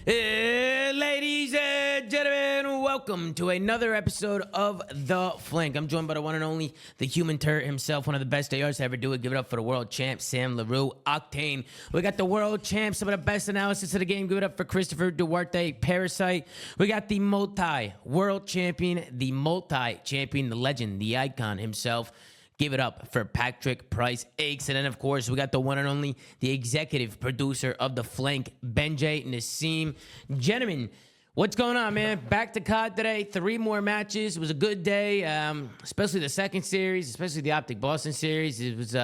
Ladies and gentlemen, welcome to another episode of The Flank. I'm joined by the one and only, the human turret himself, one of the best ARs to ever do it. Give it up for the world champ, Sam LaRue, Octane. We got the world champ, some of the best analysis of the game. Give it up for Christopher Duarte, Parasite. We got the multi-world champion, the multi-champion, the legend, the icon himself. Give it up for Patrick Price Aches. And then, of course, we got the one and only, the executive producer of The Flank, Benjay Nassim. Gentlemen, what's going on, man? Back to COD today. 3 more matches. It was a good day, especially the second series, especially the Optic Boston series. It was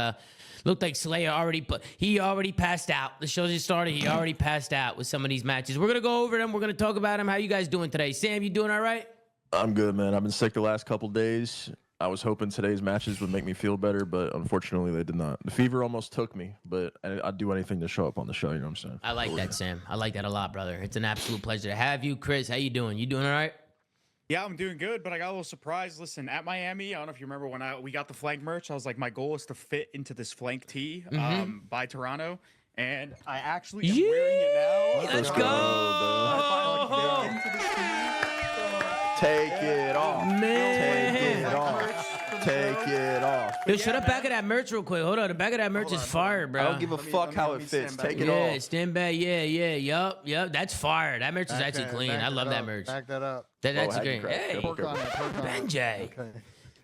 looked like Slayer already passed out. The show just started. He already passed out with some of these matches. We're going to go over them. We're going to talk about them. How you guys doing today? Sam, you doing all right? I'm good, man. I've been sick the last couple days. I was hoping today's matches would make me feel better, but unfortunately they did not. The fever almost took me, but I'd do anything to show up on the show, you know what I'm saying? I like that, Sam. I like that a lot, brother. It's an absolute pleasure to have you. Chris, how you doing? You doing all right? Yeah, I'm doing good, but I got a little surprised. Listen, at Miami, I don't know if you remember when we got the Flank merch, I was like, my goal is to fit into this Flank tee by Toronto, and I actually am wearing it now. Let's go! Take it off. Man. Take it off. Take it off. Yo, shut up back of that merch real quick. Hold on. The back of that merch is fire, bro. I don't give a fuck how it fits. Take it Yeah, off. stand back. Yeah. Yup. That's fire. That merch is actually clean. I love that merch. Back that up. That's had you great. crack. Hey, Work on it, Benjay. Okay.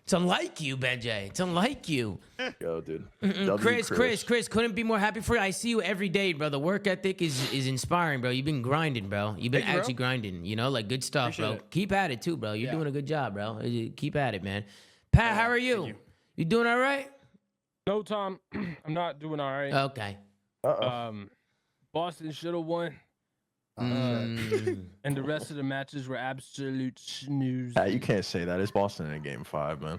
It's unlike you, Benjay. It's unlike you. Yo, dude. Chris, couldn't be more happy for you. I see you every day, bro. The work ethic is inspiring, bro. You've been grinding, bro. You've been actually grinding, you know, like good stuff, Appreciate bro. it. Keep at it too, bro. You're doing a good job, bro. Keep at it, man. Pat, how are you? You doing all right? No, Tom, I'm not doing all right. Okay. Boston should have won, and the rest of the matches were absolute snooze. You can't say that. It's Boston in Game 5, man.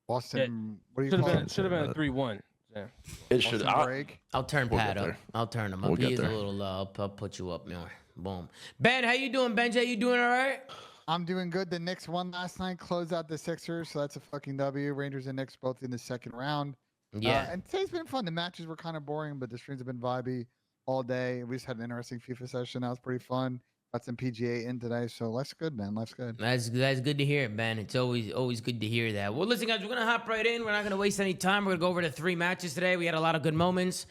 Boston, what do you Should call have it? been a 3-1. Yeah. It should. Boston break? I'll turn We'll Pat get up. there. I'll turn him up. We'll He get is a there. little low. I'll put you up more. Boom. Ben, how you doing, Benjay? You doing all right? I'm doing good. The Knicks won last night, closed out the Sixers, so that's a fucking W. Rangers and Knicks both in the second round. Yeah. And today's been fun. The matches were kind of boring, but the streams have been vibey all day. We just had an interesting FIFA session. That was pretty fun. Got some PGA in today, so life's good, man. Life's good. That's good to hear, Ben. It's always good to hear that. Well, listen, guys, we're gonna hop right in. We're not gonna waste any time. We're gonna go over to 3 matches today. We had a lot of good moments,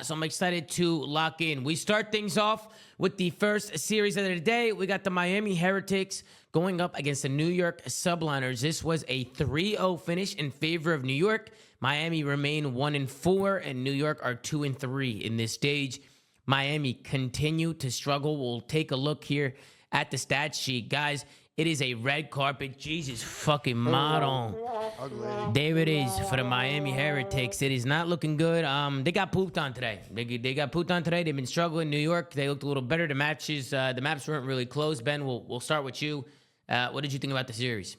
so I'm excited to lock in. We start things off with the first series of the day. We got the Miami Heretics going up against the New York Subliners. This was a 3-0 finish in favor of New York. Miami remain 1-4, and New York are 2-3 in this stage. Miami continue to struggle. We'll take a look here at the stat sheet. Guys, it is a red carpet. Jesus fucking model. Ugly. There it is for the Miami Heretics. It is not looking good. They got pooped on today. They got pooped on today. They've been struggling. New York, they looked a little better. The matches, the maps weren't really close. Ben, we'll start with you. What did you think about the series?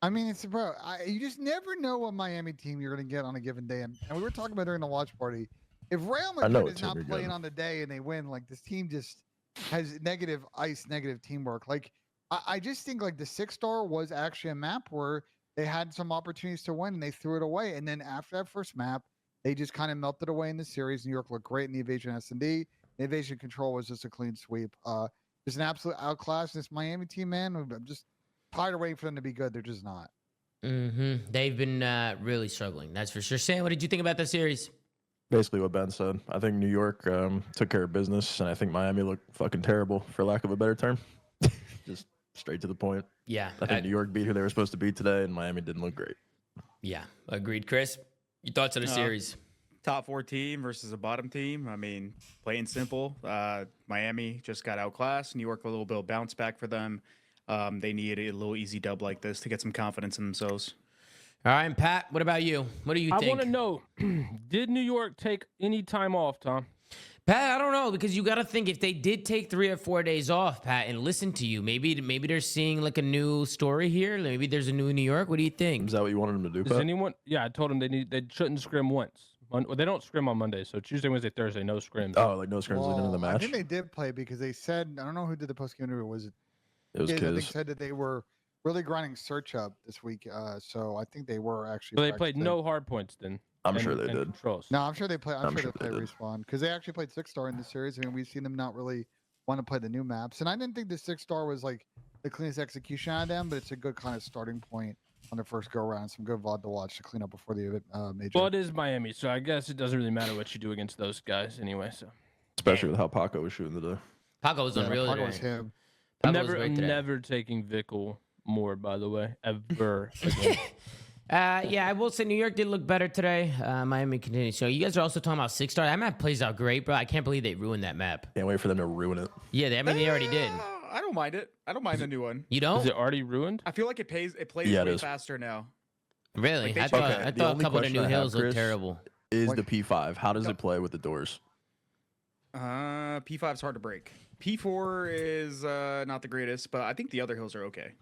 I mean, you just never know what Miami team you're going to get on a given day. And we were talking about during the watch party. If Real Madrid is not playing on the day and they win, like this team just has negative teamwork. Like I just think like the 6-star was actually a map where they had some opportunities to win and they threw it away. And then after that first map, they just kind of melted away in the series. New York looked great in the evasion S&D. The evasion control was just a clean sweep. Just an absolute outclass. This Miami team, man, I'm just tired of waiting for them to be good. They're just not. They've been really struggling. That's for sure. Sam, what did you think about the series? Basically what Ben said. I think New York took care of business, and I think Miami looked fucking terrible, for lack of a better term. Just straight to the point. Yeah. I think New York beat who they were supposed to beat today, and Miami didn't look great. Yeah, agreed. Chris, your thoughts on the series? Top 4 team versus a bottom team. I mean, plain simple. Miami just got outclassed. New York, a little bit of bounce back for them. They need a little easy dub like this to get some confidence in themselves. All right, and Pat, what about you? What do you think? I want to know, did New York take any time off, Tom? Pat, I don't know, because you got to think if they did take 3 or 4 days off, Pat, and listen to you, maybe they're seeing like a new story here. Maybe there's a new New York. What do you think? Is that what you wanted them to do, Does Pat? anyone? Yeah, I told them they shouldn't scrim once. Well, they don't scrim on Monday, so Tuesday, Wednesday, Thursday, no scrims. Oh, like no scrims at the end of the I match? think they did play because they said, I don't know who did the post-game interview. Was it? It was I think Kiz. said that they were really grinding search up this week. So I think they were actually. So they played practicing. no hard points then. I'm sure they did. Controls. No, I'm sure they play. I'm sure sure they play they did. respawn because they actually played 6-star in the series. I mean, we've seen them not really want to play the new maps. And I didn't think the 6-star was like the cleanest execution out of them, but it's a good kind of starting point on the first go around. Some good VOD to watch to clean up before the major. Well, it is Miami, so I guess it doesn't really matter what you do against those guys anyway. So Especially with how Paco was shooting today. Paco was unreal. Paco was him. I'm Paco was great today. never taking Vickle more, by the way, ever again. Yeah, I will say New York did look better today. Miami continues. So you guys are also talking about 6-star. That map plays out great, bro. I can't believe they ruined that map. Can't wait for them to ruin it. Yeah, they already did. I don't mind it. I don't mind the new one. You don't? Is it already ruined? I feel like it plays Yeah, it way is. faster now. Really? Like, they I should- thought, Okay, I the thought a only couple of the question new I have, hills looked Chris, terrible. Is Like- the P5. How does it play with the doors? P5 is hard to break. P4 is not the greatest, but I think the other hills are okay.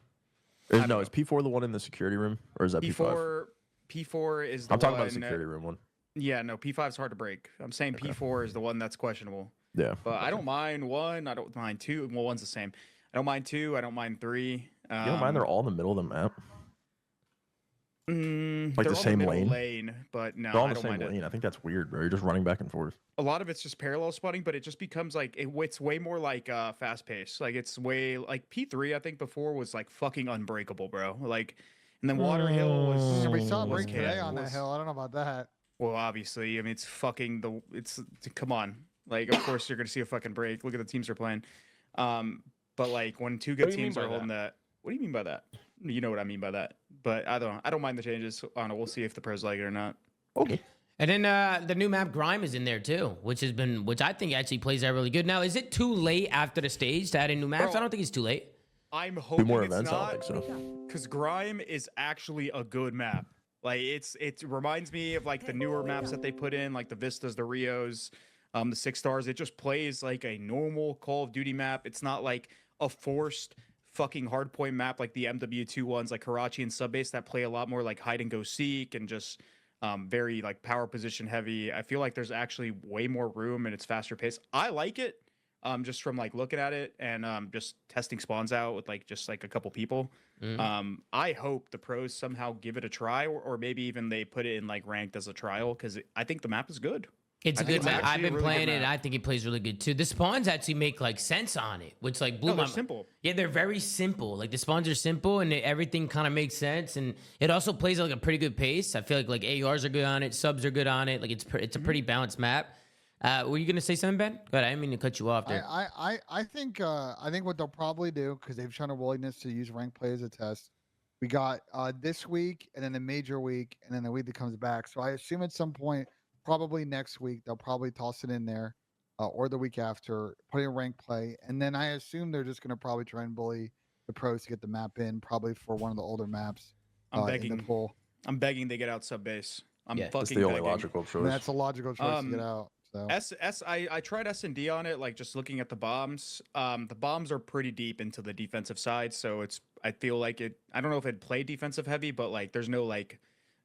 No, is P4 the one in the security room? Or is that P5? P4 is the I'm talking one about the security room one. Yeah, no, P5 is hard to break. I'm saying P4 is the one that's questionable. Yeah. But I don't mind 1. I don't mind 2. Well, 1's the same. I don't mind 2. I don't mind 3. You don't mind they're all in the middle of the map? Like they're the on same middle lane? but no, They're all I in the don't same mind lane. it. I think that's weird, bro. You're just running back and forth. A lot of it's just parallel spotting, but it just becomes like it's way more like fast paced. Like it's way like P3. I think before was like fucking unbreakable, bro. Like, and then Water Hill was. We saw a was break today can- on that was- hill. I don't know about that. Well, obviously, I mean it's fucking the. It's come on. Like, of course you're gonna see a fucking break. Look at the teams they're playing. But like when two good What do you mean teams are by holding that. What do you mean by that? You know what I mean by that. But I don't mind the changes. I don't know. We'll see if the pros like it or not. Okay. And then the new map Grime is in there too, which I think actually plays out really good. Now, is it too late after the stage to add in new maps? Bro, I don't think it's too late. I'm hoping more it's events, I not. don't think so. Because Grime is actually a good map. Like it reminds me of like the newer maps that they put in, like the Vistas, the Rios, the 6-stars. It just plays like a normal Call of Duty map. It's not like a forced fucking hardpoint map like the MW2 ones, like Karachi and Subbase that play a lot more like hide and go seek and just very like power position heavy. I feel like there's actually way more room and it's faster paced. I like it. Just from like looking at it and just testing spawns out with like just like a couple people. I hope the pros somehow give it a try, or maybe even they put it in like ranked as a trial because I think the map is good. It's I a think good it's map. actually I've a been really good playing it, and map. I think it plays really good too. The spawns actually make like sense on it, which like blew No, my they're simple. Yeah, they're very simple. Like the spawns are simple, and everything kind of makes sense. And it also plays at like a pretty good pace. I feel like ARs are good on it, subs are good on it. Like it's a pretty balanced map. Were you gonna say something, Ben? Good. I didn't mean to cut you off there. I think what they'll probably do, because they've shown a willingness to use ranked play as a test. We got this week and then the major week and then the week that comes back. So I assume at some point, probably next week, they'll probably toss it in there, or the week after, put in ranked play. And then I assume they're just gonna probably try and bully the pros to get the map in, probably for one of the older maps. I'm in begging. the pool. I'm begging they get out sub base. I'm Yeah. fucking That's the only begging. logical I choice. mean, that's a logical choice to get out. So I tried S&D on it, like just looking at the bombs. The bombs are pretty deep into the defensive side, so I feel like I don't know if it'd play defensive heavy, but like there's no like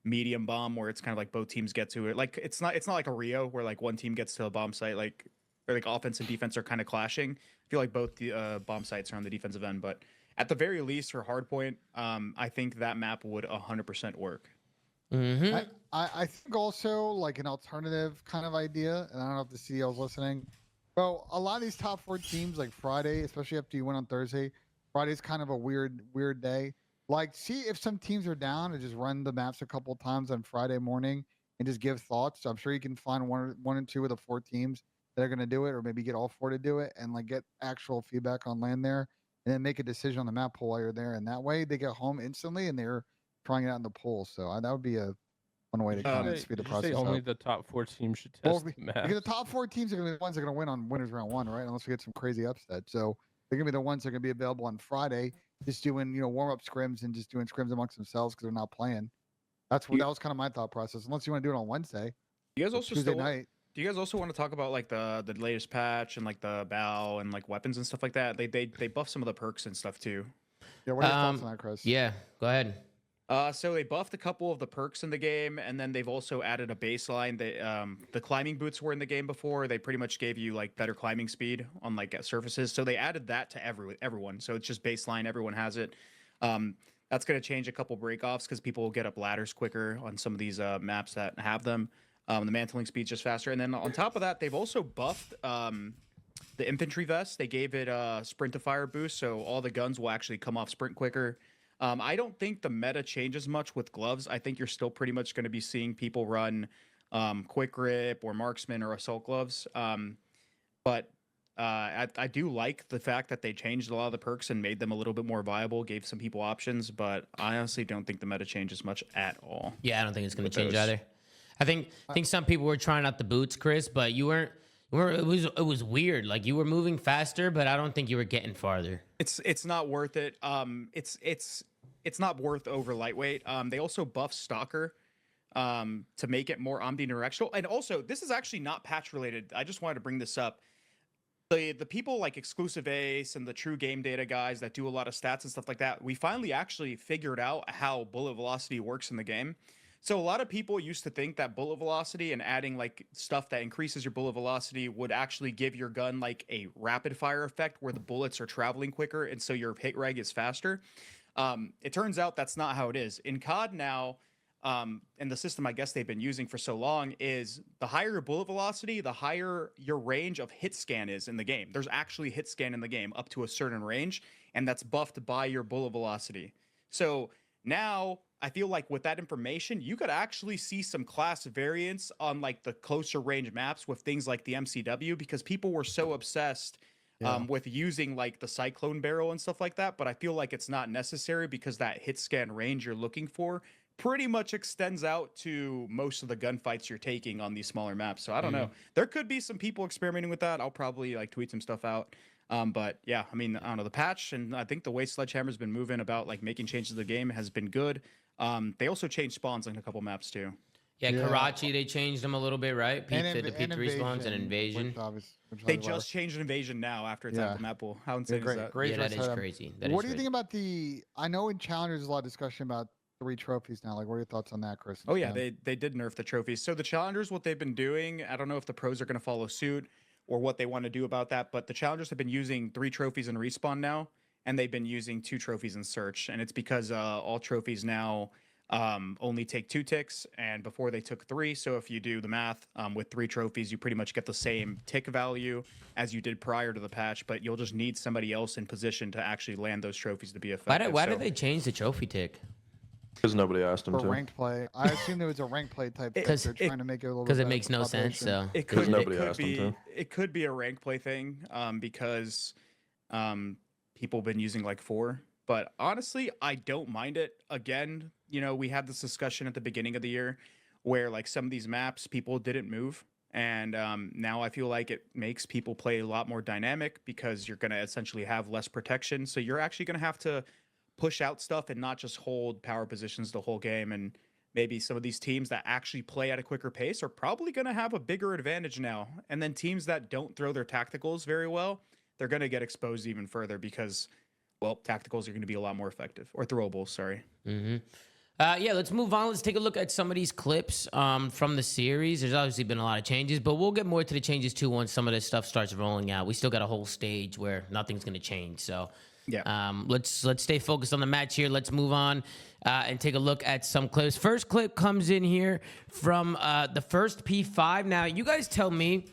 medium bomb where it's kind of like both teams get to it. Like it's not like a Rio where like one team gets to a bomb site, like where like offense and defense are kind of clashing. I feel like both the bomb sites are on the defensive end, but at the very least for hardpoint, I think that map would 100% work. I think also like an alternative kind of idea, and I don't know if the CEO's listening. Well, a lot of these top 4 teams, like Friday, especially after you win on Thursday, Friday's kind of a weird day. Like, see if some teams are down and just run the maps a couple times on Friday morning and just give thoughts. So I'm sure you can find one or two of the 4 teams that are going to do it, or maybe get all 4 to do it, and like get actual feedback on land there, and then make a decision on the map pool while you're there. And that way, they get home instantly and they're trying it out in the pool. So that would be one way to kind of speed the Did you say process only up. the top 4 teams should Well, test the because map. the top 4 teams are going to be the ones that are going to win on winners round 1, right? Unless we get some crazy upset. So they're going to be the ones that are going to be available on Friday, just doing warm up scrims and just doing scrims amongst themselves because they're not playing. That was kind of my thought process. Unless you want to do it on Wednesday, You guys also Tuesday still night. Do you guys also want to talk about like the latest patch and like the bow and like weapons and stuff like that? They buff some of the perks and stuff too. Yeah, what are your thoughts on that, Chris? Yeah, go ahead. So they buffed a couple of the perks in the game, and then they've also added a baseline. The climbing boots were in the game before. They pretty much gave you like better climbing speed on like surfaces. So they added that to everyone. So it's just baseline. Everyone has it. That's going to change a couple breakoffs because people will get up ladders quicker on some of these maps that have them. The mantling speed's just faster. And then on top of that, they've also buffed the infantry vest. They gave it a sprint to fire boost, so all the guns will actually come off sprint quicker. I don't think the meta changes much with gloves. I think you're still pretty much going to be seeing people run quick grip or marksman or assault gloves. But I do like the fact that they changed a lot of the perks and made them a little bit more viable, gave some people options, but I honestly don't think the meta changes much at all. Yeah, I don't think it's going to change either. I think some people were trying out the boots, Chris, but you weren't. It was weird. Like you were moving faster, but I don't think you were getting farther. It's not worth it. It's not worth over lightweight. They also buffed Stalker to make it more omnidirectional. And also, this is actually not patch related. I just wanted to bring this up. The people like Exclusive Ace and the true game data guys that do a lot of stats and stuff like that, we finally actually figured out how bullet velocity works in the game. So a lot of people used to think that bullet velocity and adding like stuff that increases your bullet velocity would actually give your gun like a rapid fire effect where the bullets are traveling quicker and so your hit reg is faster. It turns out that's not how it is. In COD now, and the system I guess they've been using for so long is the higher your bullet velocity, the higher your range of hit scan is in the game. There's actually hit scan in the game up to a certain range, and that's buffed by your bullet velocity. So now I feel like with that information, you could actually see some class variance on like the closer range maps with things like the MCW, because people were so obsessed with using like the cyclone barrel and stuff like that. But I feel like it's not necessary because that hit scan range you're looking for pretty much extends out to most of the gunfights you're taking on these smaller maps. So I don't know. There could be some people experimenting with that. I'll probably like tweet some stuff out. But yeah, I mean, I don't know, the patch, and I think the way Sledgehammer's been moving about like making changes to the game has been good. They also changed spawns on a couple maps too. Yeah, Karachi, they changed them a little bit, right? The P3 spawns and Invasion. They just changed Invasion now after it's out the map pool. How insane is that? Yeah, that is crazy. What do you think about I know in Challengers there's a lot of discussion about 3 trophies now. Like, what are your thoughts on that, Chris? Oh yeah, they did nerf the trophies. So the Challengers, what they've been doing, I don't know if the pros are going to follow suit or what they want to do about that, but the Challengers have been using 3 trophies in Respawn now, and they've been using 2 trophies in Search, and it's because all trophies now only take 2 ticks, and before they took 3. So if you do the math, with 3 trophies, you pretty much get the same tick value as you did prior to the patch, but you'll just need somebody else in position to actually land those trophies to be effective. Why did they change the trophy tick? Because nobody asked them for to. ranked play. I assume there was a ranked play type thing. They're trying to make it a little bit. Because it makes no sense. So it could be a rank play thing, because people have been using like 4. But honestly, I don't mind it. Again, you know, we had this discussion at the beginning of the year where like some of these maps people didn't move. And now I feel like it makes people play a lot more dynamic because you're going to essentially have less protection. So you're actually going to have to push out stuff and not just hold power positions the whole game. And maybe some of these teams that actually play at a quicker pace are probably going to have a bigger advantage now. And then teams that don't throw their tacticals very well, they're going to get exposed even further because, well, tacticals are going to be a lot more effective, or throwables, sorry. Yeah, let's move on. Let's take a look at some of these clips from the series. There's obviously been a lot of changes, but we'll get more to the changes too once some of this stuff starts rolling out. We still got a whole stage where nothing's going to change. So yeah, let's stay focused on the match here. Let's move on and take a look at some clips. First clip comes in here from the first P5. Now, you guys tell me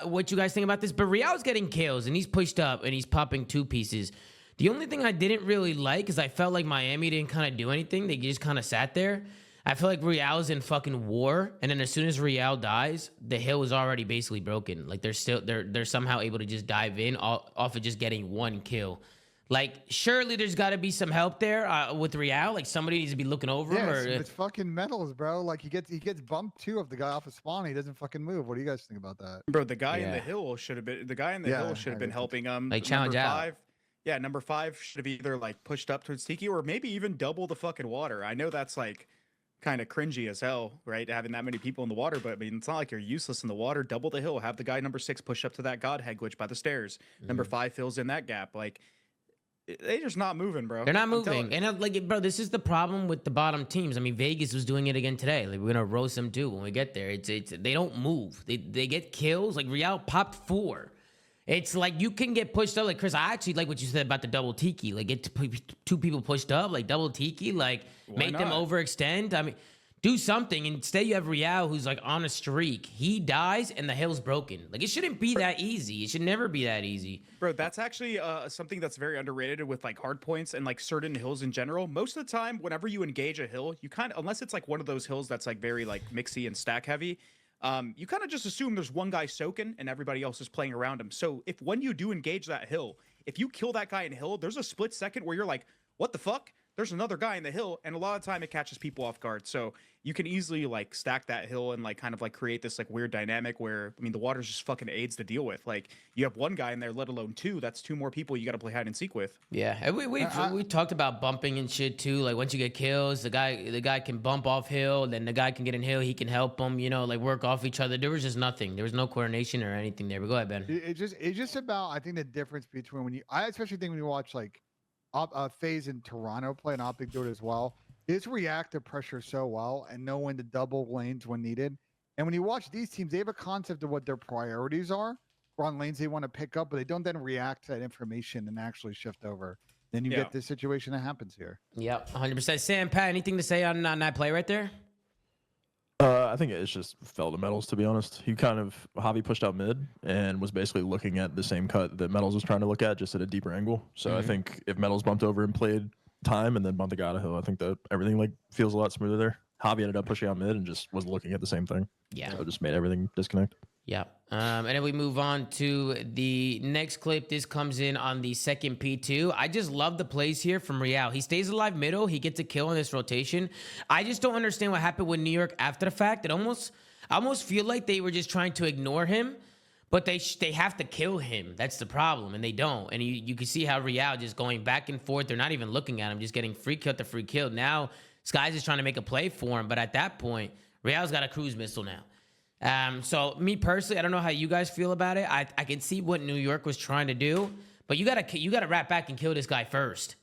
what you guys think about this, but Real's getting kills, and he's pushed up, and he's popping 2 pieces. The only thing I didn't really like is I felt like Miami didn't kind of do anything. They just kind of sat there. I feel like Real's in fucking war, and then as soon as Real dies, the hill is already basically broken. Like they're somehow able to just dive in off of just getting 1 kill. Like, surely there's got to be some help there with Real. Like, somebody needs to be looking over him. Or it's fucking metals, bro. Like, he gets bumped too of the guy off of spawn. He doesn't fucking move. What do you guys think about that? Bro, the guy in the hill should have been helping him. Like, challenge out. Yeah, number 5 should have either like pushed up towards Tiki or maybe even double the fucking water. I know that's like kind of cringy as hell, right? Having that many people in the water, but I mean, it's not like you're useless in the water. Double the hill. Have the guy number 6 push up to that God head glitch by the stairs. Number 5 fills in that gap. Like, they're just not moving, bro. They're not moving. And like, bro, this is the problem with the bottom teams. I mean, Vegas was doing it again today. Like, we're gonna roast them too when we get there. It's they don't move. They get kills. Like, Real popped 4. It's like you can get pushed up. Like, Chris, I actually like what you said about the double tiki. Like, get 2 people pushed up, like double tiki, like make them overextend. I mean, do something. Instead, you have Real, who's like on a streak. He dies, and the hill's broken. Like, it shouldn't be that easy. It should never be that easy. Bro, that's actually something that's very underrated with like hard points and like certain hills in general. Most of the time, whenever you engage a hill, you kind of, unless it's like one of those hills that's like very like mixy and stack heavy, you kind of just assume there's one guy soaking and everybody else is playing around him. So if when you do engage that hill, if you kill that guy in hill, there's a split second where you're like, what the fuck? There's another guy in the hill, and a lot of the time it catches people off guard. So you can easily like stack that hill and like kind of like create this like weird dynamic where, I mean, the water's just fucking AIDS to deal with. Like, you have one guy in there, let alone two. That's two more people you got to play hide and seek with. Yeah, and we talked about bumping and shit too. Like, once you get kills, the guy can bump off hill, then the guy can get in hill. He can help him, you know, like work off each other. There was just nothing. There was no coordination or anything there. But go ahead, Ben. It's just about, I think, the difference between I especially think when you watch like FaZe in Toronto play and Optic do it as well. It's reactive pressure so well and know when to double lanes when needed. And when you watch these teams, they have a concept of what their priorities are on lanes they want to pick up, but they don't then react to that information and actually shift over. Then you get this situation that happens here. Yep, 100%. Sam, Pat, anything to say on that play right there? I think it's just fell to Metals, to be honest. Javi pushed out mid and was basically looking at the same cut that Metals was trying to look at, just at a deeper angle. So I think if Metals bumped over and played time and then bumped the guy out of hill, I think that everything like feels a lot smoother there. Javi ended up pushing out mid and just was looking at the same thing. Yeah. So it just made everything disconnect. Yeah. And then we move on to the next clip. This comes in on the second P2. I just love the plays here from Real. He stays alive middle. He gets a kill in this rotation. I just don't understand what happened with New York after the fact. I almost feel like they were just trying to ignore him, but they have to kill him. That's the problem, and they don't. And you can see how Real just going back and forth. They're not even looking at him, just getting free kill to free kill. Now, Skies is trying to make a play for him, but at that point, Real's got a cruise missile now. So me personally, I don't know how you guys feel about it. I can see what New York was trying to do, but you gotta wrap back and kill this guy first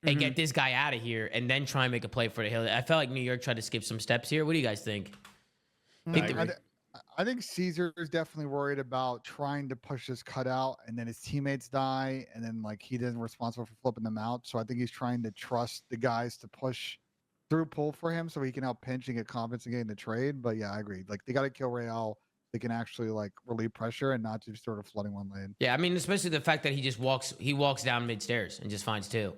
and get this guy out of here and then try and make a play for the hill. I felt like New York tried to skip some steps here. What do you guys think? I think Caesar is definitely worried about trying to push this cutout and then his teammates die and then like he isn't responsible for flipping them out. So I think he's trying to trust the guys to push through pull for him so he can help pinch and get confidence in getting the trade. But yeah, I agree. Like, they got to kill Real. They can actually like relieve pressure and not just sort of flooding one lane. Yeah, I mean, especially the fact that he walks down mid stairs and just finds two.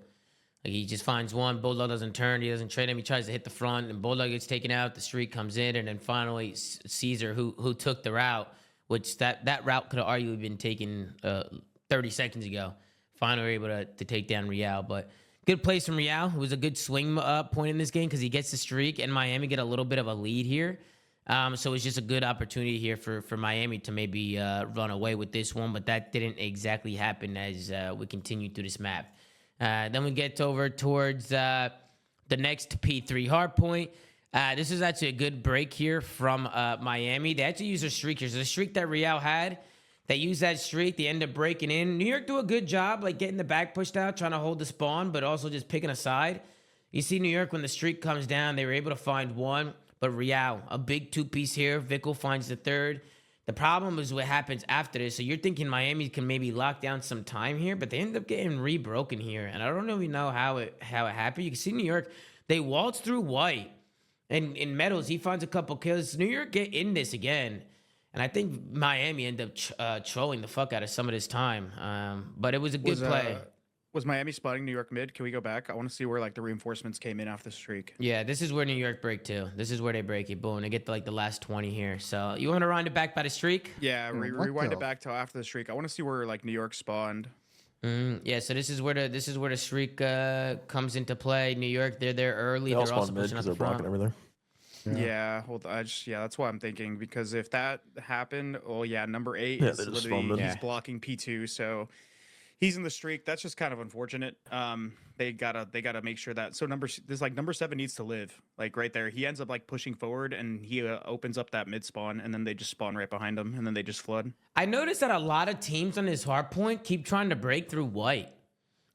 Like, he just finds one. Bulldog doesn't turn. He doesn't trade him. He tries to hit the front, and Bulldog gets taken out. The streak comes in, and then finally Caesar, who took the route, which that route could have arguably been taken 30 seconds ago. Finally able to take down Real, but. Good plays from Real. It was a good swing point in this game because he gets the streak and Miami get a little bit of a lead here. So it's just a good opportunity here for Miami to maybe run away with this one, but that didn't exactly happen as we continue through this map. Then we get over towards the next P3 hardpoint. This is actually a good break here from Miami. They actually use a streak here. So the streak that Real had, they use that streak. They end up breaking in. New York do a good job, like getting the back pushed out, trying to hold the spawn, but also just picking a side. You see New York, when the streak comes down, they were able to find one, but Real, a big two-piece here. Vickle finds the third. The problem is what happens after this. So you're thinking Miami can maybe lock down some time here, but they end up getting re-broken here. And I don't really know how it happened. You can see New York, they waltz through White. And in Metals, he finds a couple kills. New York get in this again. And I think Miami ended up trolling the fuck out of some of this time. But it was a good play. Was Miami spotting New York mid? Can we go back? I want to see where like the reinforcements came in after the streak. Yeah, this is where New York break too. This is where they break it. Boom, they get to like the last 20 here. So you want to rewind it back by the streak? Yeah, rewind it back till after the streak. I want to see where like New York spawned. Yeah, so this is where the streak comes into play. New York, they're there early. They're also pushing up the front. Blocking everything. Yeah, well, that's what I'm thinking, because if that happened, number 8 is literally he's blocking P2, so he's in the streak. That's just kind of unfortunate. They gotta make sure that number 7 needs to live, like right there. He ends up like pushing forward and he opens up that mid spawn, and then they just spawn right behind him, and then they just flood. I noticed that a lot of teams on this hard point keep trying to break through White.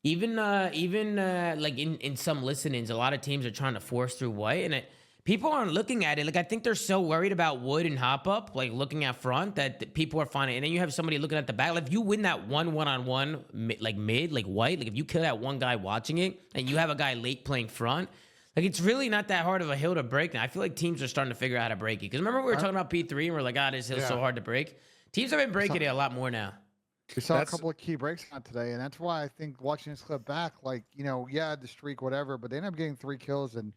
Even like in some listenings, a lot of teams are trying to force through White, and people aren't looking at it. Like, I think they're so worried about wood and hop up, like looking at front, that people are finding. And then you have somebody looking at the back. Like, if you win that one-on-one, like mid, like White, like if you kill that one guy watching it, and you have a guy late playing front, Like, it's really not that hard of a hill to break now. I feel like teams are starting to figure out how to break it. Because remember we were talking about P3 and we're like, this hill's so hard to break. Teams have been breaking it a lot more now. We saw a couple of key breaks on today, and that's why I think watching this clip back, like, the streak, whatever, but they end up getting 3 kills, and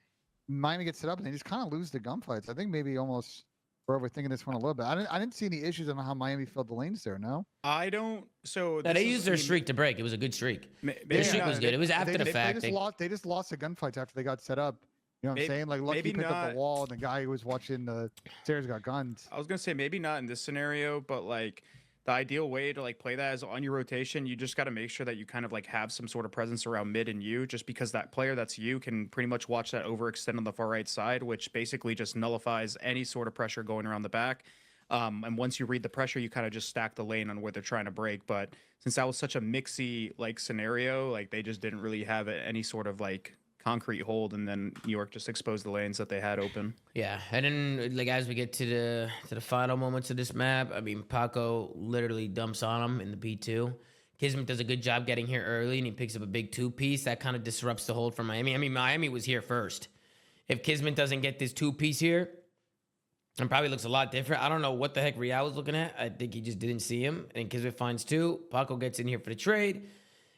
Miami gets it up, and they just kind of lose the gunfights. I think maybe almost we're overthinking this one a little bit. I didn't see any issues on how Miami filled the lanes there, no? I don't. So they used their streak to break. It was a good streak. Their streak was good. It was after the fact. They just lost the gunfights after they got set up. You know what I'm saying? Like, Lucky picked up the wall, and the guy who was watching the stairs got guns. I was gonna say maybe not in this scenario, but like the ideal way to like play that is on your rotation. You just got to make sure that you kind of like have some sort of presence around mid and you, just because that player that's you can pretty much watch that overextend on the far right side, which basically just nullifies any sort of pressure going around the back. And once you read the pressure, you kind of just stack the lane on where they're trying to break. But since that was such a mixy like scenario, like they just didn't really have any sort of like concrete hold, and then New York just exposed the lanes that they had open. Yeah, and then like as we get to the final moments of this map, I mean, Paco literally dumps on him in the P2. Kismet does a good job getting here early, and he picks up a big 2-piece. That kind of disrupts the hold for Miami. I mean, Miami was here first. If Kismet doesn't get this 2-piece here, it probably looks a lot different. I don't know what the heck Real was looking at. I think he just didn't see him, and Kismet finds 2. Paco gets in here for the trade.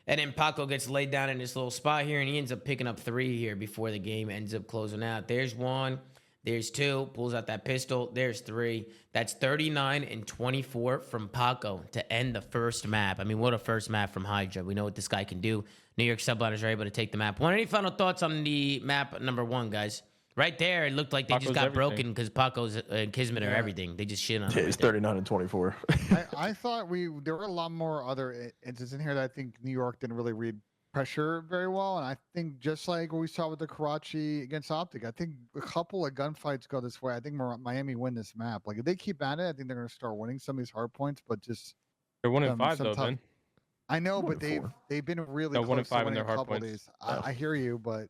And then Paco gets laid down in this little spot here, and he ends up picking up 3 here before the game ends up closing out. There's 1. There's 2. Pulls out that pistol. There's 3. That's 39 and 24 from Paco to end the first map. I mean, what a first map from Hydra. We know what this guy can do. New York subliners are able to take the map. Any final thoughts on the map number 1, guys? Right there, it looked like they just got broken because Paco's and Kismet are everything. They just shit on him. Yeah, he's 39 and 24. I thought there were a lot more other instances in here that I think New York didn't really read pressure very well. And I think just like what we saw with the Karachi against Optic, I think a couple of gunfights go this way. I think Miami win this map. Like, if they keep at it, I think they're going to start winning some of these hard points, but just... They're 1-5 though, Ben. I know, but they've been really close to winning a couple of these. I hear you, but...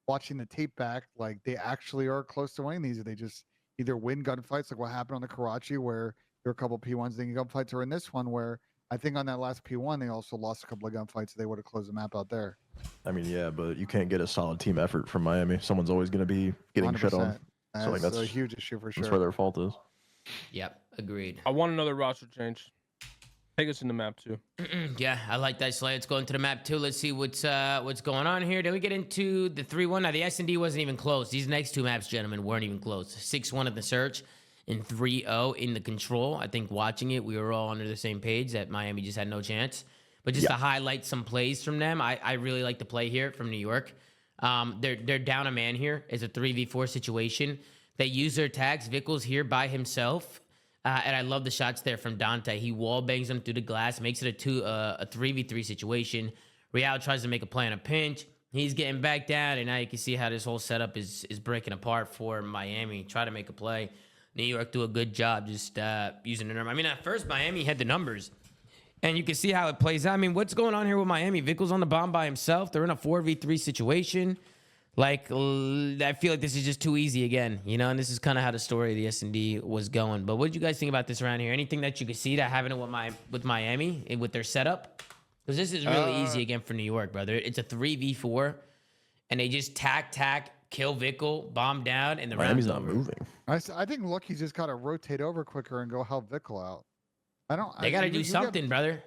watching the tape back, like, they actually are close to winning these. They just either win gunfights, like what happened on the Karachi, where there were a couple of P1s thinking gunfights, or in this one, where I think on that last P1, they also lost a couple of gunfights. So they would have closed the map out there. I mean, yeah, but you can't get a solid team effort from Miami. Someone's always going to be getting shit on. So like, that's a huge issue for sure. That's where their fault is. Yep, agreed. I want another roster change. Take us in the map 2. Yeah, I like that, Slay. Let's go into the map 2. Let's see what's going on here. Then we get into the 3-1. Now, the S&D wasn't even close. These next 2 maps, gentlemen, weren't even close. 6-1 at the search and 3-0 in the control. I think watching it, we were all under the same page that Miami just had no chance. But just to highlight some plays from them, I really like the play here from New York. They're down a man here. It's a 3v4 situation. They use their tags. Vickles here by himself. And I love the shots there from Dante. He wall bangs him through the glass, makes it a 3v3 situation. Real tries to make a play on a pinch. He's getting back down, and now you can see how this whole setup is breaking apart for Miami. Try to make a play. New York do a good job just using the number. I mean, at first, Miami had the numbers, and you can see how it plays out. I mean, what's going on here with Miami? Vickles on the bomb by himself. They're in a 4v3 situation. Like, I feel like this is just too easy again, you know, and this is kind of how the story of the S&D was going. But what did you guys think about this around here? Anything that you could see that happening with Miami and with their setup? Because this is really easy again for New York, brother. It's a 3v4, and they just tack, kill Vickle, bomb down, and the Miami's round's not over. moving. I think Lucky's just got to rotate over quicker and go help Vickle out. They got to do something, brother.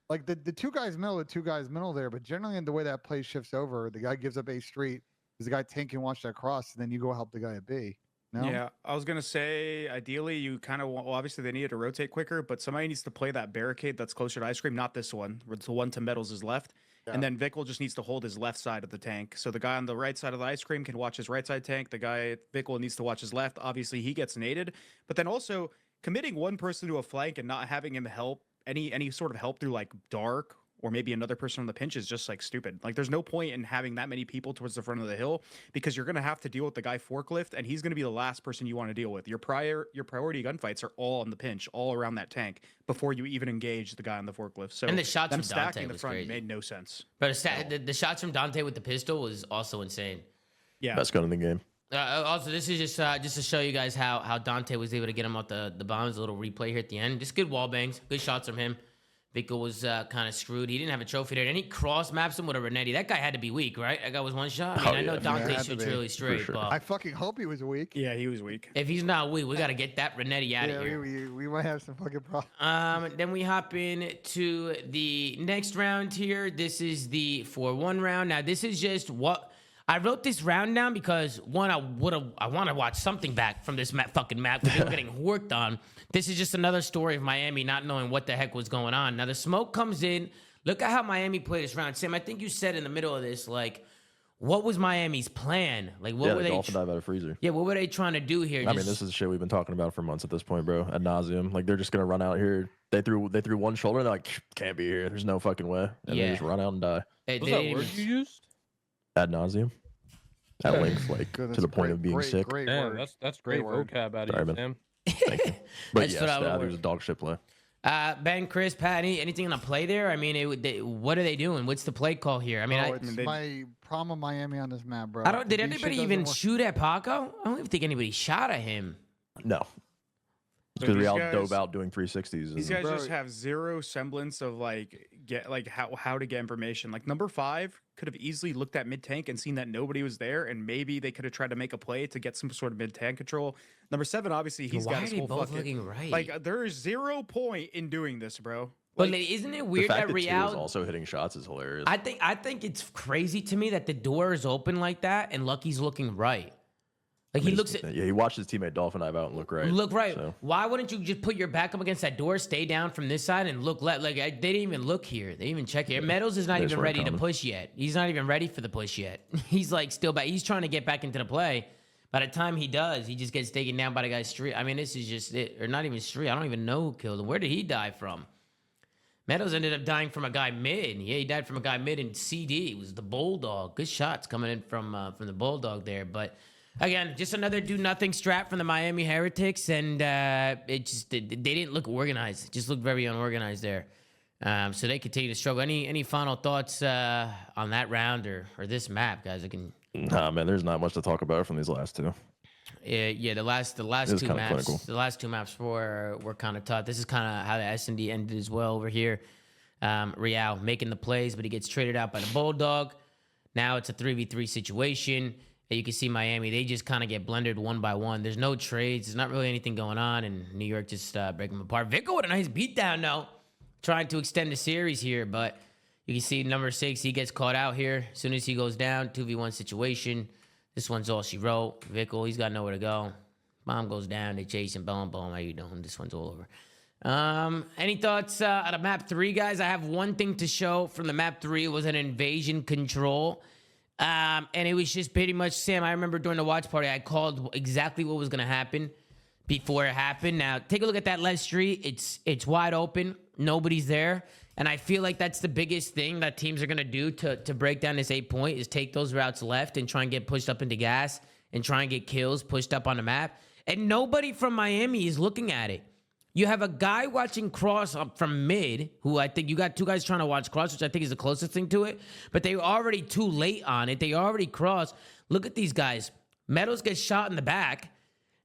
Like, the 2 guys middle there, but generally in the way that play shifts over, the guy gives up A street. Is the guy tanking, watch that cross, and then you go help the guy at B. No? Yeah, I was gonna say ideally you kind of obviously they needed to rotate quicker, but somebody needs to play that barricade that's closer to Ice Cream, not this one. It's the one to Metals is left, and then Vickle just needs to hold his left side of the tank. So the guy on the right side of the Ice Cream can watch his right side tank. The guy Vickle needs to watch his left. Obviously he gets naded, but then also committing one person to a flank and not having him help any sort of help through like dark or maybe another person on the pinch is just like stupid. Like, there's no point in having that many people towards the front of the hill because you're going to have to deal with the guy forklift, and he's going to be the last person you want to deal with. Your priority gunfights are all on the pinch, all around that tank before you even engage the guy on the forklift. So and the shots from Dante stacking the was front crazy. made no sense. But the shots from Dante with the pistol was also insane. Yeah, best gun in the game. Also, this is just to show you guys how Dante was able to get him off the bombs. A little replay here at the end. Just good wall bangs, good shots from him. Vico was kind of screwed. He didn't have a trophy there. And he cross maps him with a Renetti. That guy had to be weak, right? That guy was one shot. I mean, I know Dante shoots really straight, sure. but I fucking hope he was weak. Yeah, he was weak. if he's not weak, we got to get that Renetti out of here. We might have some fucking problems. Then we hop in to the next round here. This is the 4-1 round. Now, this is just what I wrote this round down because one, I want to watch something back from this fucking map because they were getting worked on. This is just another story of Miami not knowing what the heck was going on. Now the smoke comes in. Look at how Miami played this round. Sam, I think you said in the middle of this, like, what was Miami's plan? Like, what were they? Dolphin dive out of freezer. Yeah, what were they trying to do here? I mean, this is shit we've been talking about for months at this point, bro. Ad nauseum. Like they're just gonna run out here. They threw one shoulder. And they're like, can't be here. There's no fucking way. And they just run out and die. Was that word you used? Ad nauseum. At length, like to the point of being sick. Damn, that's great vocab out of you, Sam. Thank you. But That's yes, what I would that work. was a dog shit play. Ben, Chris, Pat, anything on a play there? I mean, what are they doing? What's the play call here? I mean, It's my problem with Miami on this map, bro. did anybody even shoot at Paco? I don't even think anybody shot at him. No. Because Real dove out doing 360s. These guys just have zero semblance of how to get information. Like number 5 could have easily looked at mid tank and seen that nobody was there, and maybe they could have tried to make a play to get some sort of mid tank control. Number 7, obviously, he's got his whole fucking looking right. like. There is 0 point in doing this, bro. But Like, isn't it the weird fact that that Real Two is also hitting shots is hilarious. I think it's crazy to me that the door is open like that and Lucky's looking right. Like he looks at he watched his teammate Dolphin dive out and look right. Look right. So. Why wouldn't you just put your back up against that door, stay down from this side, and look left? Like they didn't even look here. They didn't even check here. Meadows is not even ready to push yet. He's not even ready for the push yet. He's like still back. He's trying to get back into the play. By the time he does, he just gets taken down by the guy's street. I mean, this is just it, or not even street. I don't even know who killed him. Where did he die from? Meadows ended up dying from a guy mid. Yeah, he died from a guy mid in CD. It was the Bulldog. Good shots coming in from the Bulldog there, but. Again, just another do-nothing strap from the Miami Heretics, and they didn't look organized. It just looked very unorganized there. So they continue to struggle. Any final thoughts on that round or this map, guys? Nah, man, there's not much to talk about from these last two. Yeah, the last two maps, clinical. The last 2 maps were kind of tough. This is kind of how the S&D ended as well over here. Real making the plays, but he gets traded out by the Bulldog. Now it's a 3v3 situation. You can see Miami, they just kind of get blended one by one. There's no trades. There's not really anything going on, and New York just break them apart. Vico with a nice beatdown, though, trying to extend the series here, but you can see number 6, he gets caught out here. As soon as he goes down, 2v1 situation. This one's all she wrote. Vico, he's got nowhere to go. Bomb goes down. They chase him. Boom, boom. How you doing? This one's all over. Any thoughts out of map 3, guys? I have one thing to show from the map 3. It was an invasion control. And it was just pretty much, Sam, I remember during the watch party, I called exactly what was going to happen before it happened. Now, take a look at that left street. It's wide open. Nobody's there. And I feel like that's the biggest thing that teams are going to do to break down this 8-point is take those routes left and try and get pushed up into gas and try and get kills pushed up on the map. And nobody from Miami is looking at it. You have a guy watching cross up from mid, who I think you got 2 guys trying to watch cross, which I think is the closest thing to it. But they were already too late on it. They already crossed. Look at these guys. Meadows gets shot in the back.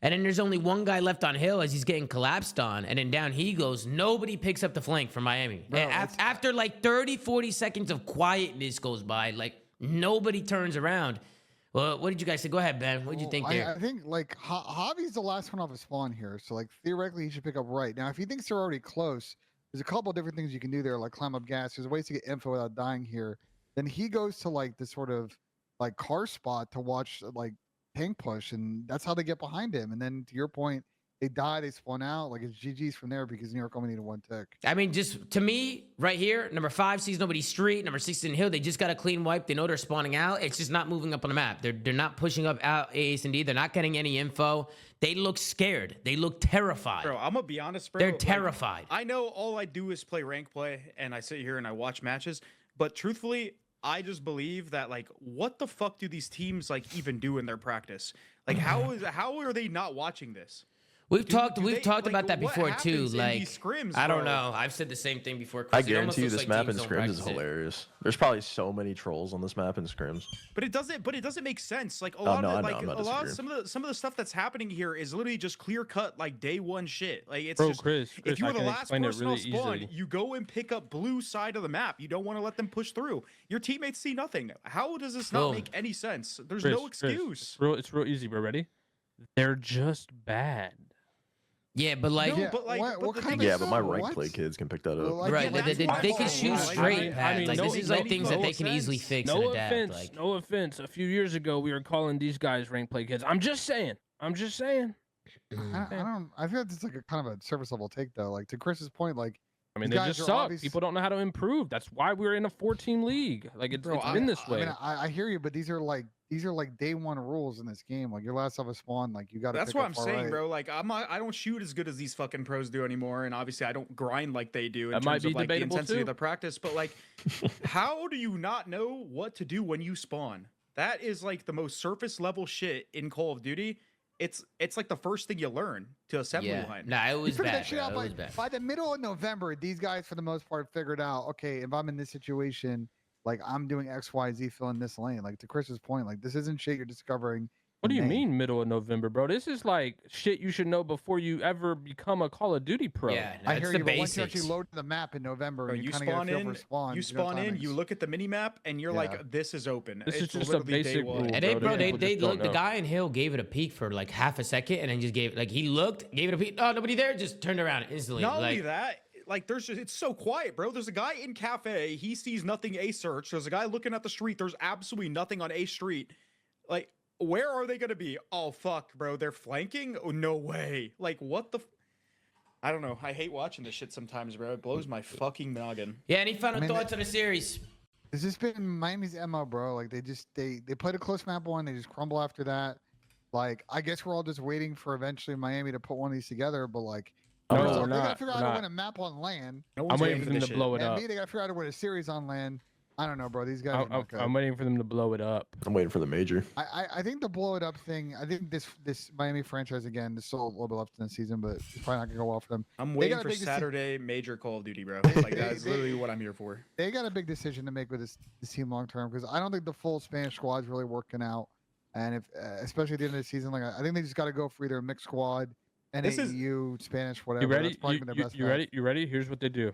And then there's only one guy left on hill as he's getting collapsed on. And then down he goes. Nobody picks up the flank from Miami. Bro, after like 30, 40 seconds of quietness goes by, like nobody turns around. Well, what did you guys say? Go ahead, Ben. What did you think there? I think, like, Javi's the last one off his spawn here. So, like, theoretically, he should pick up right. Now, if he thinks they're already close, there's a couple of different things you can do there, like climb up gas. There's ways to get info without dying here. Then he goes to, like, this sort of, like, car spot to watch, like, tank push. And that's how they get behind him. And then, to your point, they die, they spawn out. Like, it's GG's from there because New York only needed 1 tick. I mean, just to me, right here, number 5 sees nobody's street. Number 6 in hill. They just got a clean wipe. They know they're spawning out. It's just not moving up on the map. They're not pushing up out AS&D. They're not getting any info. They look scared. They look terrified. Bro, I'm gonna be honest, bro. They're terrified. I know all I do is play rank play, and I sit here and I watch matches. But truthfully, I just believe that, like, what the fuck do these teams like even do in their practice? Like, how are they not watching this? We've talked like, about that what before too. happens in Like these scrims, I don't bro? know. I've said the same thing before. I Chris. It almost guarantee you looks this like map teams in don't scrims is practice it. hilarious. There's probably so many trolls on this map in scrims. But it doesn't make sense. Like a Oh, lot no, of I it, know, like I'm not a lot of disagreeing. some of the stuff that's happening here is literally just clear cut like day one shit. Like it's Bro, just Chris, if you I were the can last explain it person really on spawn, easily. you go and pick up blue side of the map. You don't want to let them push through. Your teammates see nothing. How does this not Boom. make any sense? There's Chris, no excuse. It's real easy, bro. Ready? They're just bad. Yeah, but like, No, but like, what the kind thing of Yeah, is, but my so rank what? play kids can pick that up. Well, like, right? yeah, They, that's they why can I'm shoot saying, straight, I Pat. mean, Like no- this is like no- things no that they can easily offense. fix and No adapt. offense, Like, no offense. A few years ago, we were calling these guys rank play kids. I'm just saying. I feel like it's like a kind of a surface level take though. Like to Chris's point, like I mean, these they guys just are suck. obvious- People don't know how to improve. That's why we're in a 4-team league. Like it's Bro, been this I way. mean, I hear you, but these are like day one rules in this game. Like your last off a spawn, like you got to. That's what I'm saying, bro. Like I don't shoot as good as these fucking pros do anymore, and obviously I don't grind like they do in That might terms be of like the debatable, intensity too. of the practice. But like, how do you not know what to do when you spawn? That is like the most surface level shit in Call of Duty. It's like the first thing you learn to assembly yeah, line. nah, it was Figured bad. that shit Bro. out It by, was bad. by the middle of November. These guys, for the most part, figured out. Okay, if I'm in this situation, like I'm doing X, Y, Z, fill in this lane. Like to Chris's point, like this isn't shit you're discovering. What do you in May. mean middle of November, bro? This is like shit you should know before you ever become a Call of Duty pro. Yeah, I that's hear the you, but once you basics. actually load the map in November, Bro, you you kind of get a spawn feel in, for spawn. you spawn in, you look at the mini map, and you're Yeah. like, "This is open." This is It's just a literally day basic one. rule. And they, bro, bro, that they people just don't looked. The know. guy in Hill gave it a peek for like half a second, and then just gave like he looked, gave it a peek. Oh, nobody there. Just turned around instantly. Not like, only that, like there's just it's so quiet, bro. There's a guy in cafe, he sees nothing A search. There's a guy looking at the street. There's absolutely nothing on A street. Like, where are they gonna be? Oh fuck, bro, they're flanking? Oh no way. Like what the I don't know. I hate watching this shit sometimes, bro. It blows my fucking noggin. yeah. Any final I mean, thoughts on the series? It's just been Miami's MO, bro. Like they played a close map one, they just crumble after that. Like I guess we're all just waiting for eventually Miami to put one of these together, but like No, first we're off, they gotta not. figure We're out how to not. win a map on land. No I'm one's waiting for them this to shit. blow it And up. B, they gotta figure out how to win a series on land. I don't know, bro. These guys are not good. I'm waiting for them to blow it up. I'm waiting for the major. I think the blow it up thing. I think this Miami franchise again. There's still a little bit left in the season, but it's probably not gonna go well for them. I'm They waiting got a for big deci- Saturday major Call of Duty, bro. Like that's literally what I'm here for. They got a big decision to make with this team long term because I don't think the full Spanish squad's really working out. And if especially at the end of the season, like I think they just got to go for either a mixed squad, This is- NAEU, Spanish, whatever. You ready? That's probably You, their you, best you bet. ready? You ready? Here's what they do.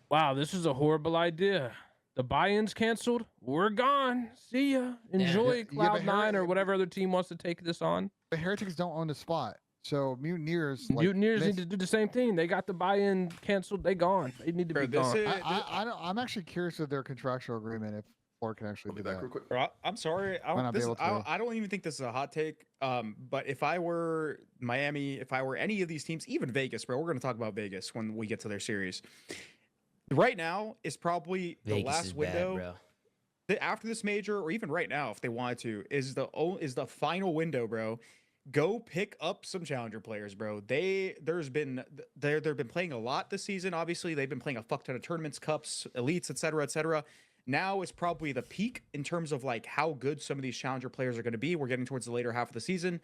Wow, this is a horrible idea. The buy-in's canceled. We're gone. See ya. Enjoy Yeah, but Cloud9 or whatever other team wants to take this on. The Heretics don't own the spot, so Mutineers. Like, Mutineers miss- need to do the same thing. They got the buy-in canceled. They gone. They need to Bro, be this gone. is- I'm actually curious of their contractual agreement if Ford can actually do that. Bro, I'm sorry. Might not be able to. I don't even think this is a hot take. But if I were Miami, if I were any of these teams, even Vegas, bro, we're going to talk about Vegas when we get to their series. Right now is probably the Vegas last is window. bad, bro. After this major, or even right now, if they wanted to, is the final window, bro. Go pick up some challenger players, bro. They've been playing a lot this season. Obviously, they've been playing a fuck ton of tournaments, cups, elites, etc., etc. Now is probably the peak in terms of like how good some of these challenger players are going to be. We're getting towards the later half of the season.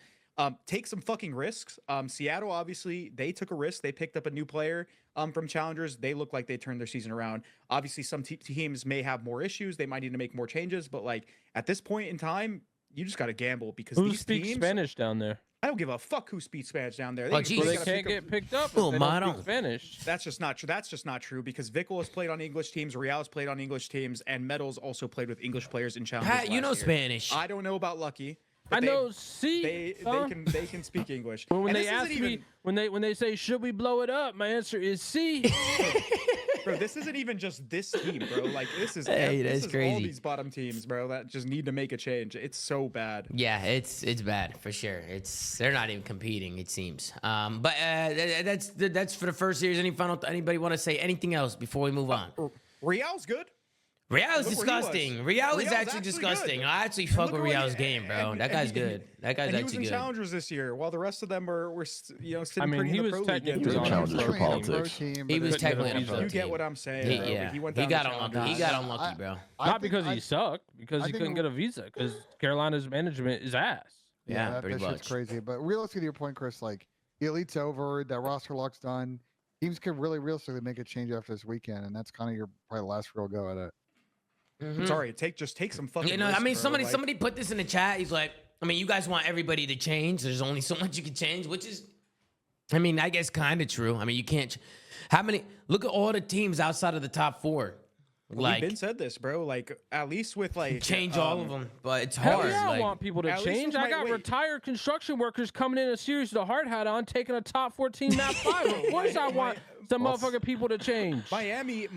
Take some fucking risks. Seattle, obviously, they took a risk. They picked up a new player from challengers. They look like they turned their season around. Obviously, some teams may have more issues. They might need to make more changes. But like at this point in time, you just got to gamble because Who these speaks teams. Spanish down there? I don't give a fuck who speaks Spanish down there. Oh, just geez. Well, they gotta can't pick up- get picked up Oh, if they man, don't speak Spanish. That's just not true. That's just not true because Vickle has played on English teams, Real's played on English teams, and Metals also played with English players in challengers. Pat, you know last year. Spanish. I don't know about Lucky. but I they- know. See, They can speak English. When And they this ask isn't me, when they say, should we blow it up? My answer is C. bro, this isn't even just this team, bro. Like this is Hey, this that's is crazy. all these bottom teams, bro, that just need to make a change. It's so bad. Yeah, it's bad for sure. They're not even competing, it seems. But that's for the first series. Anybody want to say anything else before we move on? Real's good. Real is Look where he disgusting. was. Real is Real's actually actually disgusting. good. I actually And fuck look with at what Real's he- game, bro. and- That guy's and- good. That guy's And he was actually in good. challengers this year, while the rest of them were sitting I mean, pretty he in the was pro league. technically He was on challengers a for pro politics. team. He was couldn't get technically a on a visa. pro You get team. what I'm saying, bro. Yeah, He went he down got to unlucky. challengers. He got unlucky, bro. Not because he sucked, because I he think couldn't get a visa, because Carolina's management is ass. Yeah, that pretty shit's much. crazy. But realistically, to your point, Chris, like the Elite's over. That roster lock's done. Teams could really realistically make a change after this weekend, and that's kind of your probably last real go at it. I'm sorry, just take some fucking. You know, risk, I mean, bro. somebody put this in the chat. He's like, I mean, you guys want everybody to change. There's only so much you can change, which is, I mean, I guess kind of true. I mean, you can't. How many? Look at all the teams outside of the top 4. Like, we've been said this, bro. Like, at least with like change all of them, but it's Hell hard. yeah, like, I want people to change. I got retired construction workers coming in a series with a hard hat on, taking a top 14 map 5. Of course, I want some motherfucking people to change. Miami,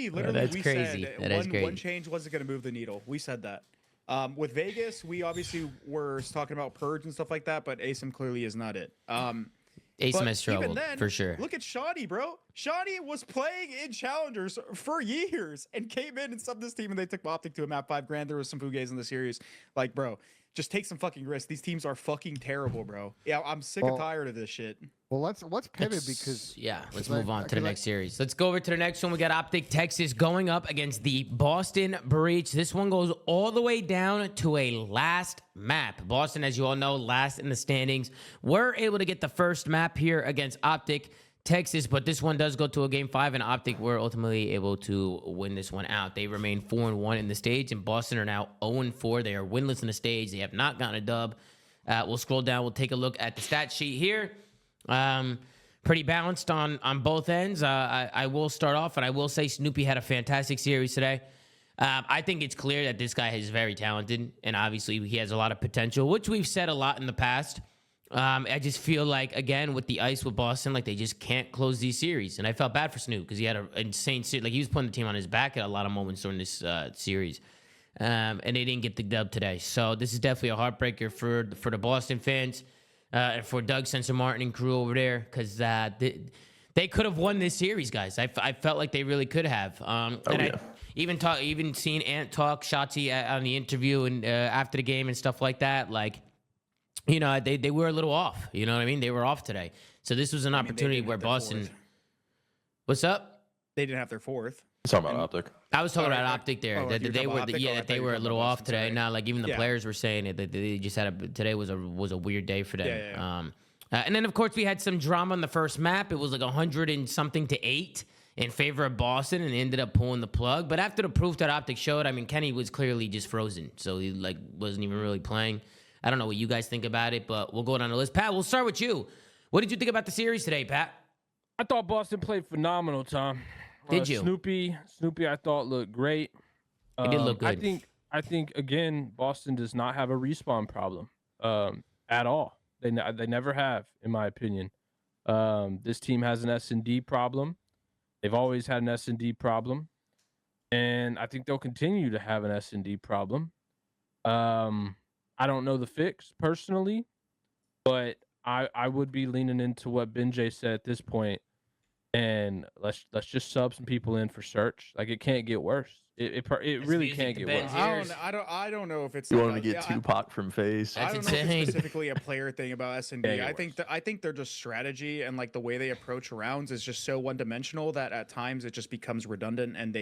literally, that's we crazy. said one change wasn't going to move the needle. We said that. With Vegas, we obviously were talking about purge and stuff like that, but ASIM clearly is not it. ASIM but has struggled, even then, for sure. Look at Shawnee, bro. Shawnee was playing in challengers for years and came in and subbed this team, and they took Optic to a map 5 grand. There was some Fugays in the series. Like, bro, just take some fucking risks. These teams are fucking terrible, bro. Yeah, I'm sick and tired of this shit. Well, let's pivot because let's move on to the next series. Let's go over to the next one. We got Optic Texas going up against the Boston Breach. This one goes all the way down to a last map. Boston, as you all know, last in the standings. We're able to get the first map here against Optic Texas, but this one does go to a game 5, and Optic were ultimately able to win this one out. They remain 4-1 in the stage, and Boston are now 0-4. They are winless in the stage. They have not gotten a dub. We'll scroll down. We'll take a look at the stat sheet here. Pretty balanced on both ends. I will start off, and I will say Snoopy had a fantastic series today. I think it's clear that this guy is very talented, and obviously he has a lot of potential, which we've said a lot in the past. I just feel like, again, with the ice with Boston, like they just can't close these series. And I felt bad for Snoop because he had an insane series. Like he was putting the team on his back at a lot of moments during this series. And they didn't get the dub today. So this is definitely a heartbreaker for the Boston fans and for Doug Sensor Martin and crew over there because they could have won this series, guys. I felt like they really could have. I even seen Ant talk Shotzi on the interview and after the game and stuff like that. Like, you know, they were a little off. You know what I mean? They were off today. So this was an opportunity where Boston. What's up? They didn't have their 4th. Talking about Optic. I was talking about Optic there. That they were, that they were a little off today. Sorry. Now, like even the players were saying it. That they just had today was a weird day for them. Yeah. And then of course we had some drama on the first map. It was like 100 and something to 8 in favor of Boston, and they ended up pulling the plug. But after the proof that Optic showed, I mean, Kenny was clearly just frozen, so he like wasn't even really playing. I don't know what you guys think about it, but we'll go down the list. Pat, we'll start with you. What did you think about the series today, Pat? I thought Boston played phenomenal, Tom. Did you? Snoopy, I thought looked great. He did look good. I think again, Boston does not have a respawn problem at all. They never have, in my opinion. This team has an S&D problem. They've always had an S&D problem, and I think they'll continue to have an S&D problem. I don't know the fix personally, but I would be leaning into what Benjay said at this point, and let's just sub some people in for search. Like it can't get worse. It really can't get worse. I don't know if it's. You want to get Tupac from FaZe? I don't know if it's specifically a player thing about S&D. I think they're just strategy, and like the way they approach rounds is just so one dimensional that at times it just becomes redundant, and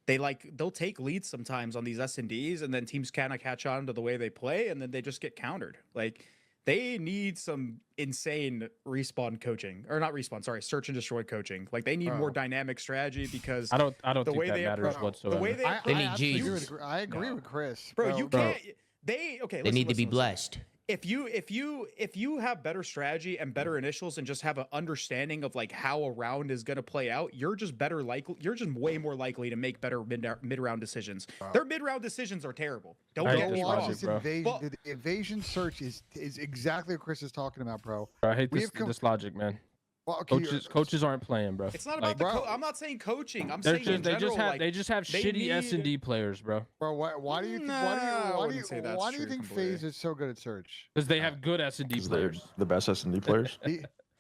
they'll take leads sometimes on these S&Ds, and then teams cannot catch on to the way they play, and then they just get countered. Like they need some insane respawn coaching, or not respawn, sorry, search and destroy coaching. Like they need more dynamic strategy because I don't think that matters whatsoever. The way they need G's. I agree with Chris, bro. You can't. They need to be blessed. If you have better strategy and better initials and just have an understanding of like how a round is going to play out, you're just way more likely to make better mid-round decisions. Their mid-round decisions are terrible. Don't get me wrong. The invasion search is exactly what Chris is talking about, bro. I hate this logic, man. Well, okay, coaches aren't playing, bro. It's not about I'm not saying coaching. I'm saying they just have shitty S&D players, bro. Bro, why do you think FaZe is so good at search? Because they have good S&D players. They're the best S&D players.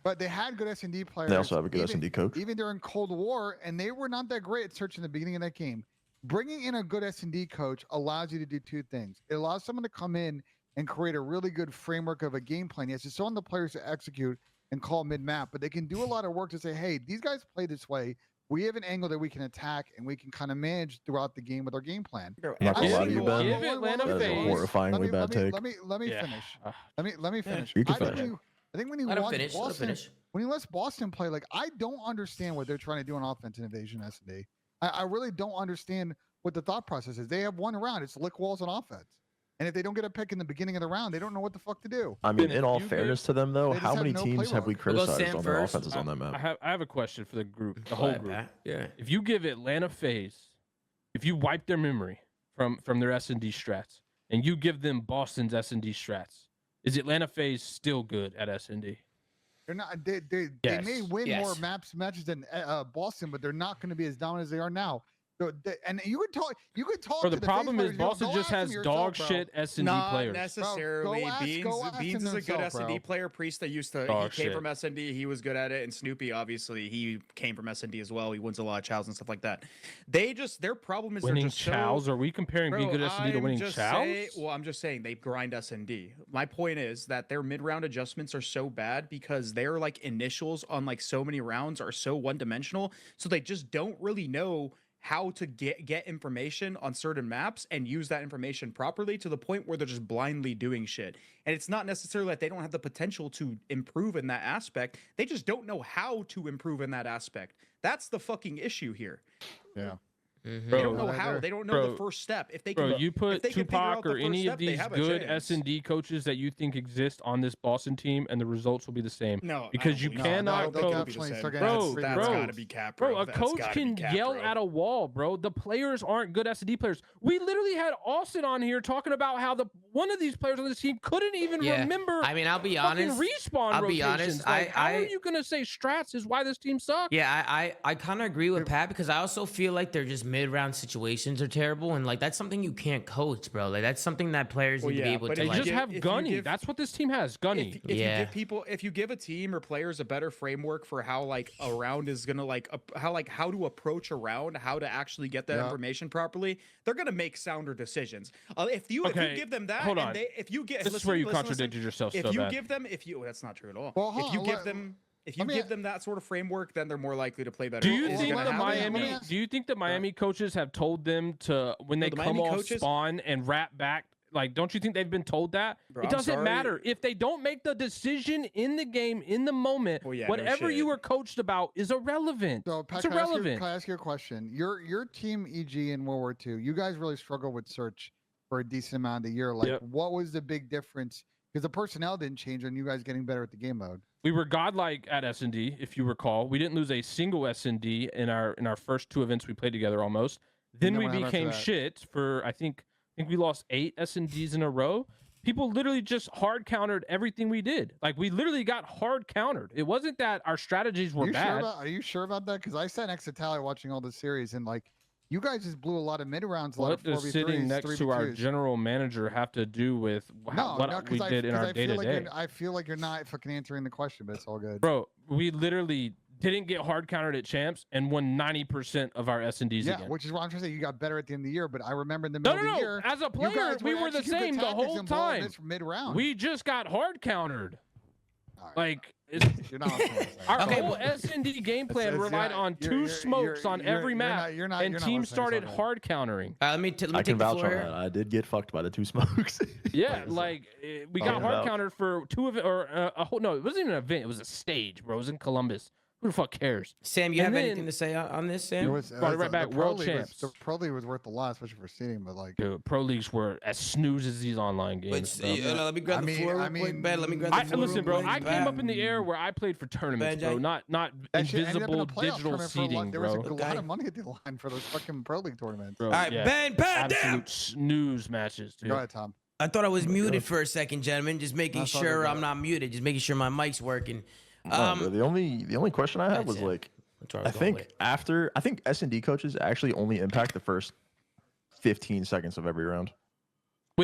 But they had good S&D players. They also have a good S&D coach. Even during Cold War, and they were not that great at search in the beginning of that game. Bringing in a good S&D coach allows you to do two things. It allows someone to come in and create a really good framework of a game plan. Yes, it's on the players to execute and call mid-map, but they can do a lot of work to say, hey, these guys play this way. We have an angle that we can attack, and we can kind of manage throughout the game with our game plan. I'm not gonna lie to you, Ben. Give Atlanta That is a FaZe. horrifyingly bad take. Let me finish. Let me finish. You can finish. I think when you Let him watch finish. Let him Boston, finish. when you watch Boston play, like I don't understand what they're trying to do on offense in Invasion S&D. I really don't understand what the thought process is. They have one round. It's lick walls on offense. And if they don't get a pick in the beginning of the round, they don't know what the fuck to do. I mean, in all fairness to them, though, they just how have many no teams have we playbook. We'll go criticized Sam on their first. offenses on that map? I have a question for the group, the Go whole ahead, group. Pat. Yeah. If you give Atlanta FaZe, if you wipe their memory from their S&D strats, and you give them Boston's S&D strats, is Atlanta FaZe still good at S&D? They're not. They may win more matches than Boston, but they're not going to be as dominant as they are now. So and you could talk. You could talk. Bro, to the problem FaZe is players, Boston go just ask has them dog yourself, shit S&D Not players. necessarily. Bro, go ask Beans is a good themselves, S&D bro. player. Priest that used to Dog he came shit. from S&D. He was good at it. And Snoopy, obviously, he came from S&D as well. He wins a lot of chows and stuff like that. Their problem is Winning they're just chows? Are we comparing being good S&D to winning chows? I'm just saying they grind S&D. My point is that their mid-round adjustments are so bad because their like initials on like so many rounds are so one-dimensional. So they just don't really know how to get information on certain maps and use that information properly to the point where they're just blindly doing shit. And it's not necessarily that they don't have the potential to improve in that aspect. They just don't know how to improve in that aspect. That's the fucking issue here. Yeah. They don't know how. They don't know the first step. If they can, Bro, you put if they can figure out Tupac the or first any step, of they these have a good chance. S&D coaches that you think exist on this Boston team, and the results will be the same. No, because you cannot coach. Bro, that's gotta be cap, bro. A coach can yell at a wall, bro. The players aren't good S&D players. We literally had Austin on here talking about how one of these players on this team couldn't even remember. I mean, I'll be honest. Respawn I'll be rotations. honest. Like, how are you gonna say strats is why this team sucks? Yeah, I kind of agree with Pat because I also feel like they're just mid-round situations are terrible, and like that's something you can't coach, bro. Like that's something that players need to be able to. They like, just have Gunny. That's what this team has, Gunny. If you give a team or players a better framework for how like a round is gonna like how to approach a round, how to actually get that information properly, they're gonna make sounder decisions. If you give them that, hold on. This is where you contradicted yourself. If you give them, that's not true at all. Well, if you give them. If you give them that sort of framework, then they're more likely to play better. Do you think the Miami coaches have told them to when they come off spawn and wrap back? Like, don't you think they've been told that? Bro, it doesn't matter if they don't make the decision in the game in the moment. Whatever you were coached about is irrelevant. So, Pat, it's irrelevant. Can I ask you a question? Your team, EG in World War II, you guys really struggled with search for a decent amount of the year. Like, what was the big difference? Because the personnel didn't change, and you guys getting better at the game mode. We were godlike at S&D, if you recall. We didn't lose a single S&D in our first two events we played together almost. Then we became shit for I think we lost 8 S&Ds in a row. People literally just hard countered everything we did. Like we literally got hard countered. It wasn't that our strategies were bad. Are you sure about that? Because I sat next to Tally watching all the series, and like you guys just blew a lot of mid rounds. What does sitting next to our general manager have to do with what we did in our day to day? I feel like you're not fucking answering the question, but it's all good. Bro, we literally didn't get hard countered at champs and won 90% of our S&Ds again. Which is what I'm trying to say. You got better at the end of the year, but I remember in the middle of the year. As a player, we were the same the whole time. Mid-round. We just got hard countered. Right. Like you're not our whole S&D game plan relied on 2 smokes on every map, and teams started hard countering. Let me take I can the vouch floor on here. that. I did get fucked by the 2 smokes. Yeah, like we got hard countered for 2 of it, or a whole. No, it wasn't even an event. It was a stage, bro. It was in Columbus. Who the fuck cares? Sam, you have anything to say on this, Sam? Brought it right back. World champs. The Pro League was worth a lot, especially for seeding, but like Pro Leagues were as snooze as these online games. Let me grab the floor real quick, Ben. Let me grab the floor. Listen, bro. I came up in the era where I played for tournaments, bro. Not invisible digital seeding, there bro. was a lot of money at the line for those fucking Pro League tournaments. Bro, all right, Ben, Pat, absolute snooze matches, dude. Go ahead, Tom. I thought I was muted for a second, gentlemen. Just making sure I'm not muted. Just making sure my mic's working. The only question I had was like, I think S&D coaches actually only impact the first 15 seconds of every round.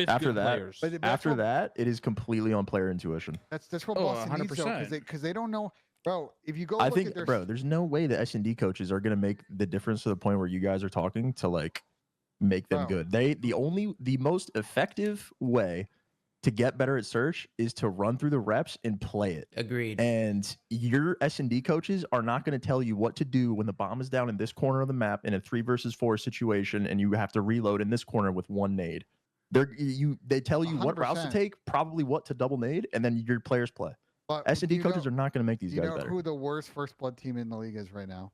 After that, it is completely on player intuition. That's what Boston needs, though, because they don't know, bro. If you go, there's no way the S&D coaches are gonna make the difference to the point where you guys are talking to like make them good. The most effective way to get better at search is to run through the reps and play it. Agreed. And your S&D coaches are not going to tell you what to do when the bomb is down in this corner of the map in a 3 versus 4 situation and you have to reload in this corner with 1 nade. They tell you 100%. what routes to take, probably what to double nade, and then your players play. But S&D coaches are not going to make these do you guys know better. who the worst first blood team in the league is right now?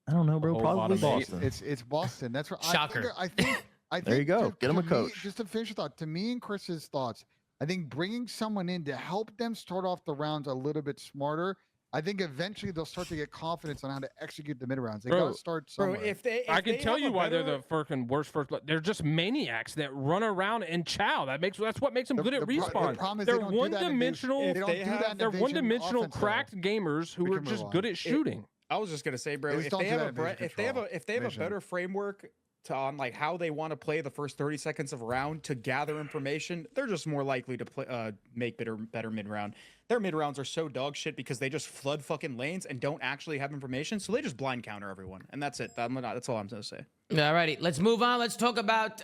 I don't know, bro. whole lot Probably of mates. Boston. It's Boston. That's right. Shocker. I think. There you go. To- Get 'em to a me- coach. Just to finish your thought, to me and Chris's thoughts, I think bringing someone in to help them start off the rounds a little bit smarter. I think eventually they'll start to get confidence on how to execute the mid rounds. They Bro, got to start somewhere. Bro, if I can they tell have you a why they're better- the fucking worst first blood. They're just maniacs that run around and chow. That's what makes them good at respawn. problem is They're they don't do that in one-dimensional. If They don't they do have- that in They're Division one-dimensional offense, though. cracked gamers who We are can just move good on. at shooting. I was just gonna say, bro, They just if don't they do have that a in bre- vision if they have control. a if they have a Vision. better framework to on like how they want to play the first 30 seconds of a round to gather information, they're just more likely to play make better mid round. Their mid rounds are so dog shit because they just flood fucking lanes and don't actually have information, so they just blind counter everyone, and that's it. That's all I'm gonna say. Alrighty, let's move on. Let's talk about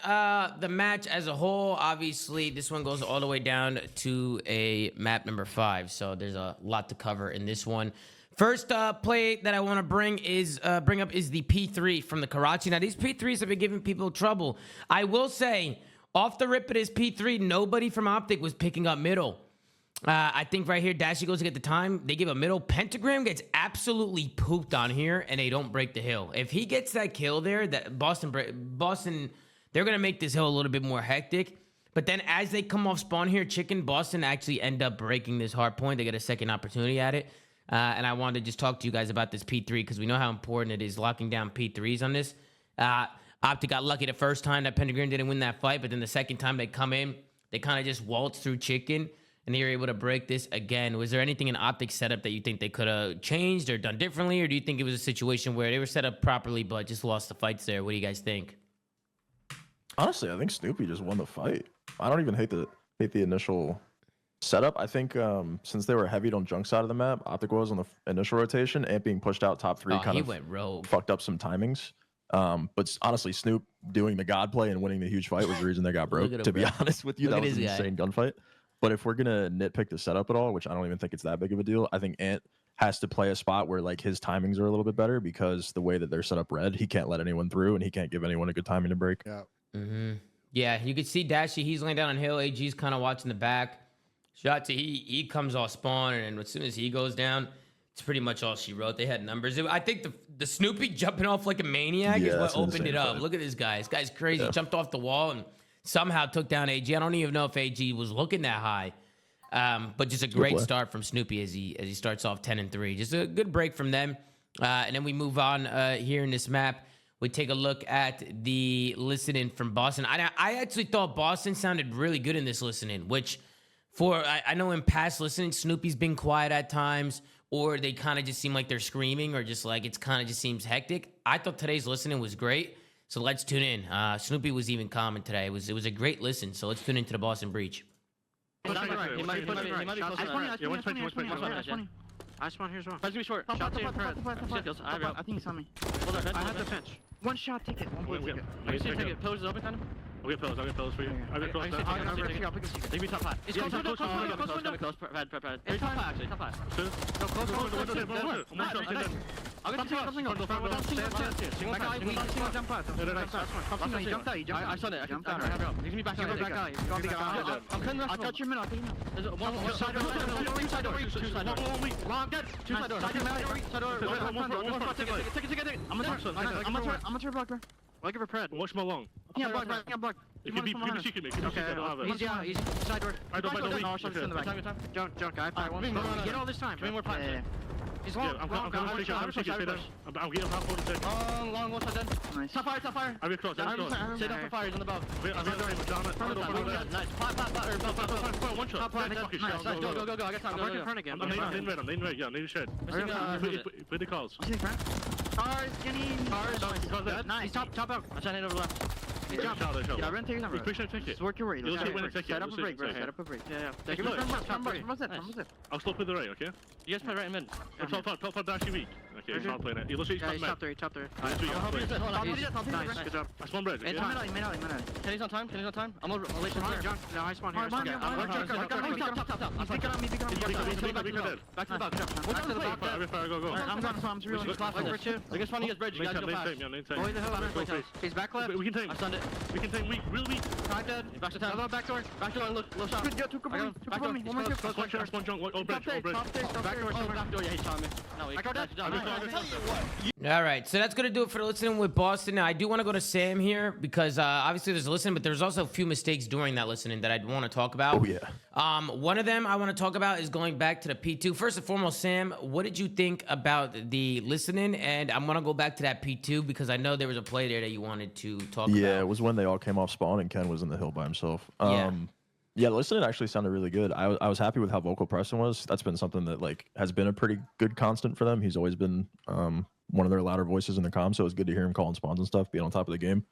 the match as a whole. Obviously, this one goes all the way down to a map number 5, so there's a lot to cover in this one. First play that I want to bring up is the P3 from the Karachi. Now, these P3s have been giving people trouble. I will say, off the rip of this P3, nobody from Optic was picking up middle. I think right here, Dashy goes to get the time. They give a middle. Pentagram gets absolutely pooped on here, and they don't break the hill. If he gets that kill there, that Boston, they're going to make this hill a little bit more hectic. But then as they come off spawn here, Boston actually end up breaking this hard point. They get a second opportunity at it. And I wanted to just talk to you guys about this P3 because we know how important it is locking down P3s on this. Optic got lucky the first time that Pentagram didn't win that fight, but then the second time they come in, they kind of just waltz through Chicken, and they were able to break this again. Was there anything in Optic's setup that you think they could have changed or done differently, or do you think it was a situation where they were set up properly but just lost the fights there? What do you guys think? Honestly, I think Snoopy just won the fight. I don't even hate the initial setup. I think since they were heavy on junk side of the map, Optic was on the initial rotation, and being pushed out top 3 kind He of went rogue. fucked up some timings. But honestly, Snoop doing the god play and winning the huge fight was the reason they got broke. Look at him, To be bro. honest with you, Look that at was an this guy. insane gunfight. But if we're gonna nitpick the setup at all, which I don't even think it's that big of a deal, I think Ant has to play a spot where like his timings are a little bit better because the way that they're set up red, he can't let anyone through and he can't give anyone a good timing to break. Yeah. Yeah, you can see Dashy. He's laying down on hill. AG's kind of watching the back. Shotzi, he comes off spawn, and as soon as he goes down, it's pretty much all she wrote. They had numbers. I think the Snoopy jumping off like a maniac is Yeah, what that's an opened it insane up. fight. Look at this guy. This guy's crazy. Yeah. Jumped off the wall and somehow took down AG. I don't even know if AG was looking that high. But just a great play. start from Snoopy as he starts off 10-3. Just a good break from them. And then we move on here in this map. We take a look at the listening from Boston. I actually thought Boston sounded really good in this listening, which I know in past listening, Snoopy's been quiet at times, or they kind of just seem like they're screaming, or just like it's kind of just seems hectic. I thought today's listening was great. So let's tune in. Snoopy was even calming today. It was a great listen. So let's tune into the Boston Breach. He might be close to that. I spawn here as well. Let's be short. Shot to I think he saw me. Hold on, I have the pinch. One shot ticket. One bullet ticket. I can see a ticket. Pillars is open, kind of. I'll get pillars for you. I'll get close. I'll pick a secret. They be top 5. It's close window, close window. Close, Pad. It's top 5, actually, top 5. No, close. I'll get something else. He jumped out. I saw that. I jumped out. He's gonna be back out. I'll cut I'll touch your middle. I'll take him out. There's one side door. Two side door. I'm dead. Two side door. Side door. I'm gonna turn block, bro. I'll give her pred. Watch my long. Yeah, block. If you be secret, mate. Okay, easy. Side door. No, shot in the back. Junk, guy. Get all this time. 20 more pots. He's long. I'm getting half for the Long, one side dead. Nice. Top fire. I'll be close. Set up for fire, he's on the bow. Nice. Pot. One shot. Nice. Go. I got time. I'm working front again. I'm laying red. Yeah, laying shed. Put the calls. Cars, skinny. Cars. Nice. Top out. I shot it over left. He's jumping. Yeah, run take number. Push it. Just work your way. Set up a break, bro. Yeah. I'll slow with the right, okay? You guys play right in mid. Top dash weak. Okay, he's not playing it. He looks like he's Yeah, not he's top 3, top 3. Nice, I'll help you. Hold on. Nice, good job. I spawn bridge. Main alley. Kenny's on time. I'm over. I'll wait for him. No, I spawn here. I'm Top. I'm picking on me. Back to the back. Go. I'm going to I'm really fast over too. They're gonna spawn you guys bridge. You guys go fast. Boy, the hill. He's back left. We can take. I stunned it. We can take weak, real weak. Time dead. Back to town. Back door. Look, low shot. Good, two Back door. One more kill. Spawn junk. All bridge. Back door. Yeah, he's on me. No, he's All right, so that's gonna do it for listening with Boston. Now, I do want to go to Sam here because obviously there's a listening, but there's also a few mistakes during that listening that I'd want to talk about. Oh yeah. One of them I want to talk about is going back to the P2. First and foremost, Sam, what did you think about the listening? And I'm gonna go back to that P2 because I know there was a play there that you wanted to talk about. Yeah, it was when they all came off spawn and Ken was in the hill by himself. Yeah, the listening actually sounded really good. I was happy with how vocal Preston was. That's been something that like has been a pretty good constant for them. He's always been one of their louder voices in the comm, so it was good to hear him calling spawns and stuff, being on top of the game.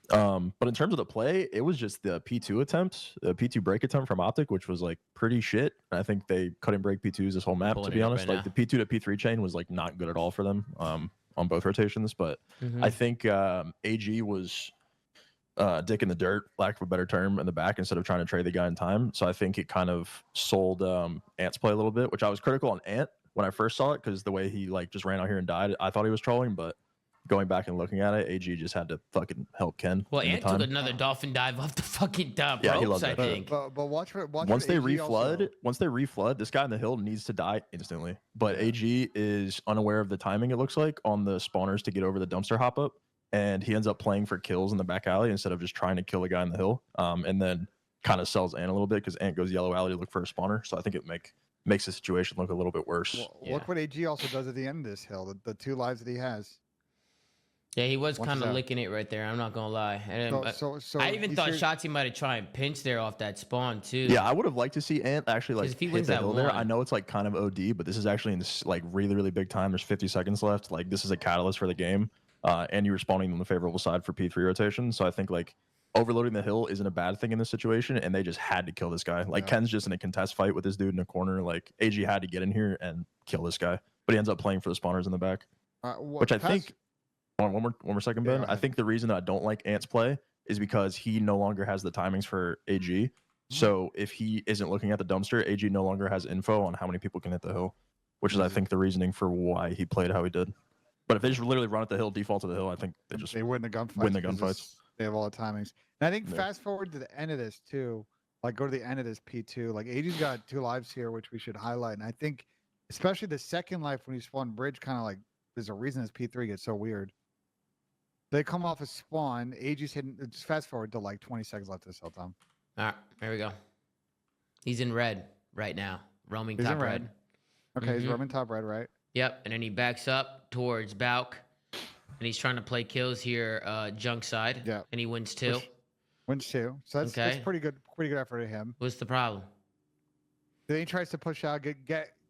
But in terms of the play, it was just the P2 attempt, the P2 break attempt from Optic, which was like pretty shit. I think they couldn't break P2s this whole map, to be honest. Like the P2 to P3 chain was like not good at all for them on both rotations. But I think AG was dick in the dirt, lack of a better term, in the back instead of trying to trade the guy in time. So I think it kind of sold Ant's play a little bit, which I was critical on Ant when I first saw it because the way he like just ran out here and died, I thought he was trolling. But going back and looking at it, AG just had to fucking help Ken. Well, Ant took another dolphin dive off the fucking top yeah, ropes, I think. But watch once they reflood, this guy in the hill needs to die instantly. But AG is unaware of the timing, it looks like, on the spawners to get over the dumpster hop up. And he ends up playing for kills in the back alley instead of just trying to kill the guy in the hill. And then kind of sells Ant a little bit because Ant goes yellow alley to look for a spawner. So I think it makes the situation look a little bit worse. Well, look what AG also does at the end of this hill, the 2 lives that he has. Yeah, he was kind of licking it right there. I'm not gonna lie. And, so I even thought Shotzi might have tried and pinch there off that spawn too. Yeah, I would have liked to see Ant actually like if he hit wins the that hill there. one. I know it's like kind of OD, but this is actually in this like really, really big time. There's 50 seconds left. Like this is a catalyst for the game. And you're spawning on the favorable side for P3 rotation. So I think like overloading the hill isn't a bad thing in this situation. And they just had to kill this guy. Like Ken's just in a contest fight with this dude in the corner. Like AG had to get in here and kill this guy, but he ends up playing for the spawners in the back, which I think. One more second, Ben. I think the reason that I don't like Ant's play is because he no longer has the timings for AG. So if he isn't looking at the dumpster, AG no longer has info on how many people can hit the hill, which is I think the reasoning for why he played how he did. But if they just literally run at the hill, default to the hill, I think they win the gunfights. Win the gunfights. They have all the timings. And I think fast forward to the end of this too, like go to the end of this P2. Like AG's got 2 lives here, which we should highlight. And I think especially the second life when you spawn bridge, kind of like there's a reason this P3 gets so weird. They come off a spawn. AG's hitting. Just fast forward to like 20 seconds left this hill time. All right, there we go. He's in red right now, roaming top red. Okay, he's roaming top red, right? Yep, and then he backs up towards Bauk, and he's trying to play kills here, junk side. Yeah, and he wins 2. Wins 2, so that's pretty good effort of him. What's the problem? Then he tries to push out,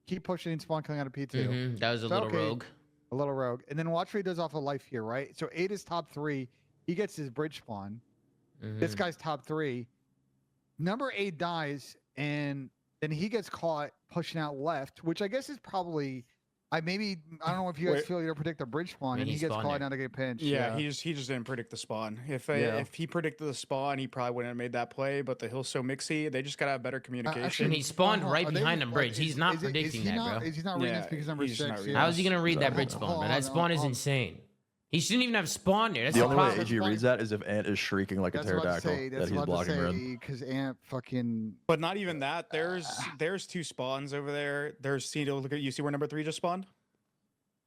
keep pushing and spawn killing out of P2. That was a little rogue. A little rogue, and then watch what he does off of life here, right? So 8 is top 3. He gets his bridge spawn. This guy's top 3. Number 8 dies, and then he gets caught pushing out left, which I guess is probably. I don't know if you guys feel you don't predict the bridge spawn, and he gets caught now to get pinched. Yeah, he just didn't predict the spawn. If he predicted the spawn, he probably wouldn't have made that play. But the hill's so mixy, they just gotta have better communication. And he spawned right behind the bridge. He's not predicting that, bro. Is he not reading this because number 6? How is he gonna read that bridge spawn, bro? That spawn is insane. He shouldn't even have spawned there. That's the only way AG reads that is if Ant is shrieking like a pterodactyl that he's blocking red. Because Ant fucking. But not even that. There's 2 spawns over there. You see where number 3 just spawned?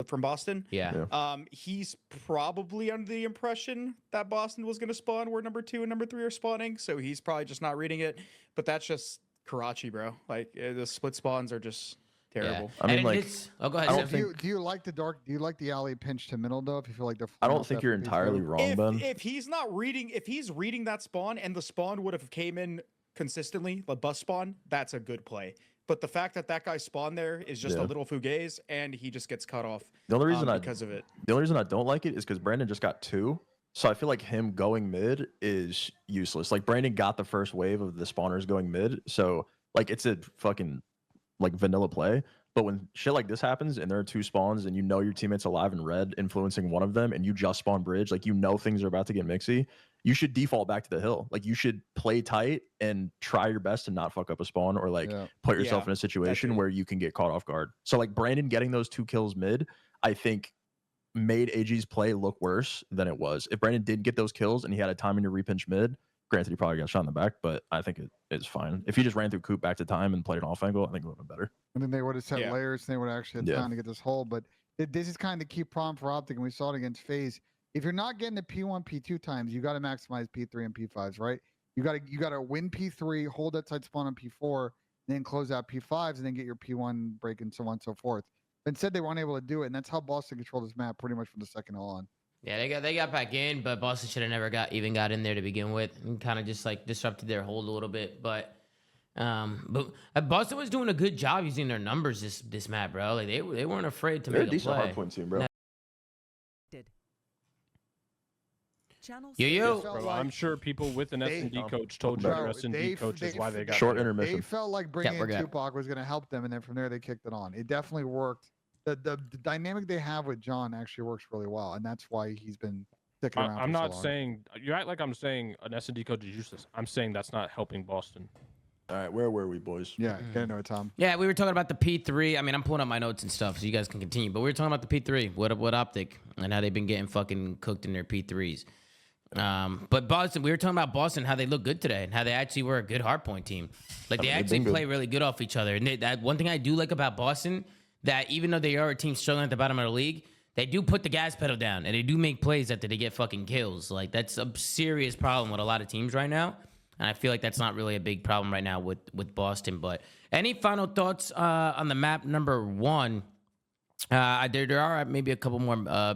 From Boston. Yeah. He's probably under the impression that Boston was going to spawn where number 2 and number 3 are spawning, so he's probably just not reading it. But that's just Karachi, bro. Like the split spawns are just terrible. Yeah. I mean, like, go ahead. Do you like the dark? Do you like the alley pinch to middle though? If you feel like I don't think you're entirely wrong, Ben. If he's reading that spawn and the spawn would have came in consistently, the bus spawn, that's a good play. But the fact that guy spawned there is just a little fugaze, and he just gets cut off. The only reason because of it. The only reason I don't like it is because Brandon just got 2, so I feel like him going mid is useless. Like Brandon got the first wave of the spawners going mid, so like it's a fucking like vanilla play. But when shit like this happens and there are 2 spawns and you know your teammate's alive in red, influencing one of them, and you just spawn bridge, like you know things are about to get mixy, you should default back to the hill. Like you should play tight and try your best to not fuck up a spawn or like put yourself in a situation where you can get caught off guard. So like Brandon getting those 2 kills mid, I think made AG's play look worse than it was. If Brandon didn't get those kills and he had a timing to repinch mid, granted he probably got shot in the back, but I think it's fine. If he just ran through Coop back to time and played an off angle, I think it would have been better. And then they would have set layers and they would have actually had time to get this hole. But this is kind of the key problem for Optic, and we saw it against FaZe. If you're not getting the P1, P2 times, you got to maximize P3 and P5s, right? You got to win P3, hold that side spawn on P4, then close out P5s, and then get your P1 break and so on and so forth. But instead, they weren't able to do it, and that's how Boston controlled this map pretty much from the second hill on. Yeah, they got back in, but Boston should have never got in there to begin with, and kind of just like disrupted their hold a little bit. But Boston was doing a good job using their numbers this map, bro. Like they weren't afraid to make a play. They're a decent hardpoint team, bro. Yo. Bro, I'm sure people with an S&D coach told you their S&D coach is why they got short intermission. They felt like bringing in Tupac was going to help them, and then from there they kicked it on. It definitely worked. The dynamic they have with John actually works really well, and that's why he's been sticking around. I'm not saying you act like I'm saying an S&D coach is useless. I'm saying that's not helping Boston. All right, where were we, boys? Yeah, get into it, Tom. Yeah, we were talking about the P3. I mean, I'm pulling up my notes and stuff, so you guys can continue. But we were talking about the P3, what Optic, and how they've been getting fucking cooked in their P3s. But Boston, we were talking about Boston, how they look good today, and how they actually were a good hardpoint team. Like they actually play really good off each other. And that one thing I do like about Boston, that even though they are a team struggling at the bottom of the league, they do put the gas pedal down and they do make plays after they get fucking kills. Like that's a serious problem with a lot of teams right now. And I feel like that's not really a big problem right now with Boston. But any final thoughts on the map number 1? There are maybe a couple more. I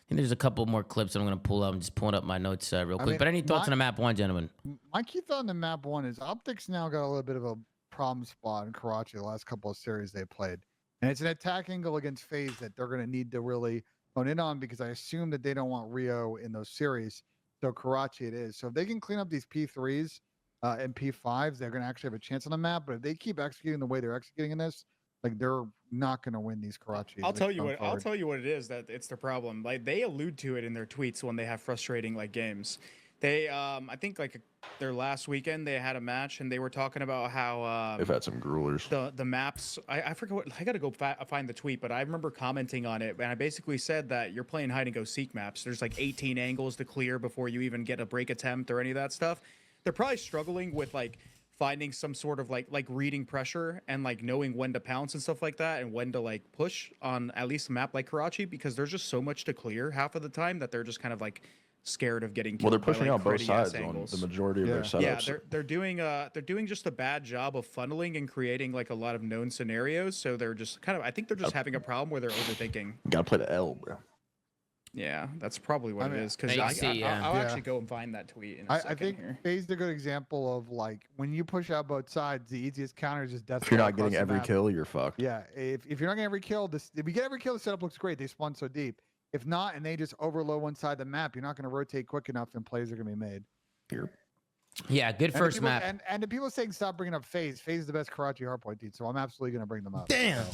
think there's a couple more clips I'm going to pull up. I'm just pulling up my notes real quick. But any thoughts on the map 1, gentlemen? My key thought on the map 1 is Optic's now got a little bit of a problem spot in Karachi the last couple of series they played. And it's an attack angle against FaZe that they're going to need to really hone in on, because I assume that they don't want Rio in those series. So Karachi it is. So if they can clean up these P3s and P5s, they're going to actually have a chance on the map. But if they keep executing the way they're executing in this, like they're not going to win these Karachi. I'll tell you what it is, that it's the problem. Like they allude to it in their tweets when they have frustrating like games. They I think like their last weekend they had a match and they were talking about how they've had some gruelers. The maps, I forget what, I got to go find the tweet, but I remember commenting on it and I basically said that you're playing hide and go seek maps. There's like 18 angles to clear before you even get a break attempt or any of that stuff. They're probably struggling with like finding some sort of like reading pressure and like knowing when to pounce and stuff like that, and when to like push on at least a map like Karachi, because there's just so much to clear half of the time that they're just kind of like scared of getting killed. Well, they're pushing by, like, out both sides on the majority of their setups. Yeah, they're doing just a bad job of funneling and creating like a lot of known scenarios. So they're just kind of, I think they're just having a problem where they're overthinking. You gotta play the L, bro. Yeah, that's probably what it is. Because I'll actually go and find that tweet in a second. I think FaZe is a good example of like when you push out both sides, the easiest counter is just death. If you're not getting every kill, you're fucked. Yeah, if you're not getting every kill, if you get every kill, the setup looks great. They spawn so deep. If not, and they just overload one side of the map, you're not going to rotate quick enough, and plays are going to be made. Yeah, good first map. And the people saying stop bringing up FaZe. FaZe is the best Karachi hardpoint team, so I'm absolutely going to bring them up. Damn.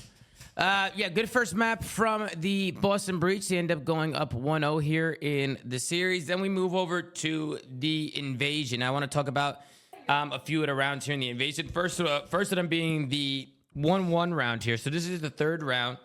Yeah, good first map from the Boston Breach. They end up going up 1-0 here in the series. Then we move over to the Invasion. I want to talk about a few of the rounds here in the Invasion. First of them being the 1-1 round here. So this is the third round.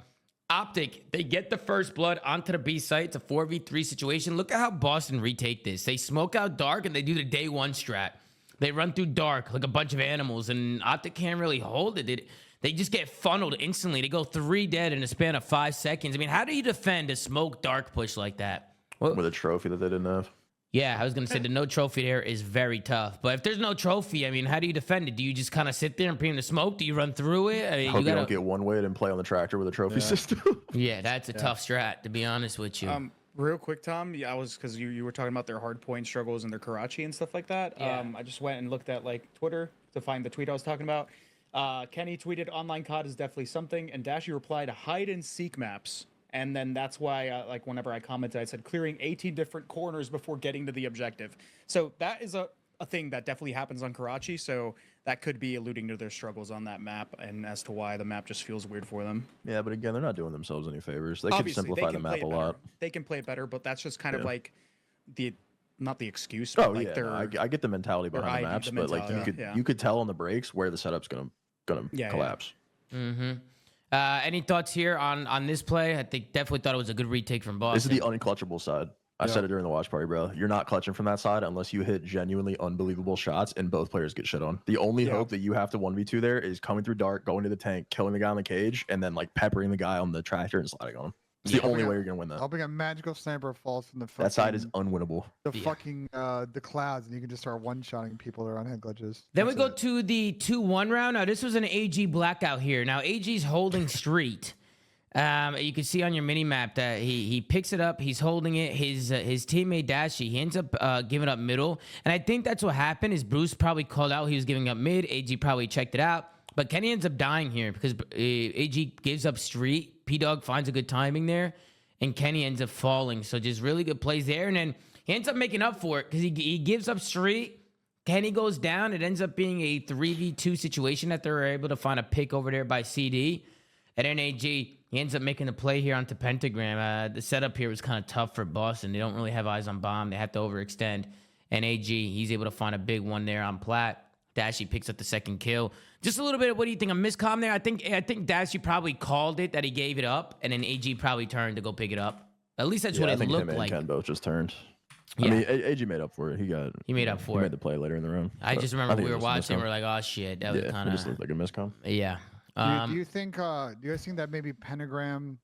Optic, they get the first blood onto the B site. It's a 4v3 situation. Look at how Boston retake this. They smoke out dark and they do the day one strat. They run through dark like a bunch of animals, and Optic can't really hold it. They just get funneled instantly. They go 3 dead in a span of 5 seconds. I mean, how do you defend a smoke dark push like that? With a trophy that they didn't have. Yeah, I was going to say the no trophy there is very tough. But if there's no trophy, I mean, how do you defend it? Do you just kind of sit there and pre the smoke? Do you run through it? I mean, Hope you don't get one way and play on the tractor with a trophy system. Yeah, that's a tough strat, to be honest with you. Real quick, Tom, I was, because you were talking about their hard point struggles and their Karachi and stuff like that. Yeah. I just went and looked at like Twitter to find the tweet I was talking about. Kenny tweeted, online COD is definitely something, and Dashy replied, hide and seek maps. And then that's why, like, whenever I commented, I said clearing 18 different corners before getting to the objective. So that is a thing that definitely happens on Karachi, so that could be alluding to their struggles on that map and as to why the map just feels weird for them. Yeah, but again, they're not doing themselves any favors. They Obviously, could simplify the map a lot. They can play better, but that's just kind of like not the excuse. Oh but like yeah, their, I get the mentality behind the maps, but like you could tell on the breaks where the setup's gonna collapse. Any thoughts here on this play? I think definitely thought it was a good retake from Boston. This is the unclutchable side. I said it during the watch party, bro. You're not clutching from that side unless you hit genuinely unbelievable shots and both players get shit on. The only hope that you have to 1v2 there is coming through dark, going to the tank, killing the guy on the cage, and then like peppering the guy on the tractor and sliding on him. It's the only way you're gonna win that. Hoping a magical sniper falls from the fucking, that side is unwinnable. The clouds, and you can just start one-shotting people that are on head glitches. Then we go to the 2-1 round. Now this was an AG blackout here. Now AG's holding street. You can see on your mini map that he picks it up. He's holding it. His teammate Dashy, he ends up giving up middle, and I think that's what happened. Is Bruce probably called out he was giving up mid. AG probably checked it out, but Kenny ends up dying here because AG gives up street. P-Dog finds a good timing there, and Kenny ends up falling. So just really good plays there, and then he ends up making up for it because he gives up street. Kenny goes down. It ends up being a 3v2 situation that they're able to find a pick over there by CD. And then AG, he ends up making the play here onto Pentagram. The setup here was kind of tough for Boston. They don't really have eyes on bomb. They have to overextend. And AG, he's able to find a big one there on Plat. Dashy picks up the second kill. Just a little bit of, what do you think, a miscomm there? I think Dashy probably called it that he gave it up, and then AG probably turned to go pick it up. At least that's what it looked like. Ken both just turned. Yeah. I mean, AG made up for it. He made up for it. He made the play later in the round. I just remember we were watching. We were like, oh shit, that was kind of. It just looked like a miscomm. Yeah. Do you think? Do you guys think that maybe Pentagram,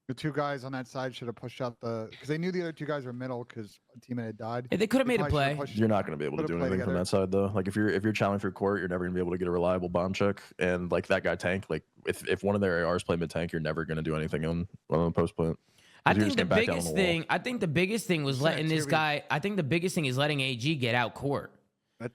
the two guys on that side, should have pushed out because they knew the other two guys were middle because a teammate had died. They could have made a play. You're not going to be able to do anything from that side though. Like if you're challenging through court, you're never going to be able to get a reliable bomb check. And like that guy tank, like if one of their ARs play mid tank, you're never going to do anything on the post plant. I think the biggest thing was letting this guy. I think the biggest thing is letting AG get out court.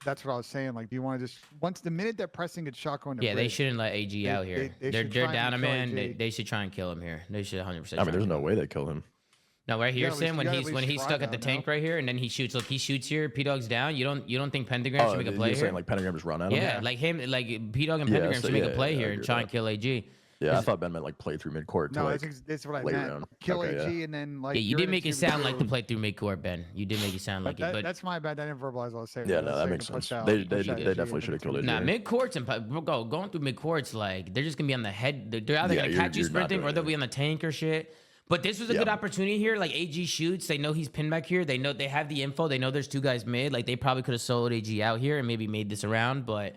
That's what I was saying. Like, do you want to just the minute that pressing gets shot going to they shouldn't let AG out here. They're down a man. They should try and kill him here. They should 100%. I mean, there's no way they kill him. No, right here, Sam. When he's stuck at the tank right here, and then he shoots. Look, he shoots here. P-Dog's down. You don't think Pentagram should make a play here? Saying like Pentagram just run at him? Yeah, like him, like P-Dog and Pentagram should make a play here and try and kill AG. Yeah, I thought Ben meant like play through midcourt. No, that's what I meant. Kill AG and then like. Yeah, you did make it sound like the play through midcourt, Ben. You did make it sound like it, but that's my bad. I didn't verbalize what I was saying. Yeah, no, that makes sense. They definitely should have killed AG. Nah, midcourts and going through midcourts, like they're just gonna be on the head. They're either gonna catch you sprinting or they'll be on the tank or shit. But this was a good opportunity here. Like AG shoots, they know he's pinned back here. They know they have the info. They know there's two guys mid. Like they probably could have soloed AG out here and maybe made this around, but.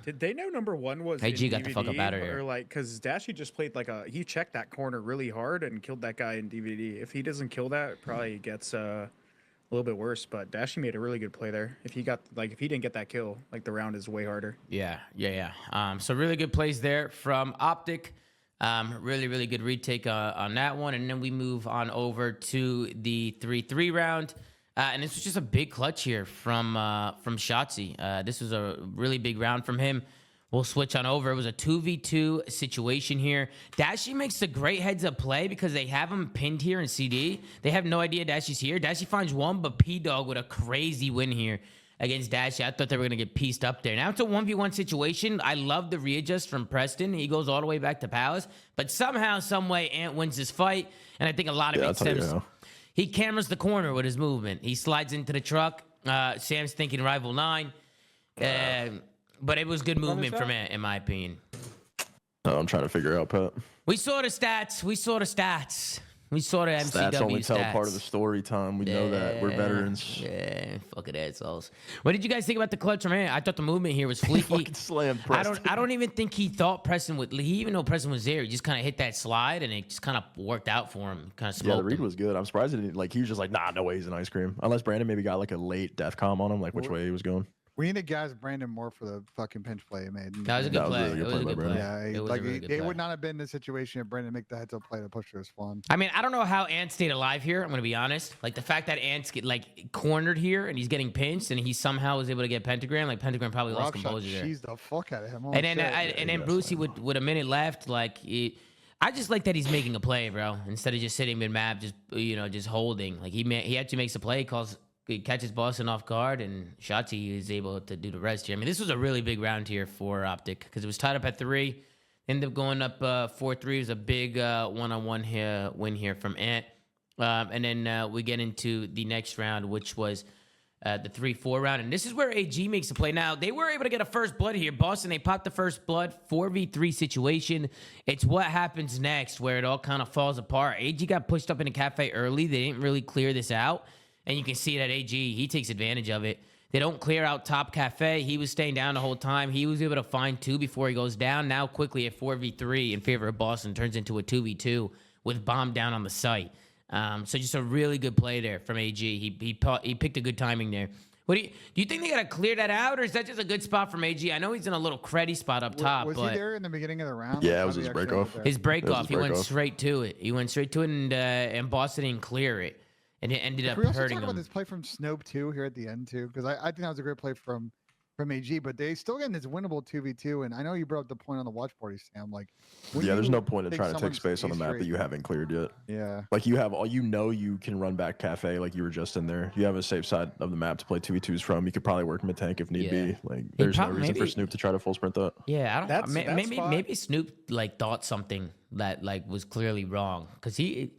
Did they know number one was AG got the fuck up out of here? Or like, because Dashy just played he checked that corner really hard and killed that guy in DVD. If he doesn't kill that, it probably gets a little bit worse. But Dashy made a really good play there. If he didn't get that kill, like the round is way harder. Yeah. So really good plays there from Optic. Really good retake on that one, and then we move on over to the 3-3 round. And this was just a big clutch here from Shotzi. This was a really big round from him. We'll switch on over. It was a 2v2 situation here. Dashy makes a great heads-up play because they have him pinned here in CD. They have no idea Dashy's here. Dashy finds one, but P-Dog with a crazy win here against Dashy. I thought they were going to get pieced up there. Now it's a 1v1 situation. I love the readjust from Preston. He goes all the way back to Palace. But somehow, someway, Ant wins this fight. And I think a lot of it stems... He cameras the corner with his movement. He slides into the truck. Sam's thinking Rival 9. But it was good movement from Ant, in my opinion. I'm trying to figure out, Pat. We saw the stats. We saw the MCW stats only tell part of the story, Tom. We know that. We're veterans. Yeah, fucking assholes. What did you guys think about the clutch from Ant? I thought the movement here was fleeky. Fucking slammed Preston. I don't even think he thought Preston would... He even though Preston was there, he just kind of hit that slide, and it just kind of worked out for him. Kind of smoked the read was good. I'm surprised he was just like, nah, no way he's an ice cream. Unless Brandon maybe got like a late death comm on him, like which way he was going. We need to gas Brandon more for the fucking pinch play he made. That was a good play. It was a good play. Yeah, it would not have been the situation if Brandon make the heads-up play to push to his spawn. I mean, I don't know how Ant stayed alive here. I'm going to be honest. Like, the fact that Ant's get, cornered here and he's getting pinched and he somehow was able to get Pentagram. Like, Pentagram probably lost composure there. Jeez, the fuck out of him. And then Brucey with a minute left, like... I just like that he's making a play, bro. Instead of just sitting mid-map, just holding. Like, he actually makes a play, calls he catches Boston off guard, and Shotzi is able to do the rest here. I mean, this was a really big round here for Optic because it was tied up at 3. Ended up going up 4-3. It was a big one-on-one win here from Ant. And then we get into the next round, which was the 3-4 round. And this is where AG makes a play. Now, they were able to get a first blood here. Boston, they popped the first blood, 4v3 situation. It's what happens next where it all kind of falls apart. AG got pushed up in a cafe early. They didn't really clear this out. And you can see that AG, he takes advantage of it. They don't clear out top cafe. He was staying down the whole time. He was able to find 2 before he goes down. Now quickly a 4v3 in favor of Boston turns into a 2v2 with bomb down on the site. So just a really good play there from AG. He picked a good timing there. What do you think they got to clear that out, or is that just a good spot from AG? I know he's in a little creddy spot up top. Was he there in the beginning of the round? Yeah, it was his break off. His break off. He went straight to it. And Boston didn't clear it. And it ended up hurting him. Can we also talk about this play from Snope too here at the end too? Because I think that was a great play from AG, but they still getting this winnable 2v2. And I know you brought up the point on the watch party, Sam. Like, there's no point in trying to take space on the map that you haven't cleared yet. Yeah. Like you have you can run back cafe like you were just in there. You have a safe side of the map to play 2v2s from. You could probably work mid tank if need be. Like there's no reason for Snoop to try to full sprint that. Yeah, I don't. Maybe Snoop like thought something that like was clearly wrong because he.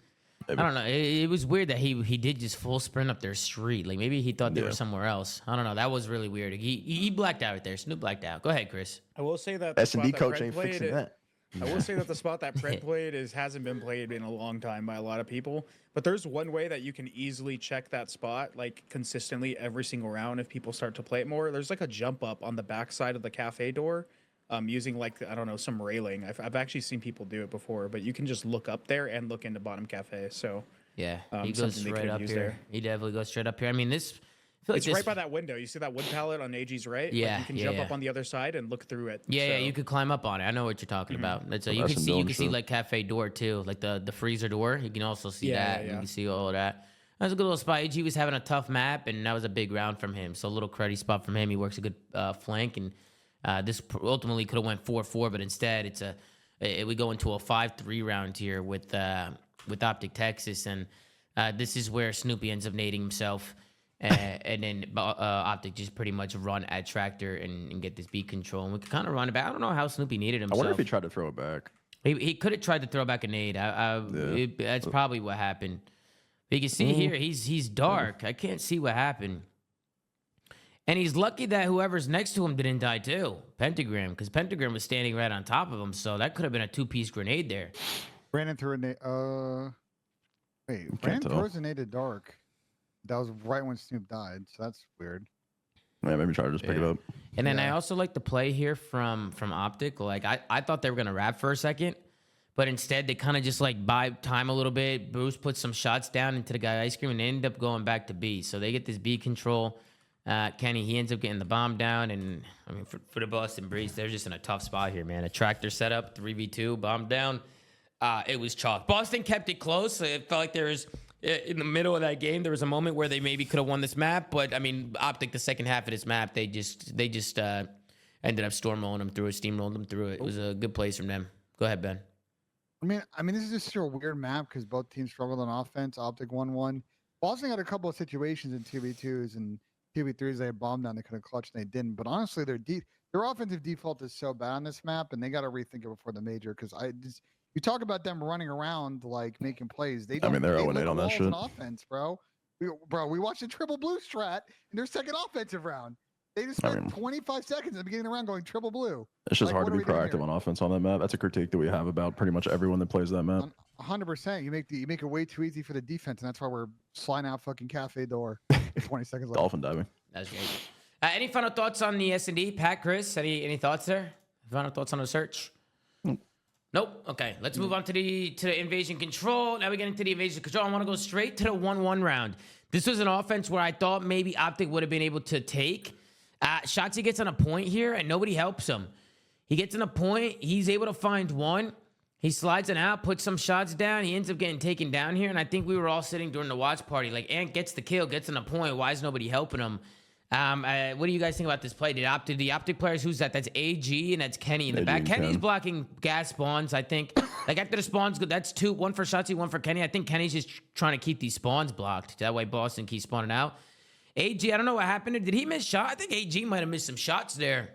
Maybe. I don't know. It was weird that he did just full sprint up their street. Like maybe he thought they were somewhere else. I don't know. That was really weird. He blacked out right there. Snoop blacked out. Go ahead, Chris. I will say that S&D coach ain't fixing that. I will say that the spot that Fred played hasn't been played in a long time by a lot of people. But there's one way that you can easily check that spot like consistently every single round if people start to play it more. There's like a jump up on the backside of the cafe door. Using like, I don't know, some railing. I've actually seen people do it before, but you can just look up there and look into bottom cafe. So yeah, he goes straight up here. He definitely goes straight up here. I mean, it's right by that window. You see that wood pallet on AG's right? Yeah, like you can jump up on the other side and look through it. Yeah, you could climb up on it. I know what you're talking about. It's you can see like cafe door too, like the freezer door. You can also see that. You can see all of that. That was a good little spot. AG was having a tough map, and that was a big round from him. So a little credit spot from him. He works a good flank and. This ultimately could have went 4-4, but instead we go into a 5-3 round here with Optic Texas, and this is where Snoopy ends up nading himself, and then Optic just pretty much run at Tractor and get this beat control, and we could kind of run it back. I don't know how Snoopy needed himself. I wonder if he tried to throw it back. He could have tried to throw back a nade. That's probably what happened. But you can see here he's dark. I can't see what happened. And he's lucky that whoever's next to him didn't die too. Pentagram, because Pentagram was standing right on top of him, so that could have been a 2-piece grenade there. Brandon threw a nade. Brandon throws a nade at dark. That was right when Snoop died, so that's weird. Yeah, maybe try to just pick it up. And then I also like the play here from Optic. Like I thought they were gonna wrap for a second, but instead they kind of just like buy time a little bit. Bruce put some shots down into the guy ice cream and they end up going back to B. So they get this B control. Kenny, he ends up getting the bomb down, and I mean for the Boston Breeze, they're just in a tough spot here, man. A Tractor setup, 3v2, bomb down. It was chalk. Boston kept it close. It felt like there was in the middle of that game, there was a moment where they maybe could have won this map, but I mean, Optic, the second half of this map, they just ended up steamrolling them through it. It was a good place from them. Go ahead, Ben. I mean, this is just a weird map because both teams struggled on offense. Optic 1-1. Boston had a couple of situations in 2v2s and 2v3s. They had bombed down. They could have clutched, and they didn't. But honestly, their offensive default is so bad on this map, and they got to rethink it before the major. Because you talk about them running around like making plays. They're 0-8 on that shit. Offense, bro. We watched a triple blue strat in their second offensive round. They just spent 25 seconds at the beginning of the round going triple blue. It's just hard to be proactive on offense on that map. That's a critique that we have about pretty much everyone that plays that map. 100%. You make it way too easy for the defense, and that's why we're sliding out fucking cafe door 20 seconds later. Dolphin diving. That's great. Any final thoughts on the S&D? Pat, Chris, any thoughts there? Final thoughts on the search? Nope. Okay, let's move on to the invasion control. Now we get into the invasion control. I want to go straight to the 1-1 round. This was an offense where I thought maybe Optic would have been able to take. Shotzi gets on a point here, and nobody helps him. He gets on a point. He's able to find one. He slides it out, puts some shots down. He ends up getting taken down here, and I think we were all sitting during the watch party. Like, Ant gets the kill, gets on a point. Why is nobody helping him? What do you guys think about this play? The Optic players, who's that? That's AG, and that's Kenny in the back. Kenny's blocking gas spawns, I think. Like, after the spawns, that's two. One for Shotzi, one for Kenny. I think Kenny's just trying to keep these spawns blocked. That way Boston keeps spawning out. AG, I don't know what happened. Did he miss shot? I think AG might have missed some shots there.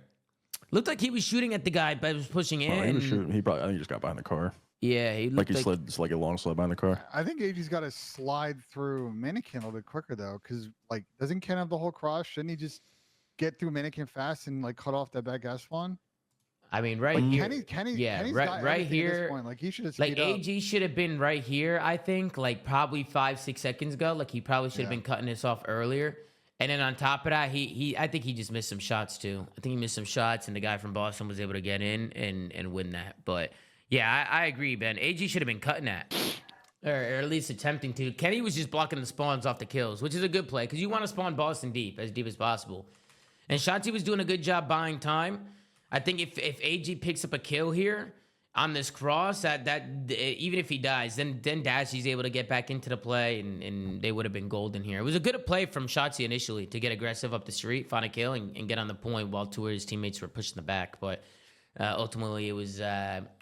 Looked like he was shooting at the guy, but was pushing in. He was shooting. I think he just got behind the car. Yeah, he looked like he slid. It's like a long slide behind the car. I think AG's got to slide through Mannequin a little bit quicker though, because like doesn't Ken have the whole cross? Shouldn't he just get through Mannequin fast and like cut off that bad gas spawn? I mean, right like, here. Kenny's right here. At this point. Like he should have. Like AG should have been right here. I think like probably 5-6 seconds ago. Like he probably should have been cutting this off earlier. And then on top of that, I think he just missed some shots too. I think he missed some shots, and the guy from Boston was able to get in and win that. But yeah, I agree, Ben. AG should have been cutting that, or at least attempting to. Kenny was just blocking the spawns off the kills, which is a good play because you want to spawn Boston deep as possible. And Shotzi was doing a good job buying time. I think if AG picks up a kill here on this cross, that even if he dies, then Dashy's able to get back into the play, and they would have been golden here. It was a good play from Shotzi initially to get aggressive up the street, find a kill, and get on the point while two of his teammates were pushing the back. But ultimately, it was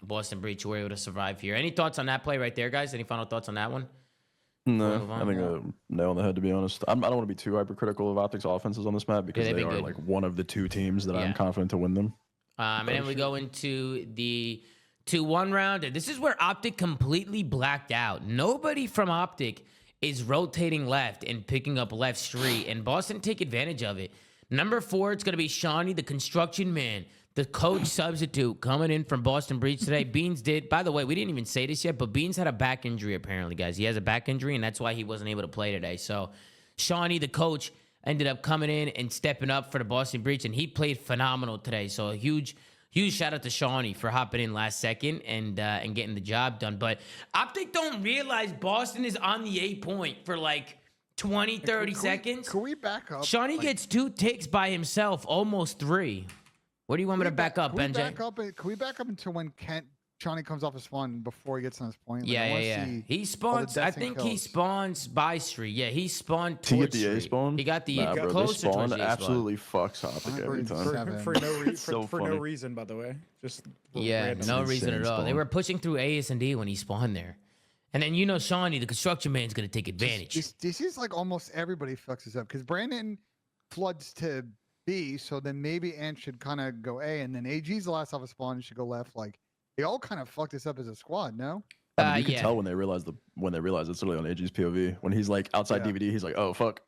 Boston Breach who were able to survive here. Any thoughts on that play right there, guys? Any final thoughts on that one? No, I think a nail on the head, to be honest. I don't want to be too hypercritical of Optic's offenses on this map because they are like one of the two teams that I'm confident to win them. And then we go into the 2-1 round. And this is where Optic completely blacked out. Nobody from Optic is rotating left and picking up left street, and Boston take advantage of it. Number 4, it's going to be Shawnee, the construction man, the coach substitute coming in from Boston Breach today. Beans did. By the way, we didn't even say this yet, but Beans had a back injury apparently, guys. He has a back injury, and that's why he wasn't able to play today. So Shawnee, the coach, ended up coming in and stepping up for the Boston Breach, and he played phenomenal today. So a huge shout out to Shawnee for hopping in last second and getting the job done. But Optic don't realize Boston is on the 8 point for like 20, 30 seconds. Can we back up? Shawnee gets 2 takes by himself, almost 3. What do you want me to back up, Benji? Can we back up until when Shawnee comes off his spawn before he gets on his point? Like, yeah. He spawns. I think he spawns by street. Yeah, he spawned. To get the A spawn. He got the bro, closer spawn to absolutely fucks Optic every time. For no reason, by the way. Just no reason at all. They were pushing through A, S, and D when he spawned there. And then Shawnee, the construction man's gonna take advantage. This is like almost everybody fucks this up because Brandon floods to B, so then maybe Ant should kind of go A, and then AG's the last off a spawn and should go left. Like they all kind of fucked this up as a squad, no? You can tell when they realize it's literally on AG's POV. When he's like outside DVD, he's like, "Oh fuck."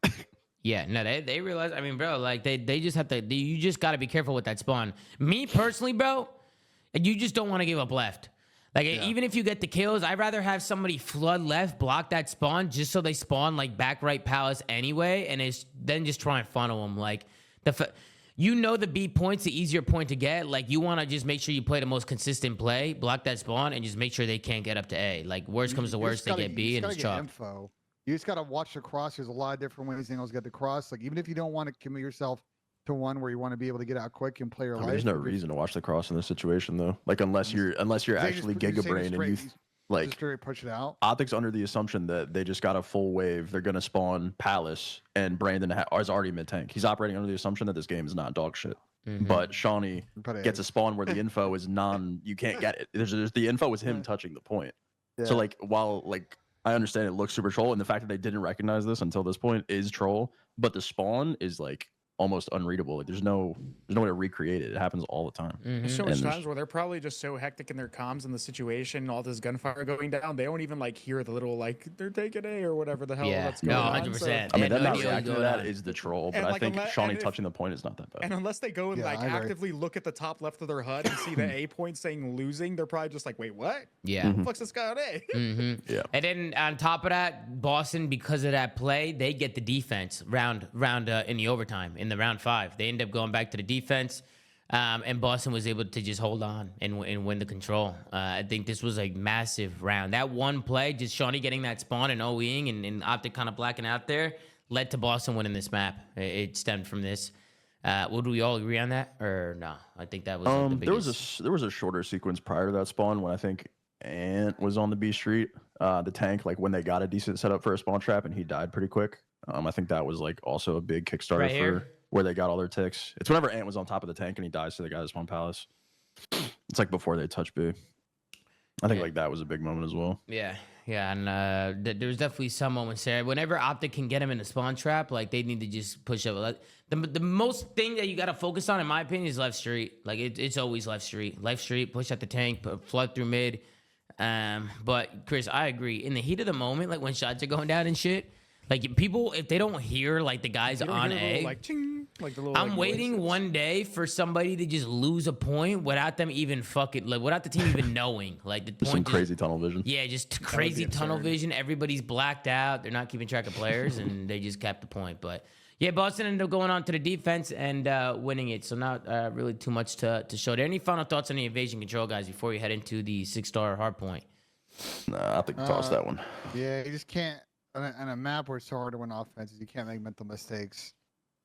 Yeah, no, they realize. I mean, bro, like they just have to. You just got to be careful with that spawn. Me personally, bro, you just don't want to give up left. Like even if you get the kills, I'd rather have somebody flood left, block that spawn, just so they spawn like back right palace anyway, and then just try and funnel them. Like the B point's the easier point to get. Like you want to just make sure you play the most consistent play, block that spawn, and just make sure they can't get up to A. Like worst comes to worst, they get B and it's chalk. Info. You just got to watch the cross. There's a lot of different ways angles get the cross. Like even if you don't want to commit yourself to one where you want to be able to get out quick and play your life. There's no reason to watch the cross in this situation though. Like unless you're actually Giga Brain and you like straight push it out. Optic's under the assumption that they just got a full wave. They're gonna spawn Palace and Brandon is already mid tank. He's operating under the assumption that this game is not dog shit. But Shawnee gets a spawn where the info is you can't get it. There's the info is him touching the point. Yeah. So like while like I understand it looks super troll, and the fact that they didn't recognize this until this point is troll, but the spawn is like almost unreadable. Like there's no way to recreate it. It happens all the time. There's so much times where they're probably just so hectic in their comms and the situation, all this gunfire going down, they don't even like hear the little like they're taking A or whatever the hell that's going on. 100%. So, I mean, not reacting to that is the troll, but I think Shawnee touching the point is not that bad. And unless they go and like actively look at the top left of their HUD and see the A point saying losing, they're probably just like, wait, what? Yeah. Who the fuck's this guy on A? Yeah. And then on top of that, Boston, because of that play, they get the defense round in the overtime in the round 5. They end up going back to the defense, and Boston was able to just hold on and win the control. I think this was a massive round. That one play, just Shawnee getting that spawn and OEing and Optic kind of blacking out there, led to Boston winning this map. It stemmed from this. Would we all agree on that, or no? I think that was like, the biggest. There was a shorter sequence prior to that spawn when I think Ant was on the B street, the tank, like when they got a decent setup for a spawn trap and he died pretty quick. I think that was like also a big Kickstarter right for here, where they got all their ticks. It's whenever Ant was on top of the tank and he dies to the guy that spawned Palace. It's like before they touch B. I think like that was a big moment as well. Yeah. Yeah, and there's definitely some moments there. Whenever Optic can get him in a spawn trap, like they need to just push up. Like, the most thing that you got to focus on, in my opinion, is left street. Like it's always left street. Left street, push at the tank, flood through mid. But Chris, I agree. In the heat of the moment, like when shots are going down and shit, like people, if they don't hear like the guys on A, like ching, like the little. I'm like, waiting voices. one day for somebody to just lose a point without them even fucking, like without the team even knowing. Like the point Some just, crazy tunnel vision. yeah, just crazy tunnel absurd. vision. Everybody's blacked out. They're not keeping track of players, and they just kept the point. But yeah, Boston ended up going on to the defense and winning it. So not really too much to show there. Any final thoughts on the invasion control, guys, before we head into the 6-star hard point? Nah, I think toss that one. Yeah, you just can't on a map where it's so hard to win offenses. You can't make mental mistakes.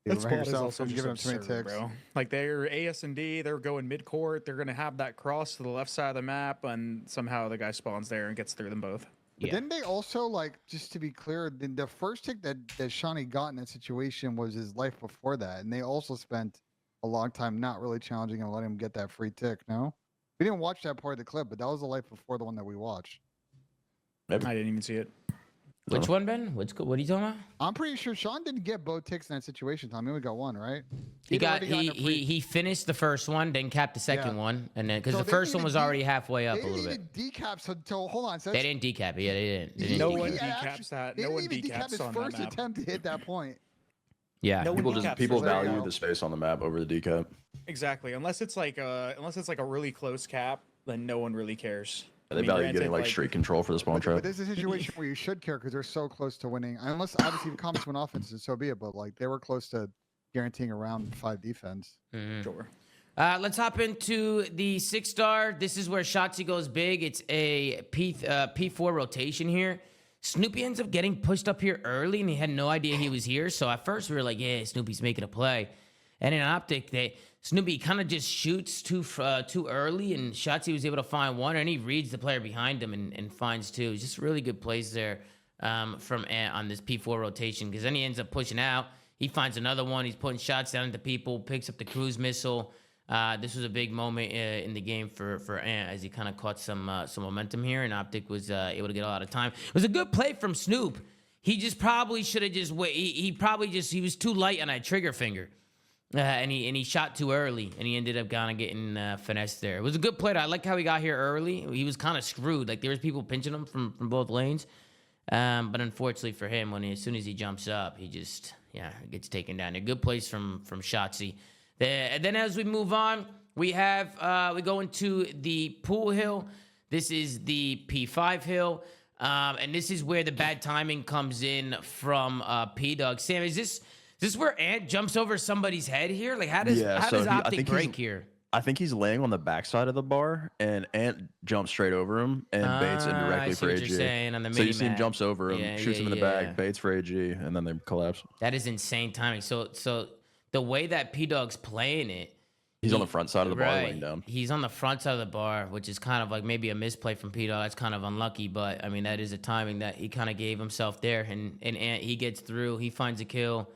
That You squad prevent is yourself also from just giving up too many absurd, ticks. bro. Like they're AS&D, they're going mid court. They're gonna have that cross to the left side of the map, and somehow the guy spawns there and gets through them both. But Yeah. didn't they also, like, just to be clear, the first tick that Shawnee got in that situation was his life before that, and they also spent a long time not really challenging and letting him get that free tick. No, we didn't watch that part of the clip, but that was the life before the one that we watched. Maybe. I didn't even see it. Which one, Ben? What are you talking about? I'm pretty sure Sean didn't get both ticks in that situation. Tommy only got one, right? He He'd got already gotten a free- he finished the first one, then capped the second Yeah. one, and then because So the they first didn't one was even already halfway up They a little didn't bit. even decap. So hold on. So They didn't decap it. Yeah, they didn't. They didn't No decap one it. decaps that. They No didn't one even decap decaps his on that first map. attempt to hit that point. Yeah. No one People decaps just people so there you value go. the space on the map over the decap. Exactly. Unless it's like a really close cap, then no one really cares. They value getting granted, like street control for the spawn But trap. this is a situation where you should care because they're so close to winning. Unless obviously the comments went offense, so be it. But like they were close to guaranteeing a round 5 defense. Sure. Let's hop into the 6-star. This is where Shotzi goes big. It's a P4 rotation here. Snoopy ends up getting pushed up here early, and he had no idea he was here. So at first we were like, yeah, Snoopy's making a play. And in Optic, Snoopy kind of just shoots too early, and Shotzi was able to find one, and he reads the player behind him and finds two. It's just really good plays there from Ant on this P4 rotation, because then he ends up pushing out. He finds another one. He's putting shots down into people, picks up the cruise missile. This was a big moment in the game for Ant as he kind of caught some momentum here, and Optic was able to get a lot of time. It was a good play from Snoop. He just probably should have just wait. He was too light on that trigger finger. And he shot too early, and he ended up kind of getting finessed there. It was a good play. I like how he got here early. He was kind of screwed. Like there was people pinching him from both lanes, but unfortunately for him, as soon as he jumps up, he just gets taken down. A good place from Shotzi. And then as we move on, we go into the pool hill. This is the P5 hill, and this is where the bad timing comes in from P-Dog. Sam, is this where Ant jumps over somebody's head here? Like, how does Optic break here? I think he's laying on the backside of the bar, and Ant jumps straight over him and baits indirectly I see for what AG. you're saying on the So you see him mini-map. jumps over him, Yeah, shoots him in the yeah. back, baits for AG, and then they collapse. That is insane timing. So the way that P-Dog's playing it, He's on the front side of the bar laying down. He's on the front side of the bar, which is kind of like maybe a misplay from P-Dog. That's kind of unlucky, but I mean that is a timing that he kind of gave himself there, and Ant, he gets through, he finds a kill.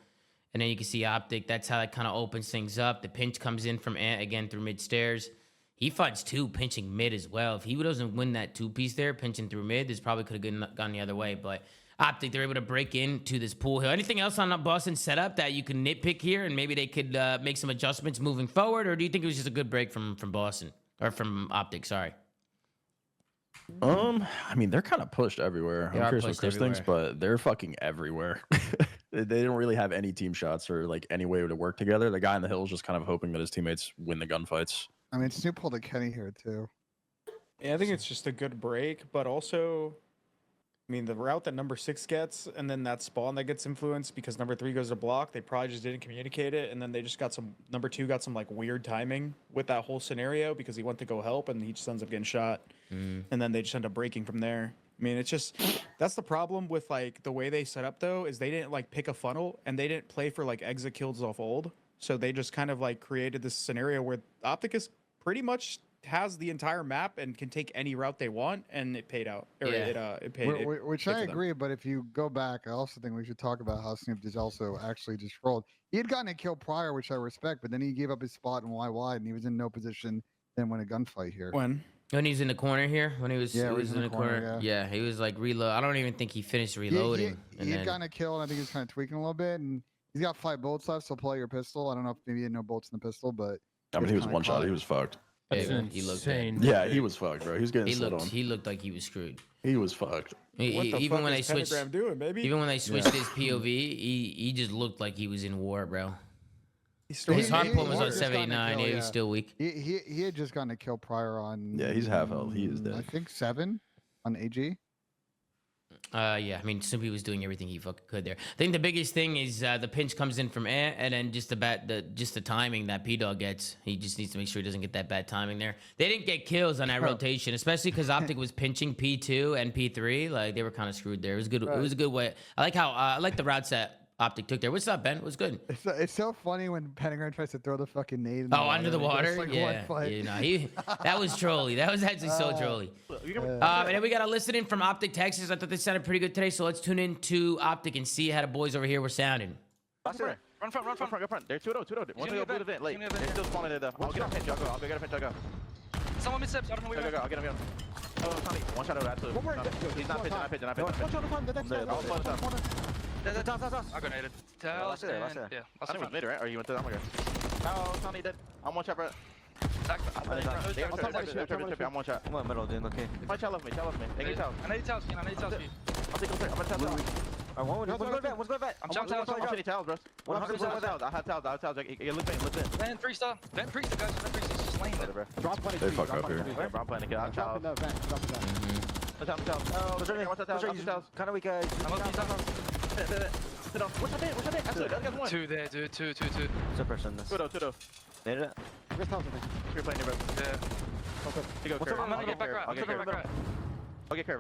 And then you can see Optic. That's how that kind of opens things up. The pinch comes in from Ant again through mid stairs. He finds two pinching mid as well. If he doesn't win that 2-piece there, pinching through mid, this probably could have gone the other way. But Optic, they're able to break into this pool hill. Anything else on the Boston setup that you can nitpick here, and maybe they could make some adjustments moving forward, or do you think it was just a good break from Boston or from Optic? Sorry. I mean, they're kind of pushed everywhere. They I'm are curious what pushed Chris thinks, everywhere. but they're fucking everywhere. They don't really have any team shots or like any way to work together. The guy in the hill is just kind of hoping that his teammates win the gunfights. I mean, Snoop pulled a Kenny here too. Yeah, I think it's just a good break, but also, I mean, the route that number 6 gets, and then that spawn that gets influenced because number 3 goes to block, they probably just didn't communicate it, and then they just got number 2 got some like weird timing with that whole scenario because he went to go help and he just ends up getting shot, and then they just end up breaking from there. I mean, it's just, that's the problem with like the way they set up though, is they didn't like pick a funnel and they didn't play for like exit kills off uld. So they just kind of like created this scenario where Opticus pretty much has the entire map and can take any route they want, and it paid out. Or it paid. Which paid I for them. agree, but if you go back, I also think we should talk about how Snoop is also actually just rolled. He had gotten a kill prior, which I respect, but then he gave up his spot and why wide, and he was in no position then win a gunfight here. When? When he was in the corner here, when he was, Yeah, he was in the corner. Yeah, he was like reload. I don't even think he finished reloading. He had gotten a kill, and I think he was kind of tweaking a little bit. And he's got 5 bullets left, so play your pistol. I don't know if maybe he had no bolts in the pistol, but I mean, he was one shot. He was fucked. That's he looked insane. Yeah, he was fucked, bro. He was getting slid on. He looked like he was screwed. He was fucked. Even when they switched, doing, baby? even when they switched his POV, he just looked like he was in war, bro. His hard point was on 79. He was still weak. He had just gotten a kill prior on. Yeah, he's half health. He is dead. I think 7 on AG. Yeah, I mean, Snoopy was doing everything he fucking could there. I think the biggest thing is the pinch comes in from Ant, and then just the timing that P-Dog gets. He just needs to make sure he doesn't get that bad timing there. They didn't get kills on that rotation, especially because Optic was pinching P2 and P3. Like, they were kind of screwed there. It was good. It was a good way. I like how I like the route set Optic took there. What's up, Ben? What's good? It's so funny when Pentagram tries to throw the fucking nade in under the water. Like yeah, that was trolly. That was actually so trolly. And then we got a listening from Optic, Texas. I thought they sounded pretty good today, so let's tune in to Optic and see how the boys over here were sounding. Run front. They're 2-0. Once we go blue event late, they're still spawning there. I'll get a pinch. I'll get a pinch. I'll go. Someone mid steps. I don't know where you're at. I'll get him. Oh, Tommy. One shot over absolutely. He's not pitching. I grenaded. Last year. Yeah. I think it was mid, right? Or you went to that one? Oh, Tommy dead. I'm one shot, bro. I'm one shot. I'm in the middle, dude. Okay. My child left me. They need towels. I need towels for you. I'll take them. I'm gonna towels. One's going back. I'm shouting towels. I'm shitty towels, bro. 100% towels. I have towels. You look in. Vent 3-star. Vent 3-star, guys. Vent 3-star. Just laying there. Drop plenty. They fuck up here. I'm playing to get out towels. Drop in the vent. Kind of weak guys. I'm looking towels. What's that? Absolutely. One. 2 there, dude. 2. It's a person. 2-0. Nailed it. Where's Thompson? You're playing here, bro. Yeah. You go curve. I'm gonna get back right. I'll get curve.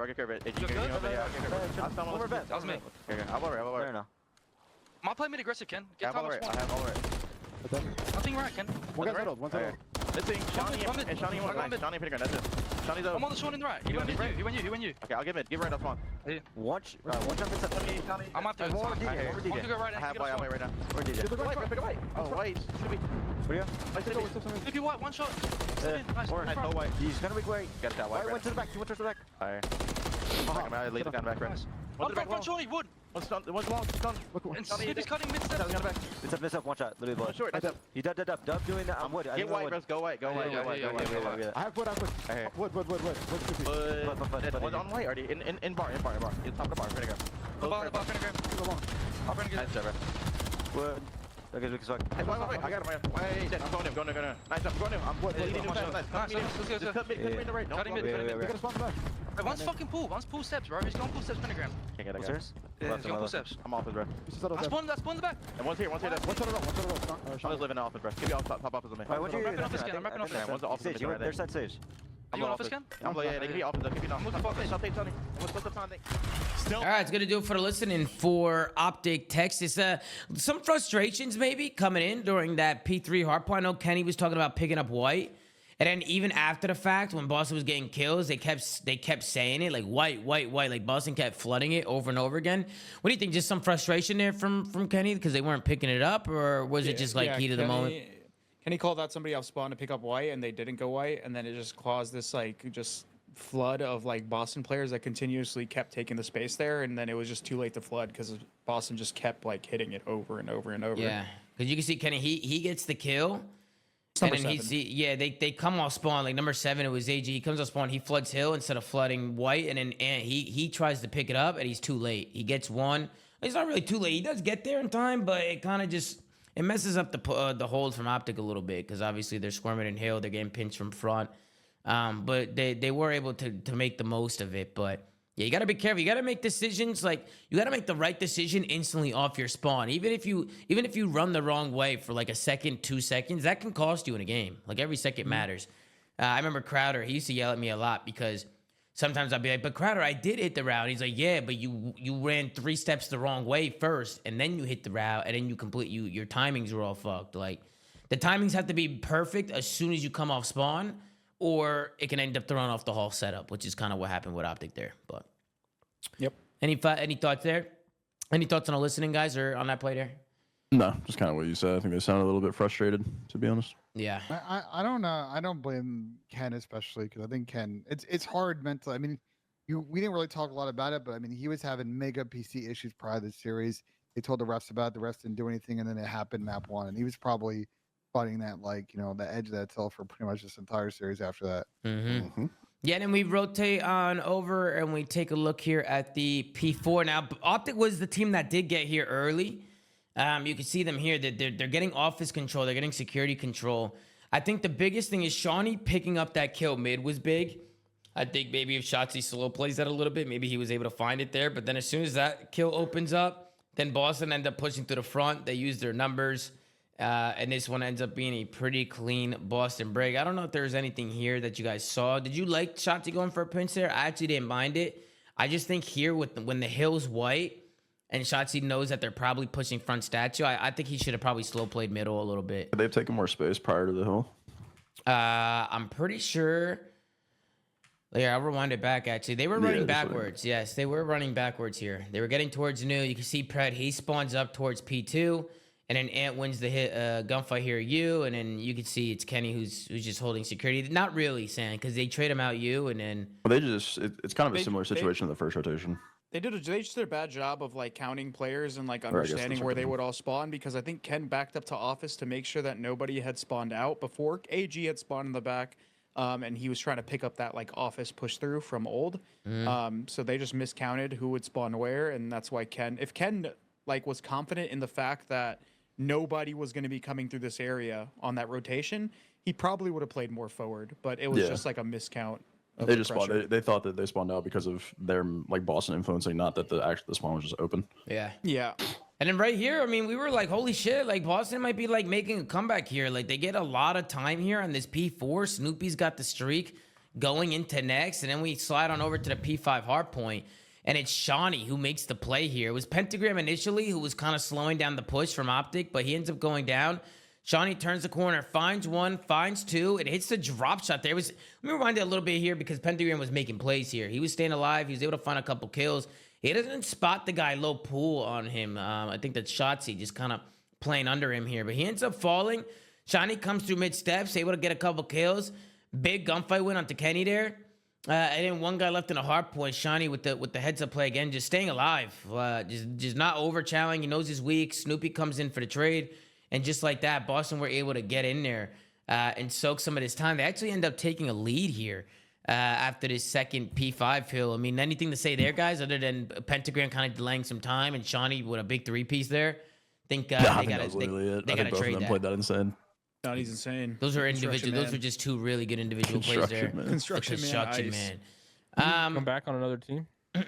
I'll get curve. You good? I'll over That was me. I'm over. There now. My play mid aggressive, Ken. Get I have all right. Nothing right, Ken. One guy's middle. This thing, Shawnee and Shawnee one. Shawnee Pinnacle, that's it. Shawnee's over. I'm on the short in the right. He went you. Okay, I'll give it. Give it right up front. One jump inside. I'm after it. More DJ. I'm gonna go right. I have white right now. Where DJ? Pick a white. Oh, white. Should be. Where you? Look at white. One shot. Nice. Nice, no white. He's gonna be great. Got that white. Went to the back. He went to the back. Alright. I lead the gun back, right? One Shawnee, wood. One's long, And Snoopy's cutting mid step. It's up. One shot. Literally blood. Short, He dub. Dub doing that. I'm wood. Get white, bros. Go white. I have wood. Wood. One's on white already. In bar. In top of the bar. Ready to go. Bar, I'll bring it. Nice, bro. Wood. Okay, we can swag. Hey, wait. I got him. Wait, I'm going him. Nice, I'm going him. I'm wood. Nice, let's go. Just cut mid in the right. Cutting mid. One's fucking pool. One's pool steps, bro. He's going pool steps, Pentagram. Can't get it. Serious? Yeah, he's going pool steps. I'm off it, bro. I spawned in the back. And one's here. One to the road. Shawnee's living in office, bro. Give me top office with me. What'd you I'm wrapping off this gun. I'm wrapping off this gun. One's the office with me right there. Their side saves. Are you on office gun? I'm like, yeah, they give me office. Give me not. looking for office. I'll take Tony. What's the time thing? All right, it's going to do it for the listening for Optic Texas. Some frustrations maybe coming in during that P3 hardpoint. I know Kenny was talking about picking up white. And then even after the fact, when Boston was getting kills, they kept saying it, like white. Like Boston kept flooding it over and over again. What do you think? Just some frustration there from Kenny because they weren't picking it up? Or was it just like heat of the moment? Kenny called out somebody off spawn to pick up white, and they didn't go white. And then it just caused this like just flood of like Boston players that continuously kept taking the space there. And then it was just too late to flood because Boston just kept like hitting it over and over and over. Yeah, because you can see Kenny, he gets the kill. And then they come off spawn, like number 7, it was AG. He comes off spawn, he floods hill instead of flooding white, and then he tries to pick it up, and he's too late. He gets one. It's not really too late. He does get there in time, but it kind of just it messes up the hold from Optic a little bit because obviously they're squirming in hill, they're getting pinched from front, but they were able to make the most of it, but. Yeah, you gotta be careful. You gotta make decisions like you gotta make the right decision instantly off your spawn. Even if you run the wrong way for like a second, 2 seconds, that can cost you in a game. Like every second matters. I remember Crowder. He used to yell at me a lot because sometimes I'd be like, "But Crowder, I did hit the route." He's like, "Yeah, but you ran 3 steps the wrong way first, and then you hit the route, and then your timings were all fucked. Like the timings have to be perfect as soon as you come off spawn." Or it can end up throwing off the whole setup, which is kind of what happened with Optic there. But yep. Any thoughts there? Any thoughts on the listening, guys, or on that play there? No, just kind of what you said. I think they sounded a little bit frustrated, to be honest. Yeah. I don't know. I don't blame Ken especially because I think Ken. It's hard mentally. I mean, we didn't really talk a lot about it, but I mean, he was having mega PC issues prior to the series. They told the refs about it. The refs didn't do anything, and then it happened map 1, and he was probably fighting that the edge of that tail for pretty much this entire series after that. Yeah, and then we rotate on over and we take a look here at the P4. Now, Optic was the team that did get here early. You can see them here. They're getting office control. They're getting security control. I think the biggest thing is Shawnee picking up that kill mid was big. I think maybe if Shotzzy slow plays that a little bit, maybe he was able to find it there. But then as soon as that kill opens up, then Boston ended up pushing to the front. They used their numbers. And this one ends up being a pretty clean Boston break. I don't know if there's anything here that you guys saw. Did you like Shotzzy going for a pinch there? I actually didn't mind it. I just think here when the hill's white and Shotzzy knows that they're probably pushing front statue, I think he should have probably slow played middle a little bit. They've taken more space prior to the hill. I'm pretty sure. Yeah, I'll rewind it back, actually. They were running backwards. Yes, they were running backwards here. They were getting towards new. You can see Pred, he spawns up towards P2. And then Ant wins the hit gunfight here, you, and then you can see it's Kenny who's just holding security. Not really, Sam, because they trade him out you, and then. Well, it's kind of a similar situation in the first rotation. They just did a bad job of like counting players and like understanding where they would all spawn, because I think Ken backed up to office to make sure that nobody had spawned out before AG had spawned in the back. And he was trying to pick up that like office push through from old. So they just miscounted who would spawn where, and that's why if Ken like was confident in the fact that nobody was going to be coming through this area on that rotation, he probably would have played more forward, but it was just like a miscount. They just spawned. They thought that they spawned out because of their like Boston influencing, not that the spawn was just open. Yeah. And then right here, I mean, we were like, holy shit, like Boston might be like making a comeback here. Like they get a lot of time here on this P4. Snoopy's got the streak going into next, and then we slide on over to the P5 hard point. And it's Shawnee who makes the play here. It was Pentagram initially who was kind of slowing down the push from Optic, but he ends up going down. Shawnee turns the corner, finds one, finds two. It hits the drop shot there. Let me rewind it a little bit here because Pentagram was making plays here. He was staying alive. He was able to find a couple kills. He doesn't spot the guy low pool on him. I think that's Shotzzy just kind of playing under him here. But he ends up falling. Shawnee comes through mid-steps, able to get a couple kills. Big gunfight win onto Kenny there. And then one guy left in a hard point. Shawnee with the heads up play again, just staying alive, just not over challenging. He knows he's weak. Snoopy comes in for the trade, and just like that, Boston were able to get in there and soak some of this time. They actually end up taking a lead here after this second P5 hill. I mean, anything to say there, guys, other than Pentagram kind of delaying some time and Shawnee with a big 3-piece there? I think they got to trade that. Played that insane. No, he's insane. Those are individual. Those were just two really good individual plays there. Construction man. Come back on another team. What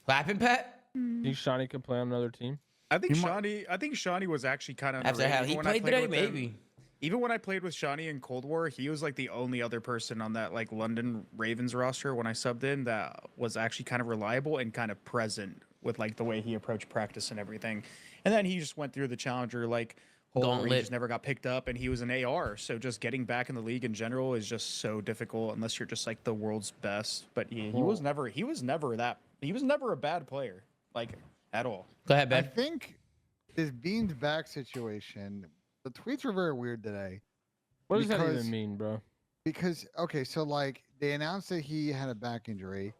happened, Pat? Think Shawnee could play on another team? I think Shawnee was actually kind of after how he played today, maybe. Even when I played with Shawnee in Cold War, he was like the only other person on that like London Ravens roster when I subbed in that was actually kind of reliable and kind of present with like the way he approached practice and everything. And then he just went through the Challenger like whole, he just never got picked up, and he was an AR. So just getting back in the league in general is just so difficult unless you're just like the world's best. But he was never a bad player, like at all. Go ahead, Ben. I think this Beans back situation, the tweets were very weird today. What does that even mean, bro? Because okay, so like they announced that he had a back injury.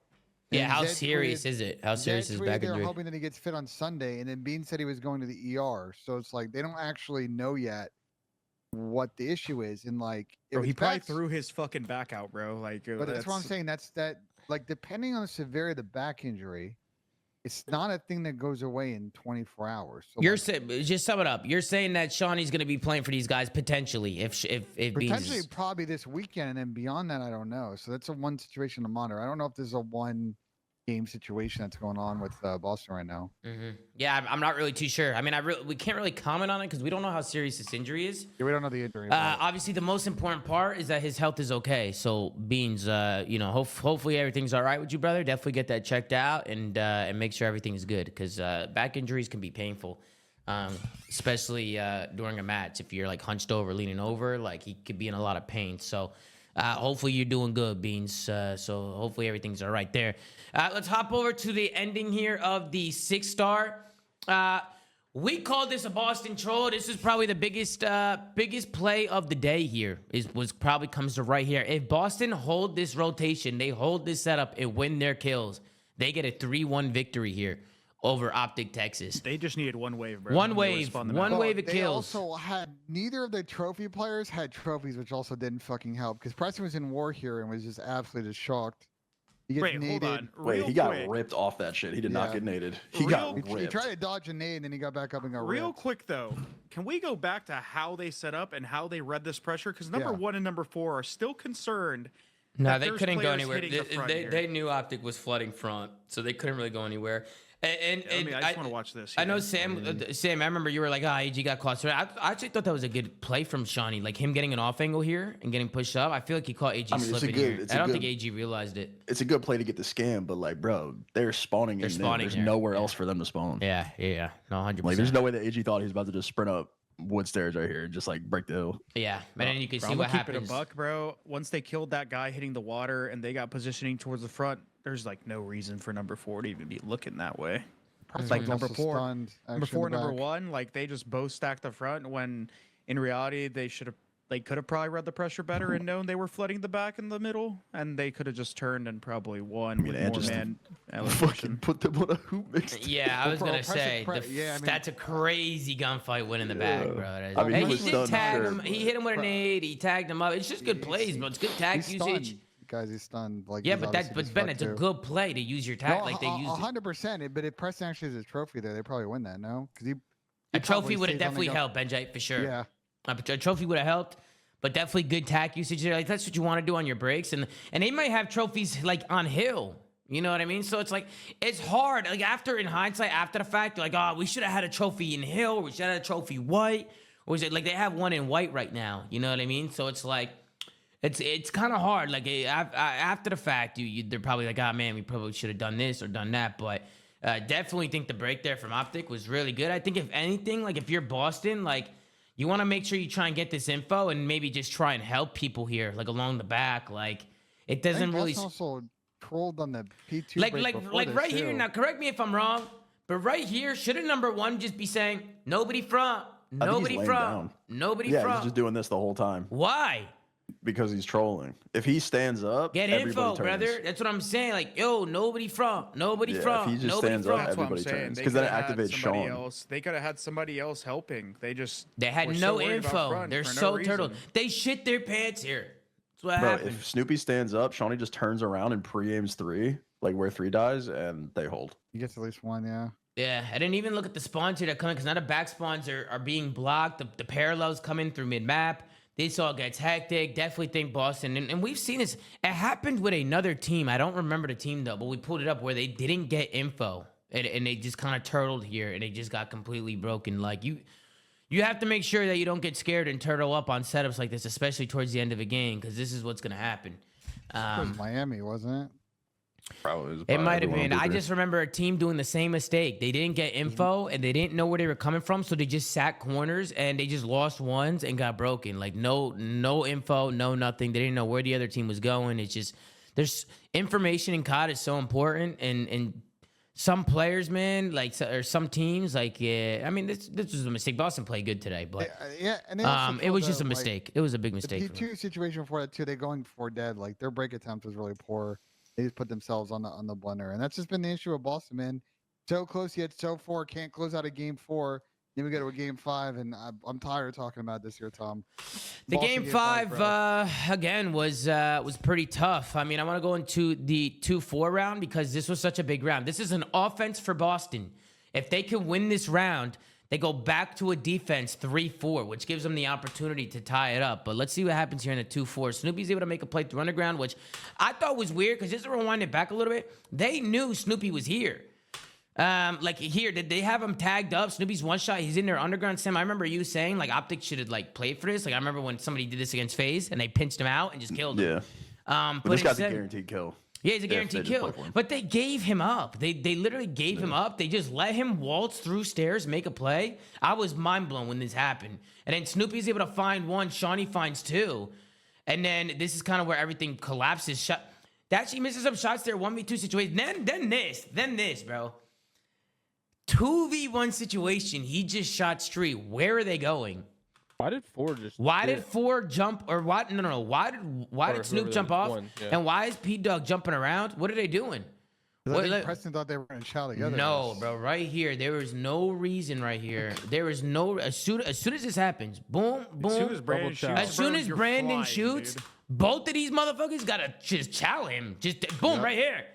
Yeah, how serious is it? How serious is back injury? They're hoping that he gets fit on Sunday, and then Bean said he was going to the ER. So it's like they don't actually know yet what the issue is, and like bro, he probably threw his fucking back out, bro. Like, but that's what I'm saying. Like depending on the severity of the back injury, it's not a thing that goes away in 24 hours. So you're saying, just sum it up. You're saying that Shawnee's going to be playing for these guys potentially, if potentially probably this weekend, and then beyond that, I don't know. So that's a one situation to monitor. I don't know if there's a one game situation that's going on with Boston right now. Yeah, I'm not really too sure. I mean, we can't really comment on it because we don't know how serious this injury is. Yeah, we don't know the injury. Obviously, the most important part is that his health is okay. So, Beans, hopefully everything's all right with you, brother. Definitely get that checked out and make sure everything's good because back injuries can be painful, especially during a match. If you're like hunched over, leaning over, like he could be in a lot of pain. So, hopefully you're doing good, Beans. So hopefully everything's all right there. Let's hop over to the ending here of the 6-star. We called this a Boston troll. This is probably the biggest play of the day here. Probably comes to right here. If Boston hold this rotation, they hold this setup and win their kills, they get a 3-1 victory here over Optic Texas. They just needed one wave, bro. One wave of kills. They also had neither of the trophy players had trophies, which also didn't fucking help because Preston was in war here and was just absolutely just shocked. Wait, hold on. Wait, he got ripped off that shit. He did not get naded. He got ripped. He tried to dodge a nade and then he got back up and got Real ripped. quick though, can we go back to how they set up and how they read this pressure? Because number 1 and number 4 are still concerned. No, they couldn't go anywhere. They knew Optic was flooding front, so they couldn't really go anywhere. And I just want to watch this. I know Sam. I remember you were like, AG got caught. So I actually thought that was a good play from Shawnee, like him getting an off angle here and getting pushed up. I feel like he caught AG slipping here. I don't think AG realized it. It's a good play to get the scam, but like, bro, they're spawning in there. There's nowhere else for them to spawn. Yeah, no, 100%. Like, there's no way that AG thought he was about to just sprint up wood stairs right here and just like break the hill. Yeah, and then you can see what happens. Keep it a buck, bro. Once they killed that guy hitting the water and they got positioning towards the front, there's like no reason for number 4 to even be looking that way. Like number 4, number 1, like they just both stacked the front when in reality they could have probably read the pressure better and known they were flooding the back and the middle, and they could have just turned and probably won with more man fucking put them on a hoop mix. Yeah, I was gonna say that's a crazy gunfight win in the back, bro. I mean, he did tag him. He hit him with a nade. He tagged him up. It's just good plays, bro. It's good tag usage. Guys, he's stunned. Like, yeah, but Ben, it's a good play to use your tag. Like they used 100%. But if Preston actually has a trophy there, they probably win that. No, because a trophy would have definitely helped Benjai for sure. Yeah, a trophy would have helped, but definitely good tag usage. Like that's what you want to do on your breaks, and they might have trophies like on hill. You know what I mean? So it's like it's hard. Like in hindsight, after the fact, you're like, oh, we should have had a trophy in hill. We should have had a trophy white. Or is it like they have one in white right now? You know what I mean? So it's like. It's kind of hard. Like after the fact, they're probably like, oh man, we probably should have done this or done that. But definitely think the break there from Optic was really good. I think if anything, like if you're Boston, like you want to make sure you try and get this info and maybe just try and help people here, like along the back. Like it doesn't really. Also trolled on the P2. Like right here. Now, correct me if I'm wrong, but right here, shouldn't number 1 just be saying nobody front, nobody front, nobody front? Yeah, he's just doing this the whole time. Why? Because he's trolling. If he stands up, get info, brother. That's what I'm saying. Like, yo, nobody front, nobody front. If he just stands up, everybody turns. Because then it activates Sean. They could have had somebody else helping. They had no info. They're so turtled. They shit their pants here. That's what happened. If Snoopy stands up, Shawnee just turns around and pre-aims 3, like where 3 dies, and they hold. He gets at least 1, yeah. Yeah, I didn't even look at the spawns here that come in because now the back spawns are being blocked. The parallels come in through mid-map. This all gets hectic. Definitely think Boston. And we've seen this. It happened with another team. I don't remember the team, though, but we pulled it up where they didn't get info. And they just kind of turtled here, and they just got completely broken. Like, you have to make sure that you don't get scared and turtle up on setups like this, especially towards the end of a game, because this is what's going to happen. It was Miami, wasn't it? Probably it might have been. I just remember a team doing the same mistake. They didn't get info and they didn't know where they were coming from, so they just sat corners and they just lost ones and got broken. Like no info, no nothing. They didn't know where the other team was going. It's just there's information in COD is so important, and some players, man, like or some teams, like I mean this was a mistake. Boston played good today, but and it was just a mistake. It was a big mistake. The P2 situation before that too, they going for dead. Like their break attempt was really poor. They just put themselves on the blender, and that's just been the issue of Boston, man. So close yet so far, can't close out a game 4. Then we go to a game 5, and I'm tired of talking about this here, Tom. The game 5 again was pretty tough. I mean, I want to go into the 2-4 round because this was such a big round. This is an offense for Boston. If they can win this round, they go back to a defense 3-4, which gives them the opportunity to tie it up. But let's see what happens here in the 2-4. Snoopy's able to make a play through underground, which I thought was weird because just to rewind it back a little bit, they knew Snoopy was here. Like here, did they have him tagged up? Snoopy's one shot. He's in their underground sim. I remember you saying like Optic should have like played for this. Like I remember when somebody did this against FaZe and they pinched him out and just killed him. Yeah. But this guy's a guaranteed kill. Yeah, he's a guaranteed kill. But they gave him up. They literally gave him up. They just let him waltz through stairs, make a play. I was mind blown when this happened. And then Snoopy's able to find 1. Shawnee finds 2. And then this is kind of where everything collapses. That she misses some shots there, 1v2 situation. Then this, bro. 2v1 situation. He just shot street. Where are they going? Why did 4 just? Why did 4 jump or what? No. Why did Snoop jump off? Yeah. And why is P Dog jumping around? What are they doing? I think Preston thought they were going to shout together. No, bro. Right here, there is no reason. Right here, there is no. As soon as this happens, boom, boom. As soon as Brandon shoots, As soon as you're Brandon flying, shoots, dude. both of these motherfuckers gotta just chow him. Just boom, right here.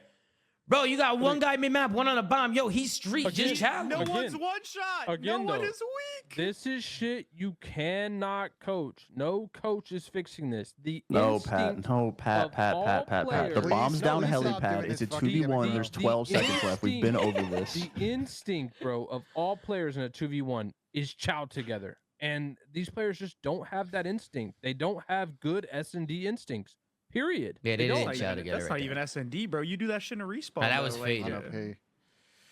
Bro, you got one guy mid-map, one on a bomb. Yo, he's street. Just chow him. No one's one shot. Again, no one though, is weak. This is shit you cannot coach. No coach is fixing this. The No, Pat. instinct No, Pat. of Pat. all Pat. Pat. Pat. The players- bomb's down Please heli stop pad. doing It's a this fucking 2v1. game. There's 12 seconds left. We've been over this. The instinct, bro, of all players in a 2v1 is chow together. And these players just don't have that instinct. They don't have good S&D instincts. Period. Yeah, they don't. didn't chow together. That's right not even there. S&D, bro. You do that shit in a respawn. Nah, that though, was like, faded. Okay.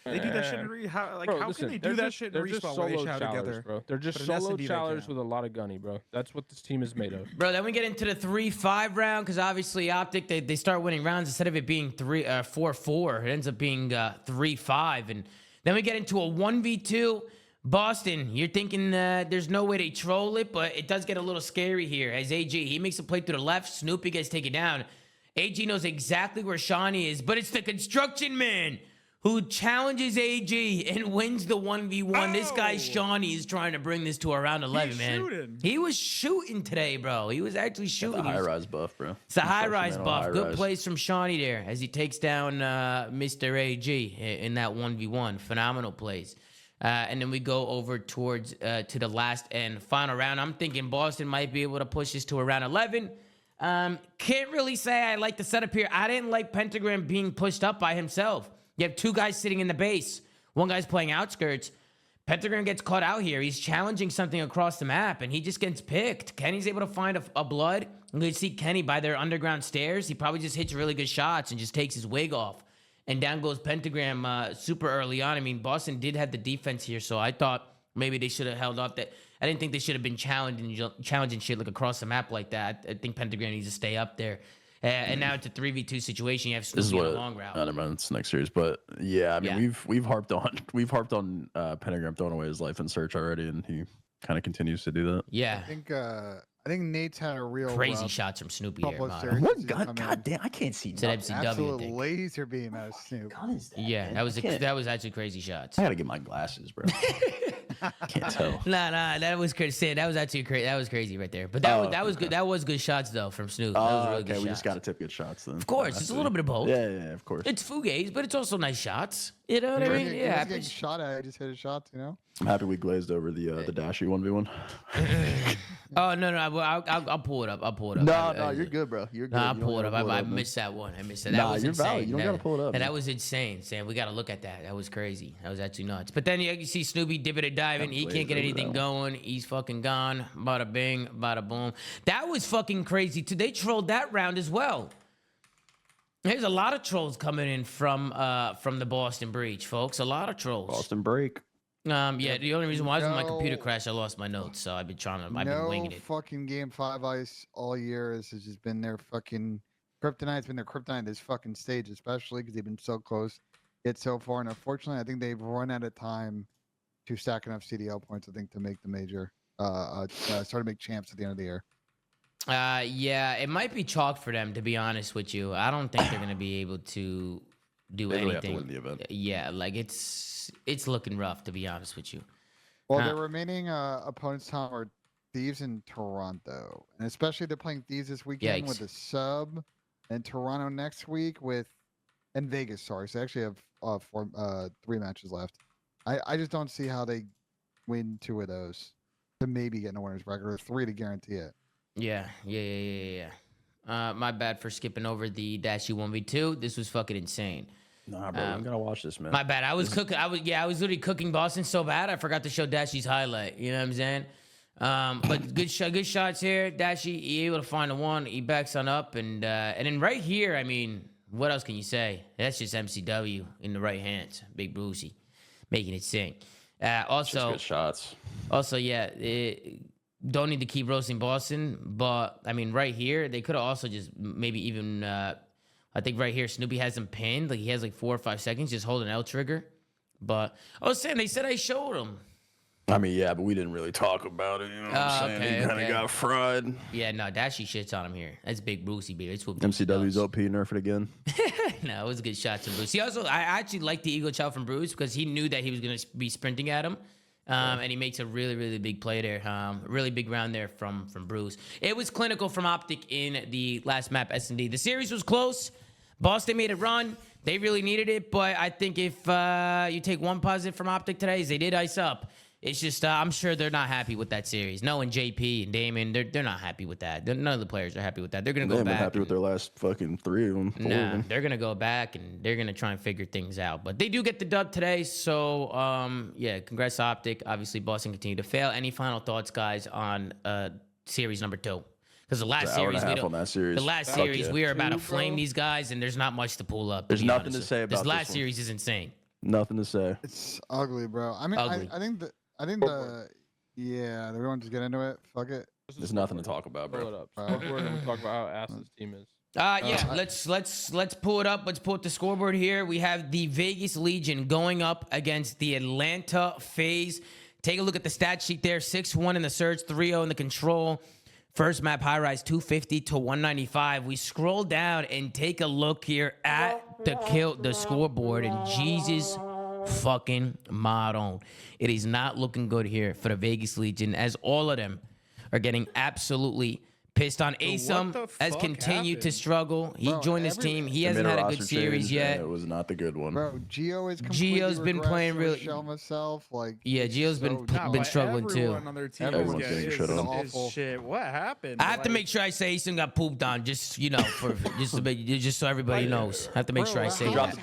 They do that shit in Bro, how listen, can they they're do that just- shit in they're just respawn where they solo shout chowers, together? bro. They're just But in solo S&D they chowers can. with a lot of gunny, bro. That's what this team is made of. Bro, then we get into the 3-5 round because obviously Optic they start winning rounds instead of it being 4-4. It ends up being 3-5, and then we get into a 1v2. Boston, you're thinking there's no way they troll it, but it does get a little scary here. As AG, he makes a play to the left, Snoopy gets taken down. AG knows exactly where Shawnee is, but it's the construction man who challenges AG and wins the 1v1. This guy Shawnee is trying to bring this to around 11, He's man. shooting. He was shooting today, bro. He was actually shooting. The high-rise buff, bro. It's a high-rise Construction man on buff. Good high-rise. plays from Shawnee there as he takes down Mr. AG in that 1v1. Phenomenal plays. And then we go over towards to the last and final round. I'm thinking Boston might be able to push this to around 11. Can't really say I like the setup here. I didn't like Pentagram being pushed up by himself. You have 2 guys sitting in the base. One guy's playing outskirts. Pentagram gets caught out here. He's challenging something across the map, and he just gets picked. Kenny's able to find a blood. You can see Kenny by their underground stairs. He probably just hits really good shots and just takes his wig off. And down goes Pentagram super early on. I mean, Boston did have the defense here, so I thought maybe they should have held off that. I didn't think they should have been challenging shit like across the map like that. I think Pentagram needs to stay up there. And now it's a 3v2 situation. You have Snoopy on a long route. I don't know. It's next series, but yeah, I mean, Yeah. we've harped on Pentagram throwing away his life in search already, and he kind of continues to do that. Yeah. I think Nate's had a real Crazy rough shots from Snoopy couple here. of Mod. series. What Just god? come God in. damn! I can't see. It's an nothing. MCW. I Absolute think. laser beam out of Snoop. God is that? Yeah, man? that was actually crazy shots. I gotta get my glasses, bro. Can't tell. Nah, that was crazy. That was actually crazy. That was crazy right there. But that was good. That was good shots though from Snoop. That was really Okay, good we just shots. gotta tip good shots then. Of course, it's a little bit of both. Yeah, of course. It's fugazi, but it's also nice shots. You know what I mean? He Yeah. was getting shot at. I just hit his shots, you know. I'm happy we glazed over the Dashy 1v1. Oh no, I'll pull it up. I'll pull it up. No, you're good, bro. You're good. Nah, I'll You don't pull it gotta up. I man. missed that one. I missed that. Nah, That was you're insane. valid. You don't gotta pull it up, That man. was insane, Sam. We gotta look at that. That was crazy. That was actually nuts. But then you see Snoopy dipping and diving. He can't get over anything that going. He's fucking gone. Bada bing, bada boom. That was fucking crazy too. They trolled that round as well. There's a lot of trolls coming in from the Boston breach, folks. A lot of trolls. Boston break. Yeah. The only reason why is when my computer No. crashed, I lost my notes. So I've been I've been No winging it. fucking game 5 ice all year. This has just been their fucking kryptonite. Been their kryptonite this fucking stage, especially because they've been so close yet so far. And unfortunately, I think they've run out of time to stack enough CDL points. I think to make the major, start to make champs at the end of the year. Yeah, it might be chalk for them, to be honest with you. I don't think they're gonna be able to do They really have to anything. win the event. Yeah, like it's looking rough, to be honest with you. Well, Huh. their remaining opponents, Tom, are Thieves in Toronto, and especially they're playing Thieves this weekend with Yikes. the sub, and Toronto next week and Vegas. Sorry, so they actually have 3 matches left. I just don't see how they win 2 of those to maybe get in a winner's bracket, or 3 to guarantee it. Yeah. My bad for skipping over the Dash U1v2. This was fucking insane. Nah, bro, we gotta watch this, man. My bad. I was cooking. I was literally cooking Boston so bad I forgot to show Dashy's highlight. You know what I'm saying? But good shots here. Dashy, he able to find the one. He backs on up, and then right here, I mean, what else can you say? That's just MCW in the right hands. Big Brucey making it sing. Just Also, good shots. yeah, don't need to keep roasting Boston, but I mean, right here, they could have also just maybe even. I think right here, Snoopy has him pinned. Like he has like 4 or 5 seconds. Just hold an L trigger, But I was saying, they said I showed him. I mean, yeah, but we didn't really talk about it. You know what I'm saying? Okay, He kind of got fried. Yeah, no, Dashy shits on him here. That's big Brucey, baby. That's what MCW's OP nerfed again. No, it was a good shot to Bruce. I actually liked the eagle chow from Bruce because he knew that he was going to be sprinting at him. And he makes a really, really big play there. Really big round there from Bruce. It was clinical from Optic in the last map, S&D. The series was close. Boston made a run. They really needed it. But I think if you take one positive from Optic today is they did ice up. It's just, I'm sure they're not happy with that series. Knowing JP and Damon, they're not happy with that. None of the players are happy with that. They're going to go back. They've been happy with their last fucking 3 of them. 4 of them. They're going to go back, and they're going to try and figure things out. But they do get the dub today, so, yeah, congrats to Optic. Obviously, Boston continued to fail. Any final thoughts, guys, on series number 2? Because the last series, we are about to flame these guys, and there's not much to pull up. There's nothing to say about this last series is insane. Nothing to say. It's ugly, bro. I mean, I think yeah, everyone just get into it. Fuck it. There's nothing to talk about, bro. Pull it up. We're gonna talk about how ass this team is. Yeah, let's pull it up. Let's pull up the scoreboard here. We have the Vegas Legion going up against the Atlanta FaZe. Take a look at the stat sheet there. 6-1 in the Surge, 3-0 in the Control. First map high rise 250 to 195. We scroll down and take a look here at the scoreboard, and Jesus fucking Maron. It is not looking good here for the Vegas Legion, as all of them are getting absolutely pissed on. Asum has continued to struggle. He joined this team. He hasn't had a good series yet. It was not the good one. Bro, Gio's been playing really. Yeah, Gio's been struggling too. On their team Everyone's getting shit on. awful. Shit. What happened? I have to make sure I say Asum got pooped on, just just so everybody knows. I have to make sure I say that.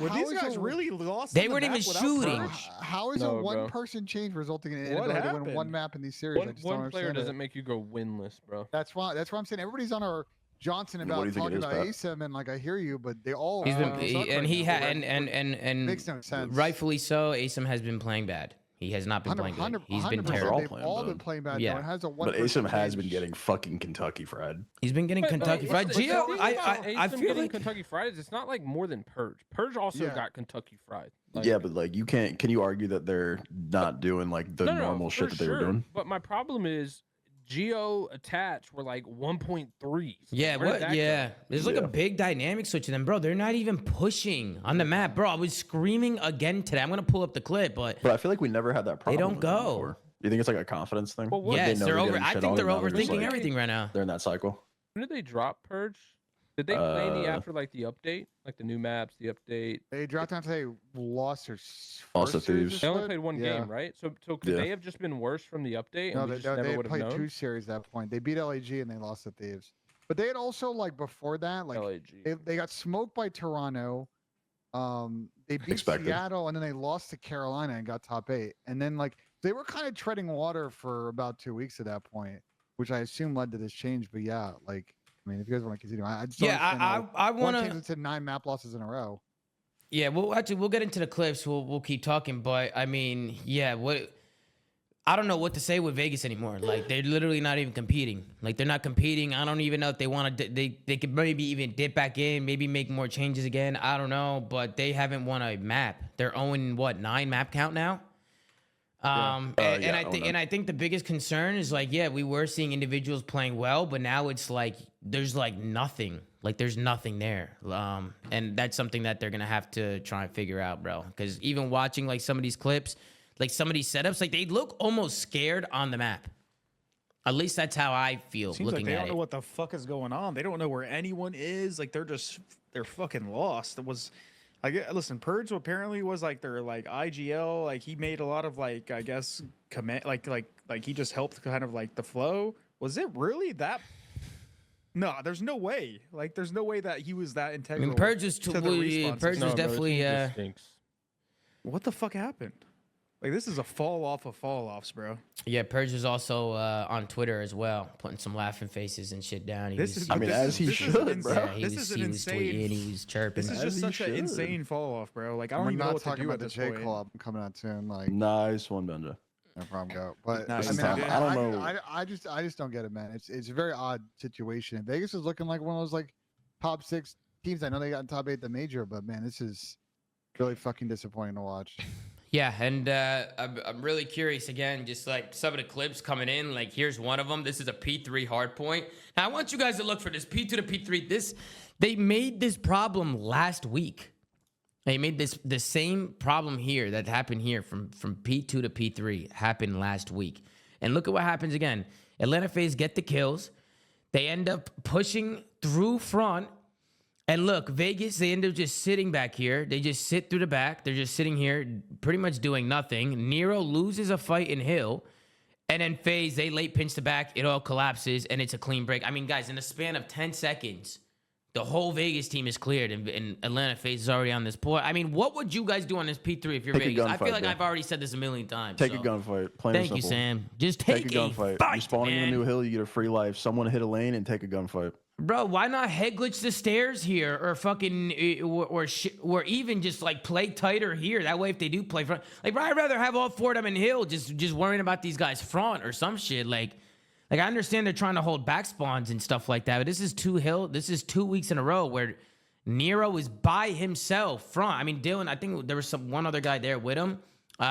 Were these guys really lost? They weren't even shooting. How is a one-person change resulting in an inability to win one map in these series? One player doesn't make you go winless, bro. That's why I'm saying everybody's on our Johnson about talking about Asum, and like I hear you, but they all he's been and makes no sense. Rightfully so. Asum has been playing bad. He has not been playing good. He's been terrible. They've all been playing bad. Yeah. But Asum has been getting fucking Kentucky fried. He's been getting Kentucky fried. Gio, I feel like Kentucky fried. It's not like more than Purge. Purge also got Kentucky fried. Like, yeah, but like can you argue that they're not doing like the normal shit that they were doing? But my problem is Gio attached were like 1.3. Yeah, what? Yeah, there's like a big dynamic switch in them, bro. They're not even pushing on the map, bro. I was screaming again today. I'm gonna pull up the clip, but I feel like we never had that problem. They don't go. You think it's like a confidence thing? Well, yes, they're over. I think they're overthinking everything right now. They're in that cycle. When did they drop Purge? Did they play any after like the update, like the new maps, the update? They dropped after they lost their Thieves. They only played one game, right? So could they have just been worse from the update? No, and they played 2 series at that point. They beat LAG and they lost to Thieves. But they had also like before that, like they got smoked by Toronto. They beat Seattle and then they lost to Carolina and got top 8. And then like they were kind of treading water for about 2 weeks at that point, which I assume led to this change. But yeah, like. I mean, if you guys want to continue, I just I want to. Into 9 map losses in a row. Yeah, we'll get into the clips. We'll keep talking, but I mean, yeah, I don't know what to say with Vegas anymore. Like they're literally not even competing. Like they're not competing. I don't even know if they want to. They could maybe even dip back in, maybe make more changes again. I don't know, but they haven't won a map. They're owing 9 map count now. I think the biggest concern is like, yeah, we were seeing individuals playing well, but now it's like there's like nothing. Like there's nothing there. And that's something that they're gonna have to try and figure out, bro. Because even watching like some of these clips, like some of these setups, like they look almost scared on the map. At least that's how I feel looking at it. Seems like they don't know what the fuck is going on. They don't know where anyone is. Like they're fucking lost. Listen, Purge apparently was like their like IGL. Like he made a lot of like I guess command like he just helped kind of like the flow. Was it really that? No, there's no way. Like there's no way that he was that integral. I mean, Purge was definitely. What the fuck happened? Like this is a fall off of fall offs, bro. Yeah, Purge is also on Twitter as well, putting some laughing faces and shit down. As he should, bro. Yeah, he was tweeting, he was chirping. This is just such an insane fall off, bro. Like I don't even know what to do about the this J Club coming out soon. Like nice one, Benja. No problem, go. But nice. I mean, I don't know. I just don't get it, man. It's a very odd situation. Vegas is looking like one of those like top 6 teams. I know they got in top 8 the major, but man, this is Really fucking disappointing to watch. Yeah, and I'm really curious again, just like some of the clips coming in. Like, here's one of them. This is a P3 hard point. Now, I want you guys to look for this P2 to P3. They made this problem last week. They made the same problem here that happened here from P2 to P3 happened last week. And look at what happens again. Atlanta FaZe get the kills. They end up pushing through front. And look, Vegas, they end up just sitting back here. They just sit through the back. They're just sitting here pretty much doing nothing. Nero loses a fight in Hill. And then FaZe, they late pinch the back. It all collapses, and it's a clean break. I mean, guys, in the span of 10 seconds, the whole Vegas team is cleared, and Atlanta FaZe is already on this point. I mean, what would you guys do on this P3 if you're Vegas? I feel like I've already said this a million times. Take a gunfight. Plain Thank you, simple. Sam. Just take a gunfight. fight, you spawn in man. a new hill, you get a free life. Someone hit a lane and take a gunfight. Bro, why not head glitch the stairs here, or fucking, or even just like play tighter here? That way, if they do play front, like, bro, I'd rather have all four of them in Hill, just worrying about these guys front or some shit. Like I understand they're trying to hold back spawns and stuff like that, but this is 2 weeks in a row where Nero is by himself front. I mean, Dylan, I think there was one other guy there with him.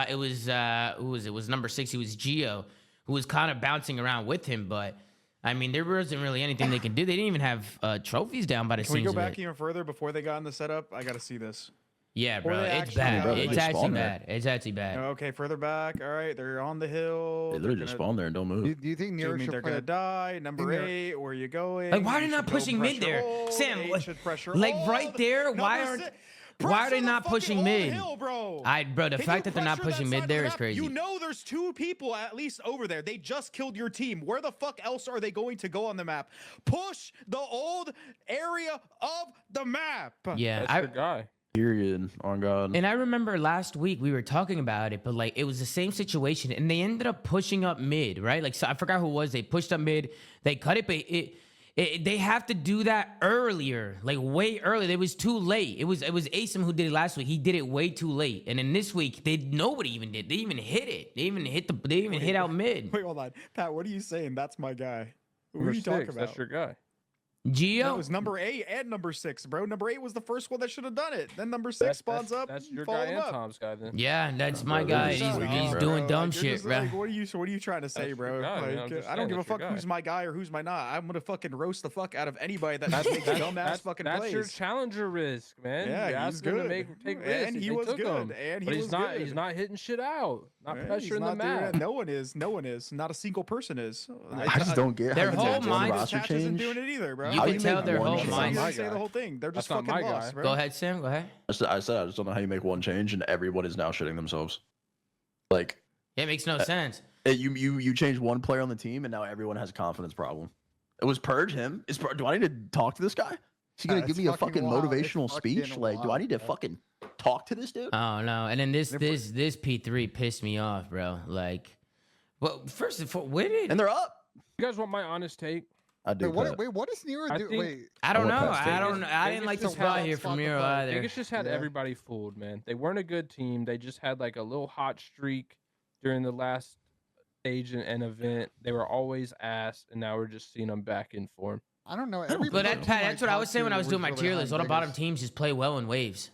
It was who was it? It was number 6. It was Gio, who was kind of bouncing around with him, but. I mean, there wasn't really anything they can do. They didn't even have trophies down by the Can we seams go of back it. even further before they got in the setup? I got to see this. Yeah, Or bro, they it's actually bad. got, It's like, actually spawn bad. It's actually bad. Okay, further back. All right, they're on the hill. They literally just spawn there and don't move. Do you think Do you Nero mean should they're play? gonna die? Number 8, where are you going? Like, why are they You not should go pushing mid pressure there? hold. Sam, 8 should pressure like hold. right there, Number why are 6 they pressure the not fucking pushing whole mid? hill, bro. Bro, the Can fact you that they're not pressure pushing that mid side there of the is map? crazy. You know there's 2 people at least over there. They just killed your team. Where the fuck else are they going to go on the map? Push the old area of the map. Yeah, That's your guy. Period. On God. And I remember last week we were talking about it, but like it was the same situation, and they ended up pushing up mid, right? Like, so I forgot who it was. They pushed up mid, they cut it, but they have to do that earlier, like way earlier. It was too late. It was Asim who did it last week. He did it way too late, and then this week nobody even did. They even hit it. They even hit out mid. Wait, hold on, Pat. What are you saying? That's my guy. Who are Number you talking 6, about? that's your guy. Gio, That was number 8 and number 6, bro. Number 8 was the first one that should have done it. Then number 6 spawns up. That's and your follow guy them and up. Tom's guy then. yeah, that's my Bro, guy. they're just He's bro. doing dumb Like, you're shit, just bro. like, what are you trying to say, That's bro? your guy, man. I'm Like, just I don't saying, give a that's your fuck guy. who's my guy or who's my not. I'm gonna fucking roast the fuck out of anybody that That's, makes dumbass fucking that's plays. your challenger risk, man. Yeah, you he's asked him to good. take risks, And he they was took good. them. And he But was he's good. not hitting shit out. Not Yeah, pressuring he's the not doing map. that. No one is. No one is. Not a single person is. I just don't get Their how you whole make one mind- roster Tatch isn't change. doing it either, bro. You How can you tell make their one whole change? mind. You my didn't say guy. the whole thing. They're just That's not fucking my lost, guy. bro. Go ahead, Sam. Go ahead. I said I just don't know how you make one change and everyone is now shitting themselves. Like It makes no sense. you change one player on the team and now everyone has a confidence problem. It was purge him. Do I need to talk to this guy? Is he gonna give It's me a fucking fucking wild. It's motivational speech? fucking Like, do I need to wild, fucking talk to this dude? Oh no! And then this P3 pissed me off, bro. Like, well, first of all, where did And they're up. You guys want my honest take? I do. Wait, what does Nero I do? think- Wait, I don't I know. want Pat I Stevens. don't. I didn't Vegas like the just spot had here that from spot Miro to either. Vegas just had Yeah. everybody fooled, man. They weren't a good team. They just had like a little hot streak during the last stage and event. They were always ass, and now we're just seeing them back in form. I don't know. But that, Pat, that's what I was saying when I was doing my tier list. All the bottom teams just play well in waves.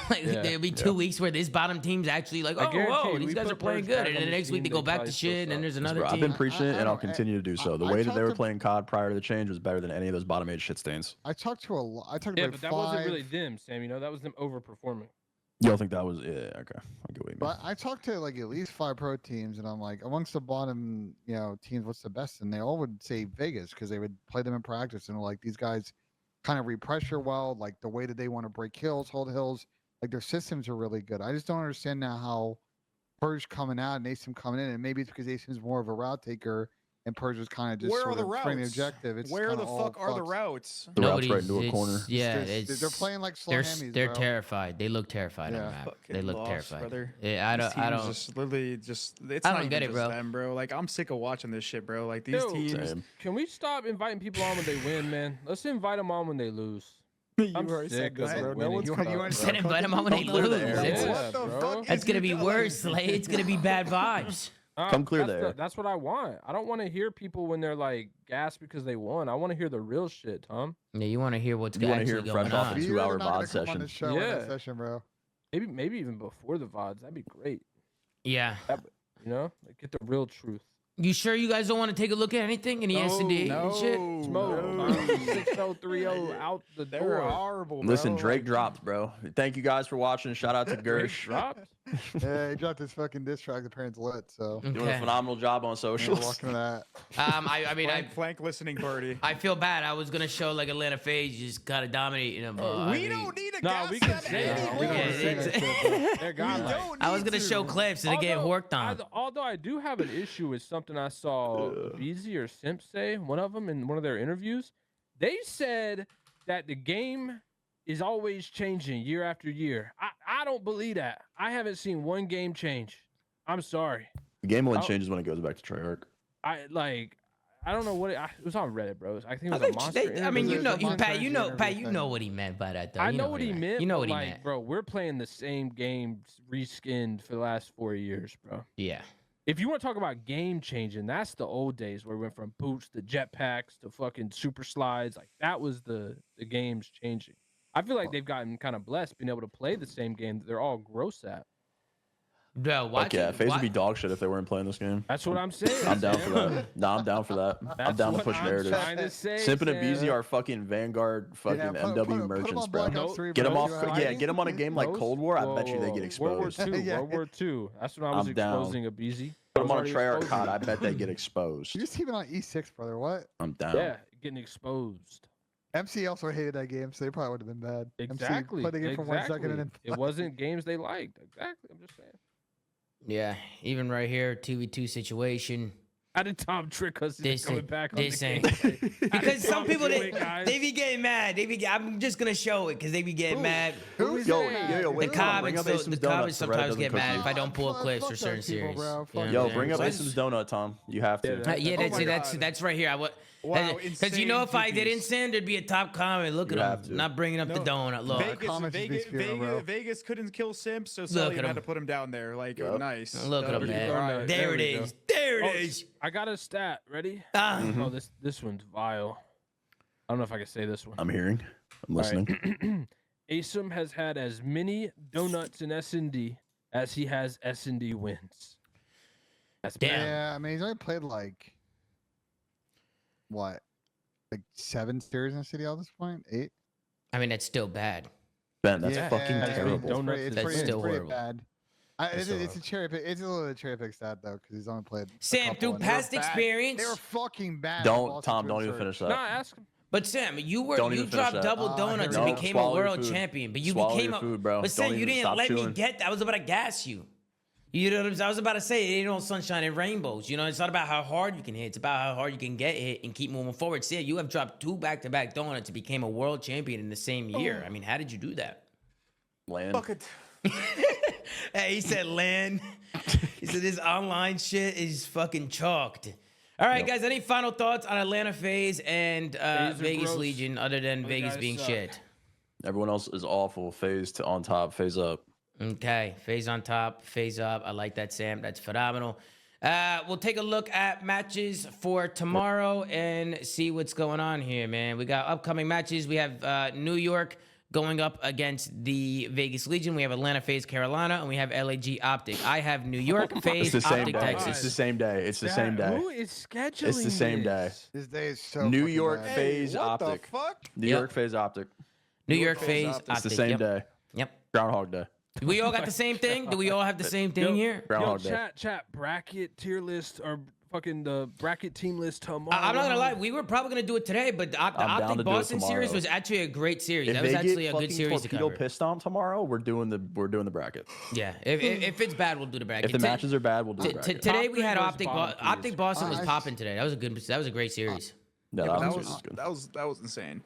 Like Yeah. there'll be 2 weeks where this bottom team's actually like, I oh, guarantee whoa, you, these we guys put are playing Purge good, back and on then the the next week they team, go they'd back to probably still shit, and then suck. there's another Bro, I've team. been preaching it, and I'll don't- continue to do so. The I way that talked they were to- playing COD prior to the change was better than any of those bottom 8 shit stains. I talked to I talked Yeah, about but that 5. wasn't really them, Sam. You know, that was them overperforming. Y'all think that was okay? I get what you mean. But I talked to like at least 5 pro teams, and I'm like, amongst the bottom, teams, what's the best? And they all would say Vegas because they would play them in practice, and like these guys kind of repressure well, like the way that they want to break hills, hold hills, like their systems are really good. I just don't understand now how Purge coming out and Asim coming in, and maybe it's because Asim's more of a route taker, and Purge was kind of just Where sort are the of trying the routes? objective. It's Where kinda the all fuck are the fucks. routes? The routes right Nobody's- into a corner. it's- Yeah, They're playing like slow they're hammies, they're bro. terrified. They look terrified on Yeah. the map. They Fucking look lost, terrified. brother. Yeah, I These don't. teams just literally just. It's I not don't even get it, just bro. them, bro. Like I'm sick of watching this shit, bro. Like these Yo, teams. Same. Can we stop inviting people on when they win, man? Let's invite them on when they lose. You I'm already said sick this, of bro. it No winning. one's You coming already up, said bro. invite 'em on when they Come clear the lose. air. It's- Yeah, What the bro. fuck That's is gonna be you worse, telling Slay. It's gonna be bad vibes. Come clear that's the air. That's what I want. I don't want to hear people when they're like gassed because they won. I want to hear the real shit, Tom. Yeah, you want to hear what's You wanna actually hear it going fresh off on. the You 2-hour are not gonna VOD come on session. the show in that Yeah. session, bro. maybe even before the VODs. That'd be great. Yeah. You know, like get the real truth. You sure you guys don't want to take a look at anything? Any S&D and shit? Smoke. 6030 out the door. They're horrible, bro. Listen, Drake dropped, bro. Thank you guys for watching. Shout out to Gersh. Dropped. Yeah, he dropped his fucking diss track. The parents lit. So Doing a Okay. phenomenal job on socials. walking that. I mean, Flank listening, Birdie. I feel bad. I was gonna show like Atlanta FaZe just kind of dominating them. We don't need a No, gas we can that say anymore. that. We Yeah, can say it's- that. They're godlike. don't I was need gonna show to. clips and they get worked on. Although I do have an issue with something I saw Beezy or Simp say, one of them in one of their interviews. They said that the game is always changing year after year. I don't believe that. I haven't seen one game change. I'm sorry. The game only changes when it goes back to Treyarch. I don't know what it was on Reddit, bro. I think it was I a monster. I mean, interview. you know, There's a Pat, you know, monster Pat, you interview know thing. what he meant by that, though. I You know what he meant. You know but, what he like, meant, bro. We're playing the same game reskinned for the last 4 years, bro. Yeah. If you want to talk about game changing, that's the old days where we went from boots to jetpacks to fucking super slides. Like that was the games changing. I feel like they've gotten kind of blessed being able to play the same game that they're all gross at. Bro, Like, yeah, FaZe would be dog shit if they weren't playing this game. That's what I'm saying. I'm down for that. No, I'm down for that. I'm That's down to what push I'm narrative. trying to say, Simpin and Sam. Beezy are fucking Vanguard, fucking Yeah, MW merchants, bro. Get them off. Yeah, get them on a game like Cold War. I bet you they get World War exposed. II. Yeah. World War II. That's when I was I'm down. exposing a Beezy. Put them on a Treyarch COD. I bet they get You exposed. just keep it on E6, brother. What? I'm down. Yeah, getting exposed. MC also hated that game, so they probably would have been bad. Exactly. MC played the game for 1 second and then It wasn't games they liked. Exactly. I'm just saying. Yeah, even right here, 2v2 situation. How did Tom trick us into This coming ain't- back on this the ain't- game? Because some Tom people, do they it, guys? be getting mad. I'm just going to show it because they be getting mad. Who's Yo, that? yo, yo, The wait, come on, bring comments, up so, Asim's the Donuts comments so Reddit sometimes doesn't get cook mad you. if I don't pull Fuck clips for those certain people, series. bro. You know Fuck what I'm Yo, saying? bring up So- Asim's Donut, Tom. You have to. Yeah, Yeah, Oh my that's God. that's right here. Wow, Because you insane know, if I GPs. didn't send, there'd be a top comment. Look You at have him, to. not bringing up the donut. Look, comments just be spewing, bro. Vegas couldn't kill Simps, so Look Sully at had him. to put him down there. Like, Yup. nice. Look at him, W. man. Alright. There it we go. is. There Oh, it is. I got a stat. Ready? Ah. Oh, this one's vile. I don't know if I can say this one. I'm hearing. I'm All right. listening. Asim has had as many donuts in S&D as he has S&D wins. That's Damn. bad. Yeah, I mean, he's only played like what, like 7 series in the city at this point? 8. I mean, that's still bad. Ben, that's Yeah, fucking That's terrible. pretty donuts It's is That's pretty, still it's pretty horrible. bad. That's It's, still it's a cherry pick. It's a little bit of cherry pick stat though, because he's only played. a Sam, couple through and they were past bad. experience, They were fucking bad. Don't, Tom. Don't even finish that. Nah, ask him. but Sam, you Don't you even finish dropped that. double donuts and No, became a swallow your world food. champion. But you Swallow became your a food, bro. But Sam, Don't you even didn't stop let me chewing. get that. I was about to gas you. You know what I'm saying? I was about to say it ain't all sunshine and rainbows. You know, it's not about how hard you can hit. It's about how hard you can get hit and keep moving forward. See, you have dropped 2 back-to-back donuts and became a world champion in the same year. I mean, how did you do that? Land. Hey, he said land. He said this online shit is fucking chalked. All right, guys, any final thoughts on Atlanta FaZe and are Vegas gross. Legion other than Those Vegas guys being suck. shit? Everyone else is awful. Phase to on top. Phase up. Okay, FaZe on top, FaZe up. I like that, Sam. That's phenomenal. We'll take a look at matches for tomorrow and see what's going on here, man. We got upcoming matches. We have New York going up against the Vegas Legion. We have Atlanta FaZe Carolina, and we have LAG Optic. I have New York It's FaZe the same Optic day. Texas. It's the same day. It's the same day. Who is scheduling It's the same day. this? This day is so. New fucking York bad. FaZe What the Optic. fuck? New Yep. York FaZe Optic. New York FaZe FaZe Optic. Optic. It's the same yep. day. Yep. Groundhog Day. We all got the same thing? Do we all have the same thing here? Yo, Groundhog Day. chat bracket tier list or fucking the bracket team list tomorrow. I'm not gonna lie, we were probably gonna do it today, but the I'm down to Optic do it Boston series tomorrow. was actually a great series. If That was they actually get a good fucking series to torpedo cover. pissed on tomorrow, we're doing the bracket. Yeah, if it's bad, we'll do the bracket. If the matches are bad, we'll do the T- bracket. today we Top had three Optic. versus bottom three Optic is- Boston was I- popping today. That was a great series. No, Yeah, that but was good. that was insane.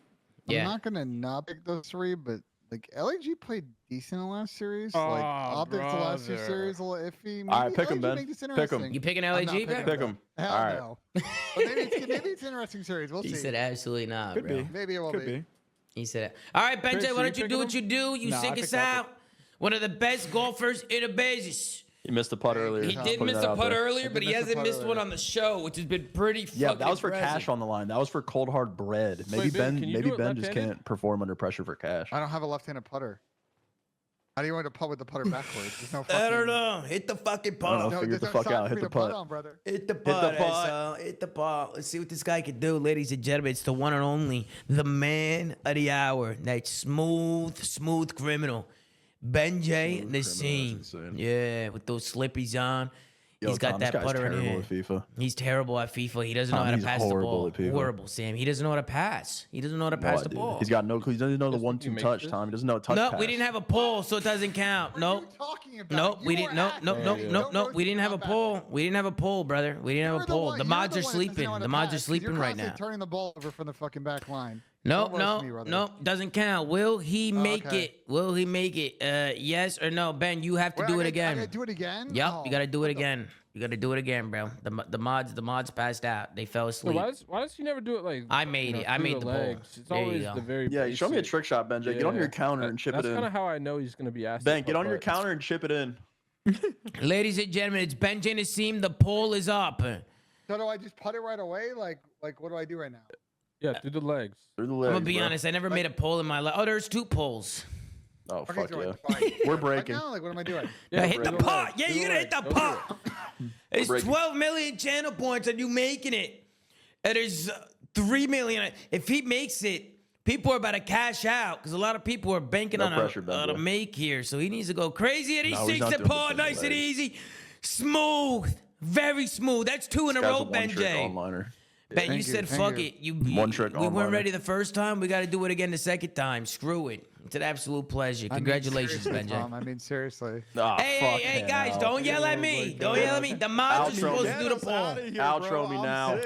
Yeah. I'm not gonna not pick those 3, but like LAG played decent in the last series. Oh, Like Optic's the last 2 brother. series a little iffy. Maybe All right, pick 'em, LAG Ben. make this Pick 'em. interesting. You picking I'm not LAG? picking Ben? Pick 'em. Hell All right. no. But maybe it's an interesting series. We'll He see. said absolutely not, Could bro. be. Maybe it will Could be. be. He said, "All right, Benjay, Chris, why you don't you picking do what you do? You Nah, I sync picked us out. Optic. One of the best golfers in the business. He missed the putt earlier. He Just did putting miss that a out putt there. earlier, but he miss a hasn't putt missed one earlier. on the show, which has been pretty fucking Yeah, that was for impressive. cash on the line. That was for cold hard bread. Maybe Ben, Ben, can you maybe do it Ben just left-handed? can't perform under pressure for cash. I don't have a left-handed putter. How do you want to putt with the putter backwards? There's no fucking... I don't know. Hit the fucking I don't putt. know. Figure the fuck out. Hit the putt. On, brother. Hit the putt. Hit the putt. Let's see what this guy can do, ladies and gentlemen. It's the one and only, the man of the hour. That smooth criminal. Ben J. Nassim. Yeah, with those slippies on. Yo, He's got Tom, that this guy's putter in terrible here. at FIFA. He's terrible at FIFA. He doesn't know how to He's pass the horrible ball. at FIFA. Horrible, Sam. He doesn't know how to pass. He doesn't know how to pass the ball. He's got no clue. He doesn't know the Just 1-2 you make touch, this? Tom. He doesn't know touch No, pass. we didn't have a poll, so it doesn't count. What are Nope. you talking about? Nope, we You didn't. were Nope, acting. nope, nope, You nope, don't nope. We didn't have a roast me poll. We didn't have a poll, brother. We didn't have You're a the poll. one- The you're mods the are one that doesn't sleeping. know how to The mods are pass, 'cause sleeping you're right constantly now. turning the ball over from the fucking back line. No, Don't roast me, brother. no, doesn't count. Will he make okay. it? Will he make it? Yes or no? Ben, you have to Wait, do I it gotta- I again. gotta do it again? Yep, Oh, you got to do it what the- again. You got to do it again, bro. The mods passed out. They fell So asleep. why does he never do it like? I made it. I through made the the poll. legs? It's There you always go. the very. Yeah, you show me a basic. trick shot, Benji. Get on your Yeah. counter and chip it That's in. kind of how I know he's gonna be asked. Ben, to get on your putt. counter and chip it in. Ladies and gentlemen, it's Ben J. Nassim. The poll is up. So do I just putt it right away? Like what do I do right now? Yeah, through the legs. Through the I'm legs, gonna be bro. honest. I never made a poll in my life. Oh, there's 2 polls. Oh, Okay, fuck so yeah. fine. We're Right breaking. now, like what am I doing? Yeah, hit the through the pot. legs, Yeah, through you're the gonna hit the legs. Go pot. It's breaking. 12 million channel points, and you making it. And there's 3 million. If he makes it, people are about to cash out because a lot of people are banking No on pressure, a Benjo. make here. So he needs to go crazy, and he No, he's sinks not the doing the pot thing nice and legs. easy, smooth, very smooth. That's 2 in a This guy's row, a Ben one-trick J. onliner. Ben, you Thank you, said thank fuck you. it. You One trick We weren't onliner. ready the first time. We got to do it again the second time. Screw it. It's an absolute pleasure. I mean, Congratulations, seriously, Ben J. Tom, I mean, seriously. Oh, Hey, guys, don't yell at me. Don't yell at me. The mods are Outro supposed me. to do the poll. Outro me now.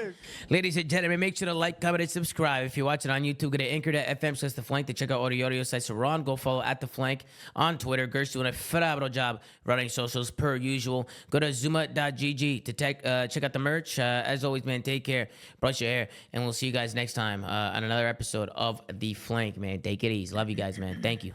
Ladies and gentlemen, make sure to like, comment, and subscribe. If you're watching on YouTube, go to anchor.fm/The Flank to check out audio sites around. Go follow at The Flank on Twitter. Gert's doing a phenomenal job running socials per usual. Go to ZOOMAA.gg to check out the merch. As always, man, take care. Brush your hair. And we'll see you guys next time on another episode of The Flank, man. Take it easy. Love you guys, man. Thank you.